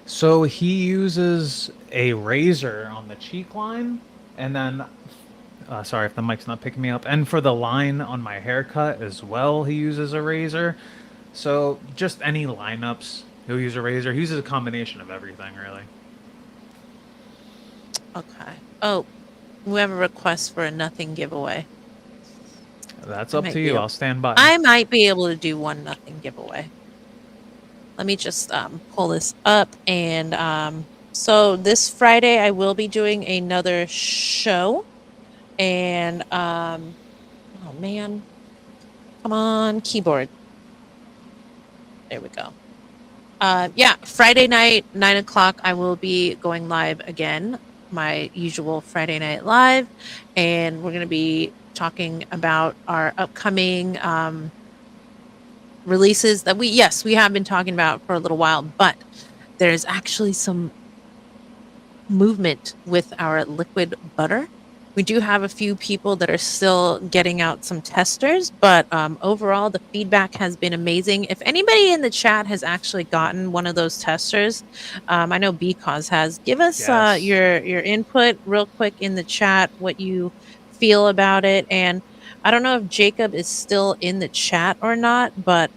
So he uses a razor on the cheek line, and then, sorry if the mic's not picking me up. And for the line on my haircut as well, he uses a razor. So just any lineups, he'll use a razor. He uses a combination of everything, really. Okay. Oh, we have a request for a nothing giveaway. That's I up might to be you. able, I'll stand by. I might be able to do one nothing giveaway. Let me just pull this up, and so this Friday I will be doing another show, and oh man, come on, keyboard. There we go. Yeah, Friday night, 9 o'clock, I will be going live again, my usual Friday night live. And we're going to be talking about our upcoming releases that we have been talking about for a little while, but there's actually some movement with our liquid butter. We do have a few people that are still getting out some testers, but overall, the feedback has been amazing. If anybody in the chat has actually gotten one of those testers, I know Because has. Give us Yes. your input real quick in the chat, what you feel about it. And I don't know if Jacob is still in the chat or not, but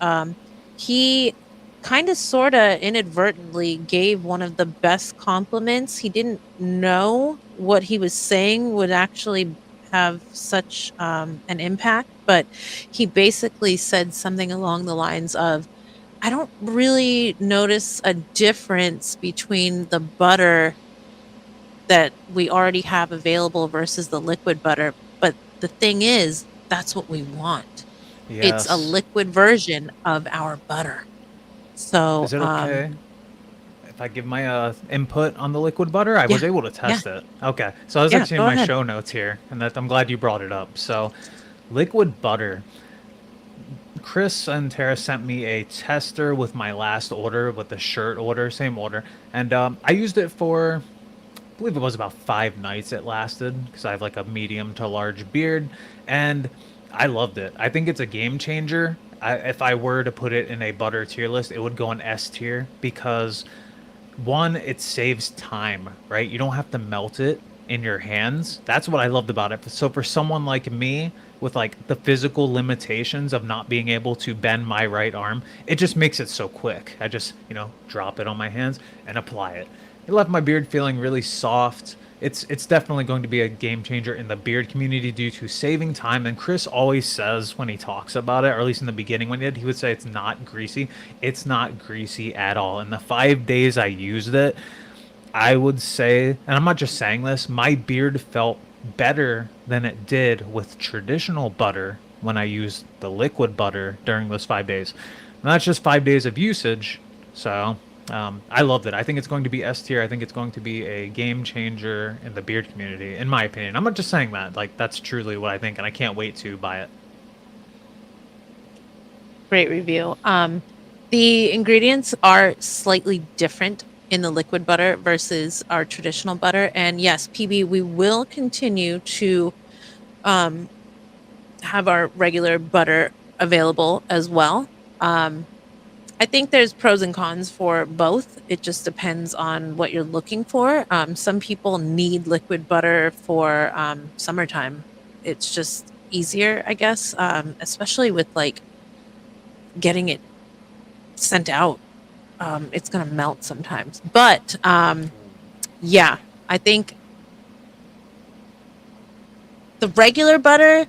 he kind of sort of inadvertently gave one of the best compliments. He didn't know what he was saying would actually have such an impact, but he basically said something along the lines of, I don't really notice a difference between the butter that we already have available versus the liquid butter. But the thing is, that's what we want. It's a Yes. liquid version of our butter. So, Is it okay if I give my input on the liquid butter? I yeah, was able to yeah, test it. Okay. So I was yeah, actually in go my ahead. show notes here, and that I'm glad you brought it up. So, liquid butter. Chris and Tara sent me a tester with my last order, with the shirt order, same order, and I used it for, I believe it was about 5 nights it lasted because I have like a medium to large beard, and I loved it. I think it's a game changer. If I were to put it in a butter tier list, it would go in S tier because one, it saves time, right? You don't have to melt it in your hands. That's what I loved about it. So for someone like me with like the physical limitations of not being able to bend my right arm, it just makes it so quick. I just, drop it on my hands and apply it. It left my beard feeling really soft, it's definitely going to be a game changer in the beard community due to saving time. And Chris always says when he talks about it, or at least in the beginning when he would say it's not greasy. It's not greasy at all. In the 5 days I used it, I would say, and I'm not just saying this, my beard felt better than it did with traditional butter when I used the liquid butter during those 5 days. And that's just 5 days of usage. So I loved it. I think it's going to be S tier. I think it's going to be a game changer in the beard community, in my opinion. I'm not just saying that. Like, that's truly what I think, and I can't wait to buy it. Great review. The ingredients are slightly different in the liquid butter versus our traditional butter. And yes, PB, we will continue to have our regular butter available as well. I think there's pros and cons for both. It just depends on what you're looking for. Some people need liquid butter for summertime. It's just easier, I guess, especially with like getting it sent out. It's gonna melt sometimes. But yeah, I think the regular butter,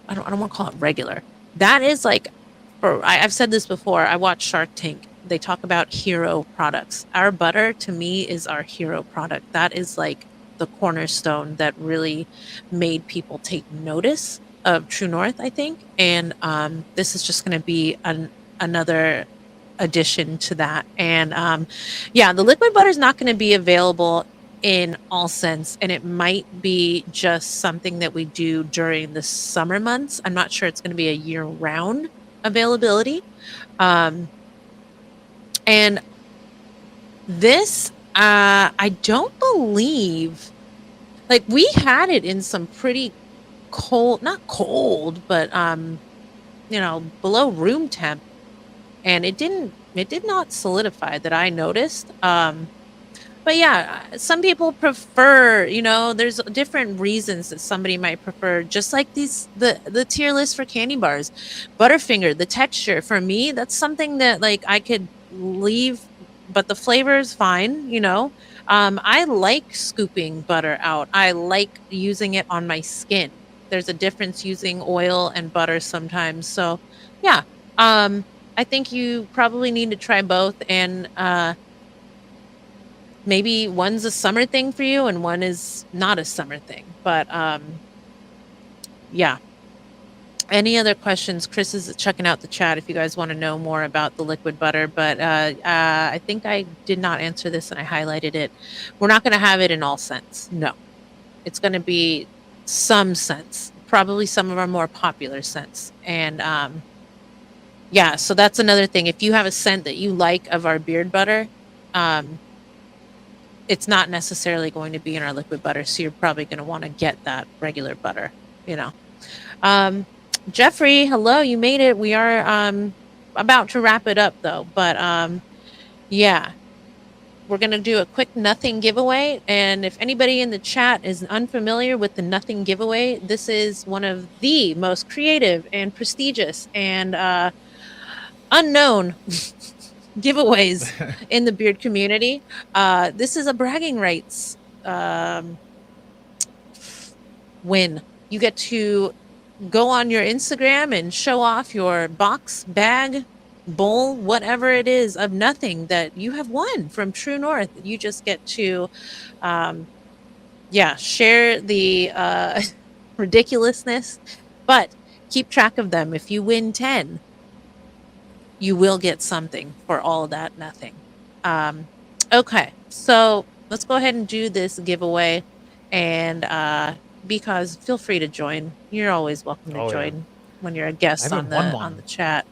I don't want to call it regular. That is like, I've said this before. I watch Shark Tank. They talk about hero products. Our butter to me is our hero product. That is like the cornerstone that really made people take notice of True North, I think. And this is just going to be another addition to that. And yeah, the liquid butter is not going to be available in all scents, and it might be just something that we do during the summer months. I'm not sure it's going to be a year-round availability. And this, I don't believe, like, we had it in some pretty cold, not cold, but below room temp, and it did not solidify that I noticed. But yeah, some people prefer, there's different reasons that somebody might prefer, just like the tier list for candy bars. Butterfinger, the texture, for me, that's something that like I could leave, but the flavor is fine, I like scooping butter out. I like using it on my skin. There's a difference using oil and butter sometimes. So yeah, I think you probably need to try both, and maybe one's a summer thing for you and one is not a summer thing. But yeah. Any other questions? Chris is checking out the chat if you guys want to know more about the liquid butter. But I think I did not answer this and I highlighted it. We're not going to have it in all scents. No. It's going to be some scents, probably some of our more popular scents. And yeah, so that's another thing. If you have a scent that you like of our beard butter, it's not necessarily going to be in our liquid butter, so you're probably going to want to get that regular butter, Jeffrey, hello, you made it. We are about to wrap it up though, but yeah, we're going to do a quick nothing giveaway. And if anybody in the chat is unfamiliar with the nothing giveaway, this is one of the most creative and prestigious and unknown giveaways in the beard community. This is a bragging rights win. You get to go on your Instagram and show off your box, bag, bowl, whatever it is of nothing that you have won from True North. You just get to share the ridiculousness, but keep track of them. If you win 10, you will get something for all that nothing. Okay, so let's go ahead and do this giveaway. And because feel free to join. You're always welcome to join when you're a guest on the chat.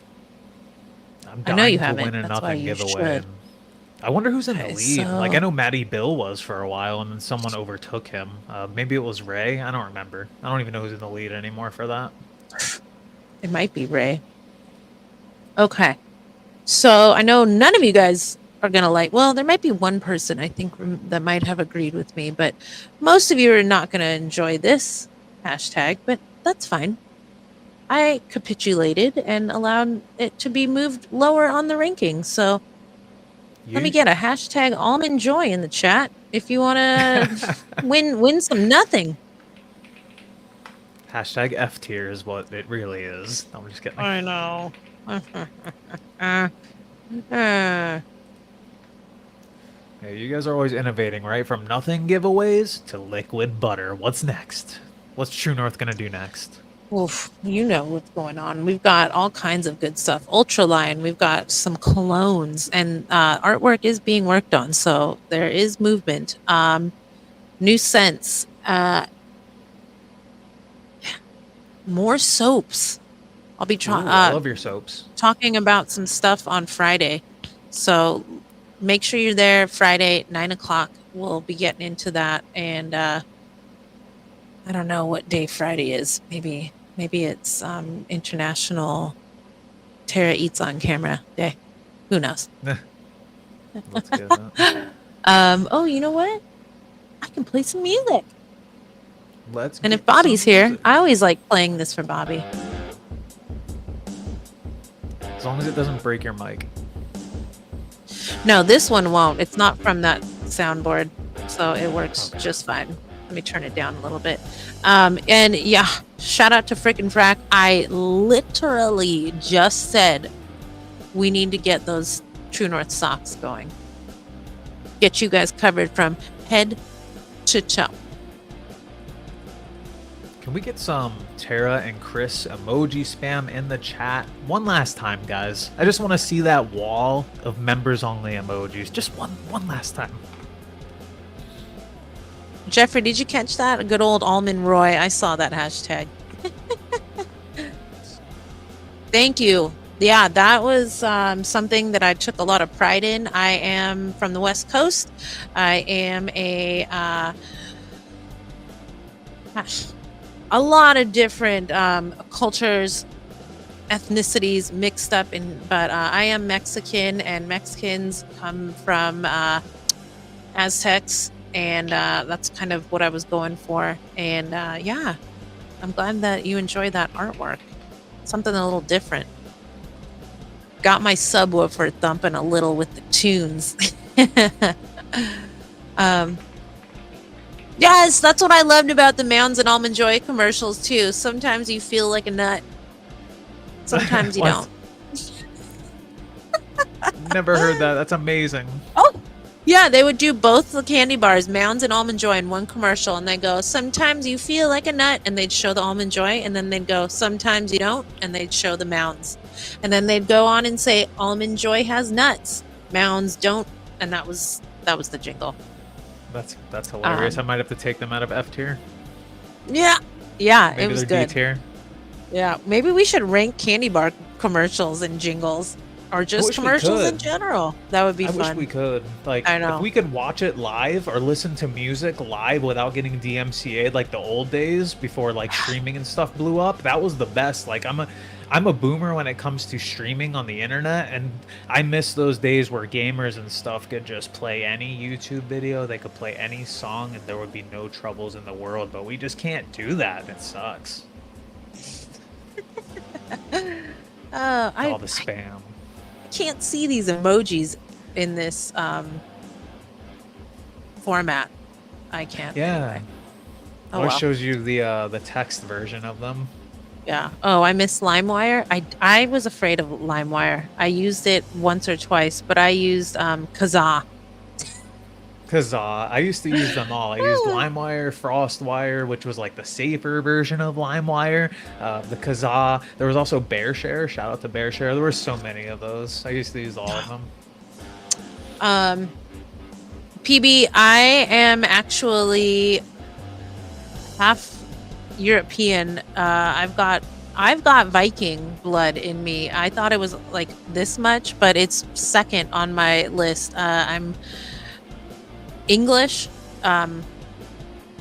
I know you haven't. That's why you should. I wonder who's in the lead. Like, I know Matty Bill was for a while, and then someone overtook him. Maybe it was Ray. I don't remember. I don't even know who's in the lead anymore for that. It might be Ray. Okay. So I know none of you guys are going to like, well, there might be one person I think that might have agreed with me, but most of you are not going to enjoy this hashtag, but that's fine. I capitulated and allowed it to be moved lower on the rankings. So let me get a hashtag almond joy in the chat. if you want to win some nothing. Hashtag F tier is what it really is. No, I'm just kidding. I know. Uh, uh. Hey, you guys are always innovating, right? From nothing giveaways to liquid butter. What's next? What's True North gonna do next? Oof, you know what's going on. We've got all kinds of good stuff. Ultraline, we've got some colognes, and artwork is being worked on. So there is movement. New scents, more soaps. I'll be Ooh, I love your soaps. talking about some stuff on Friday. So make sure you're there Friday, 9 o'clock. We'll be getting into that. And I don't know what day Friday is. Maybe it's International Tera Eats on Camera Day. Who knows? Let's get that. Oh, you know what? I can play some music. Let's. And if get Bobby's some here, music. I always like playing this for Bobby. As long as it doesn't break your mic. No, this one won't. It's not from that soundboard, so it works just fine. Let me turn it down a little bit. And yeah, shout out to Frickin' Frack. I literally just said we need to get those True North socks going. Get you guys covered from head to toe. Can we get some Tara and Chris emoji spam in the chat one last time, guys? I just want to see that wall of members only emojis. Just one last time. Jeffrey, did you catch that? A good old Almond Roy. I saw that hashtag. Thank you. Yeah, that was something that I took a lot of pride in. I am from the West Coast. I am a lot of different cultures, ethnicities mixed up in, but I am Mexican, and Mexicans come from Aztecs, and that's kind of what I was going for. And yeah, I'm glad that you enjoy that artwork. Something a little different. Got my subwoofer thumping a little with the tunes. Yes, that's what I loved about the Mounds and Almond Joy commercials too. Sometimes you feel like a nut. Sometimes you don't. Never heard that. That's amazing. Oh, yeah, they would do both the candy bars, Mounds and Almond Joy, in one commercial, and they go, sometimes you feel like a nut, and they'd show the Almond Joy, and then they'd go, sometimes you don't, and they'd show the Mounds. And then they'd go on and say, Almond Joy has nuts, Mounds don't, and that was the jingle. That's hilarious. I might have to take them out of F tier. Yeah, Maybe it was they're good. D tier. Yeah, maybe we should rank candy bar commercials and jingles, or just commercials in general. That would be fun. I wish we could. Like, I know. if we could watch it live or listen to music live without getting DMCA'd like the old days before like streaming and stuff blew up, that was the best. Like, I'm a boomer when it comes to streaming on the internet, and I miss those days where gamers and stuff could just play any YouTube video, they could play any song, and there would be no troubles in the world. But we just can't do that. It sucks. All the spam. I can't see these emojis in this format. I can't. Yeah. Anyway. Oh, Oh, it well. shows you the text version of them. Yeah. Oh, I miss LimeWire. I was afraid of LimeWire. I used it once or twice, but I used Kazaa. Kazaa. I used to use them all. I used LimeWire, FrostWire, which was like the safer version of LimeWire. The Kazaa. There was also BearShare. Shout out to BearShare. There were so many of those. I used to use all of them. PB, I am actually half European. I've got Viking blood in me. I thought it was like this much, but it's second on my list. I'm English,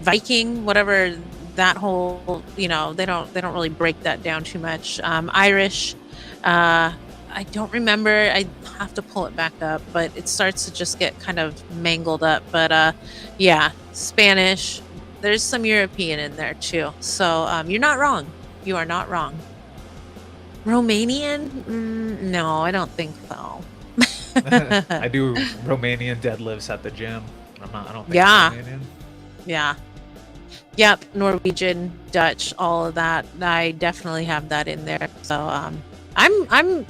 Viking, whatever that whole, they don't really break that down too much. Irish, I don't remember. I have to pull it back up, but it starts to just get kind of mangled up. But yeah, Spanish. There's some European in there too. So you're not wrong. You are not wrong. Romanian? No, I don't think so. I do Romanian deadlifts at the gym. I don't think Yeah. I'm Canadian. Yeah. Yep. Norwegian, Dutch, all of that. I definitely have that in there. So I learned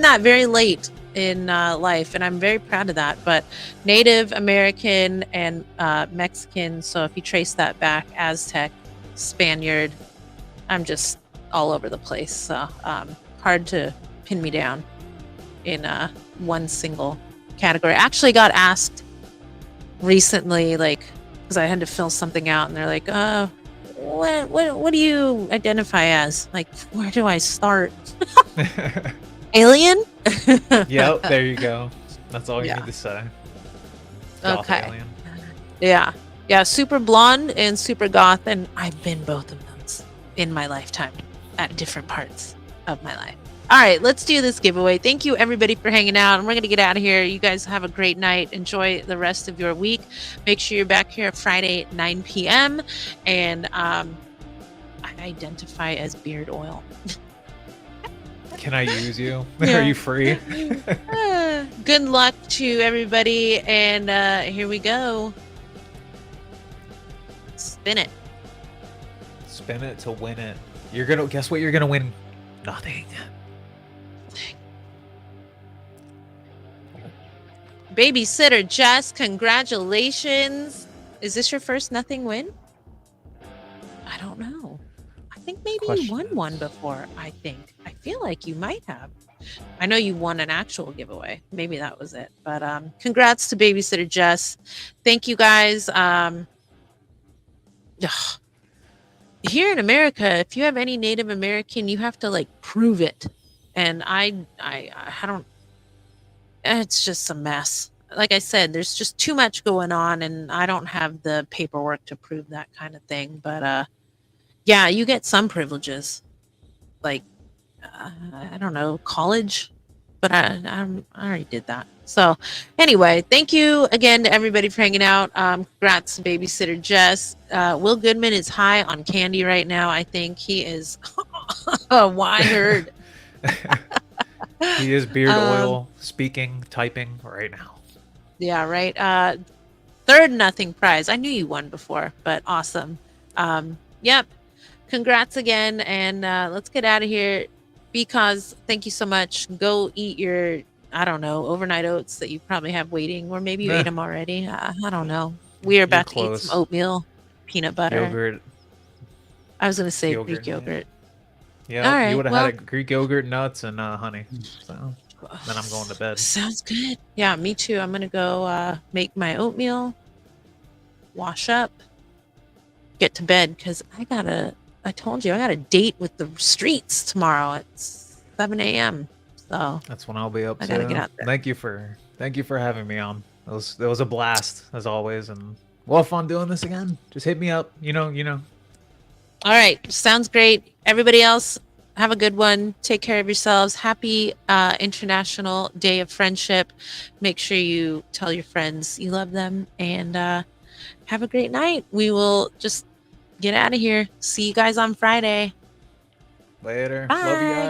that very late in life, and I'm very proud of that. But Native American and Mexican. So if you trace that back, Aztec, Spaniard, I'm just all over the place. So hard to pin me down in one single category. I actually got asked recently, like, because I had to fill something out, and they're like, what do you identify as? Like, where do I start? Alien? Yep, there you go. That's all you Yeah. need to say. Goth Okay. alien. Yeah. Yeah, super blonde and super goth, and I've been both of those in my lifetime at different parts of my life. All right, let's do this giveaway. Thank you, everybody, for hanging out. And we're going to get out of here. You guys have a great night. Enjoy the rest of your week. Make sure you're back here Friday, 9 p.m. And I identify as beard oil. Can I use you? Yeah. Are you free? Good luck to everybody. And here we go. Spin it. Spin it to win it. You're gonna guess what you're gonna win? Nothing. Babysitter Jess, congratulations. Is this your first nothing win? I don't know. I think maybe you won one before, I think. I feel like you might have. I know you won an actual giveaway. Maybe that was it. But congrats to Babysitter Jess. Thank you guys. Here in America, if you have any Native American, you have to like prove it. And I don't, it's just a mess. Like I said, there's just too much going on, and I don't have the paperwork to prove that kind of thing. But yeah, you get some privileges, like I don't know, college, but I already did that. So anyway, thank you again to everybody for hanging out. Congrats to Babysitter Jess. Will Goodman is high on candy right now. I think he is wired. He is beard oil speaking, typing right now. Yeah, right. Third nothing prize. I knew you won before, but awesome. Yep. Congrats again, and let's get out of here. Because thank you so much. Go eat your, I don't know, overnight oats that you probably have waiting, or maybe you ate them already. I don't know. We are about to eat some oatmeal, peanut butter. Yogurt. I was going to say Greek yogurt. Yeah, right, you would have had a Greek yogurt, nuts, and honey. So then I'm going to bed. Sounds good. Yeah, me too. I'm going to go make my oatmeal, wash up, get to bed, because I told you I got a date with the streets tomorrow at 7 a.m. So that's when I'll be up. I gotta get out there. Thank you for having me on. It was a blast as always, and we'll have fun doing this again. Just hit me up. You know. All right, sounds great. Everybody else, have a good one. Take care of yourselves. Happy International Day of Friendship. Make sure you tell your friends you love them, and have a great night. We will just get out of here. See you guys on Friday. Later. Bye. Love you guys.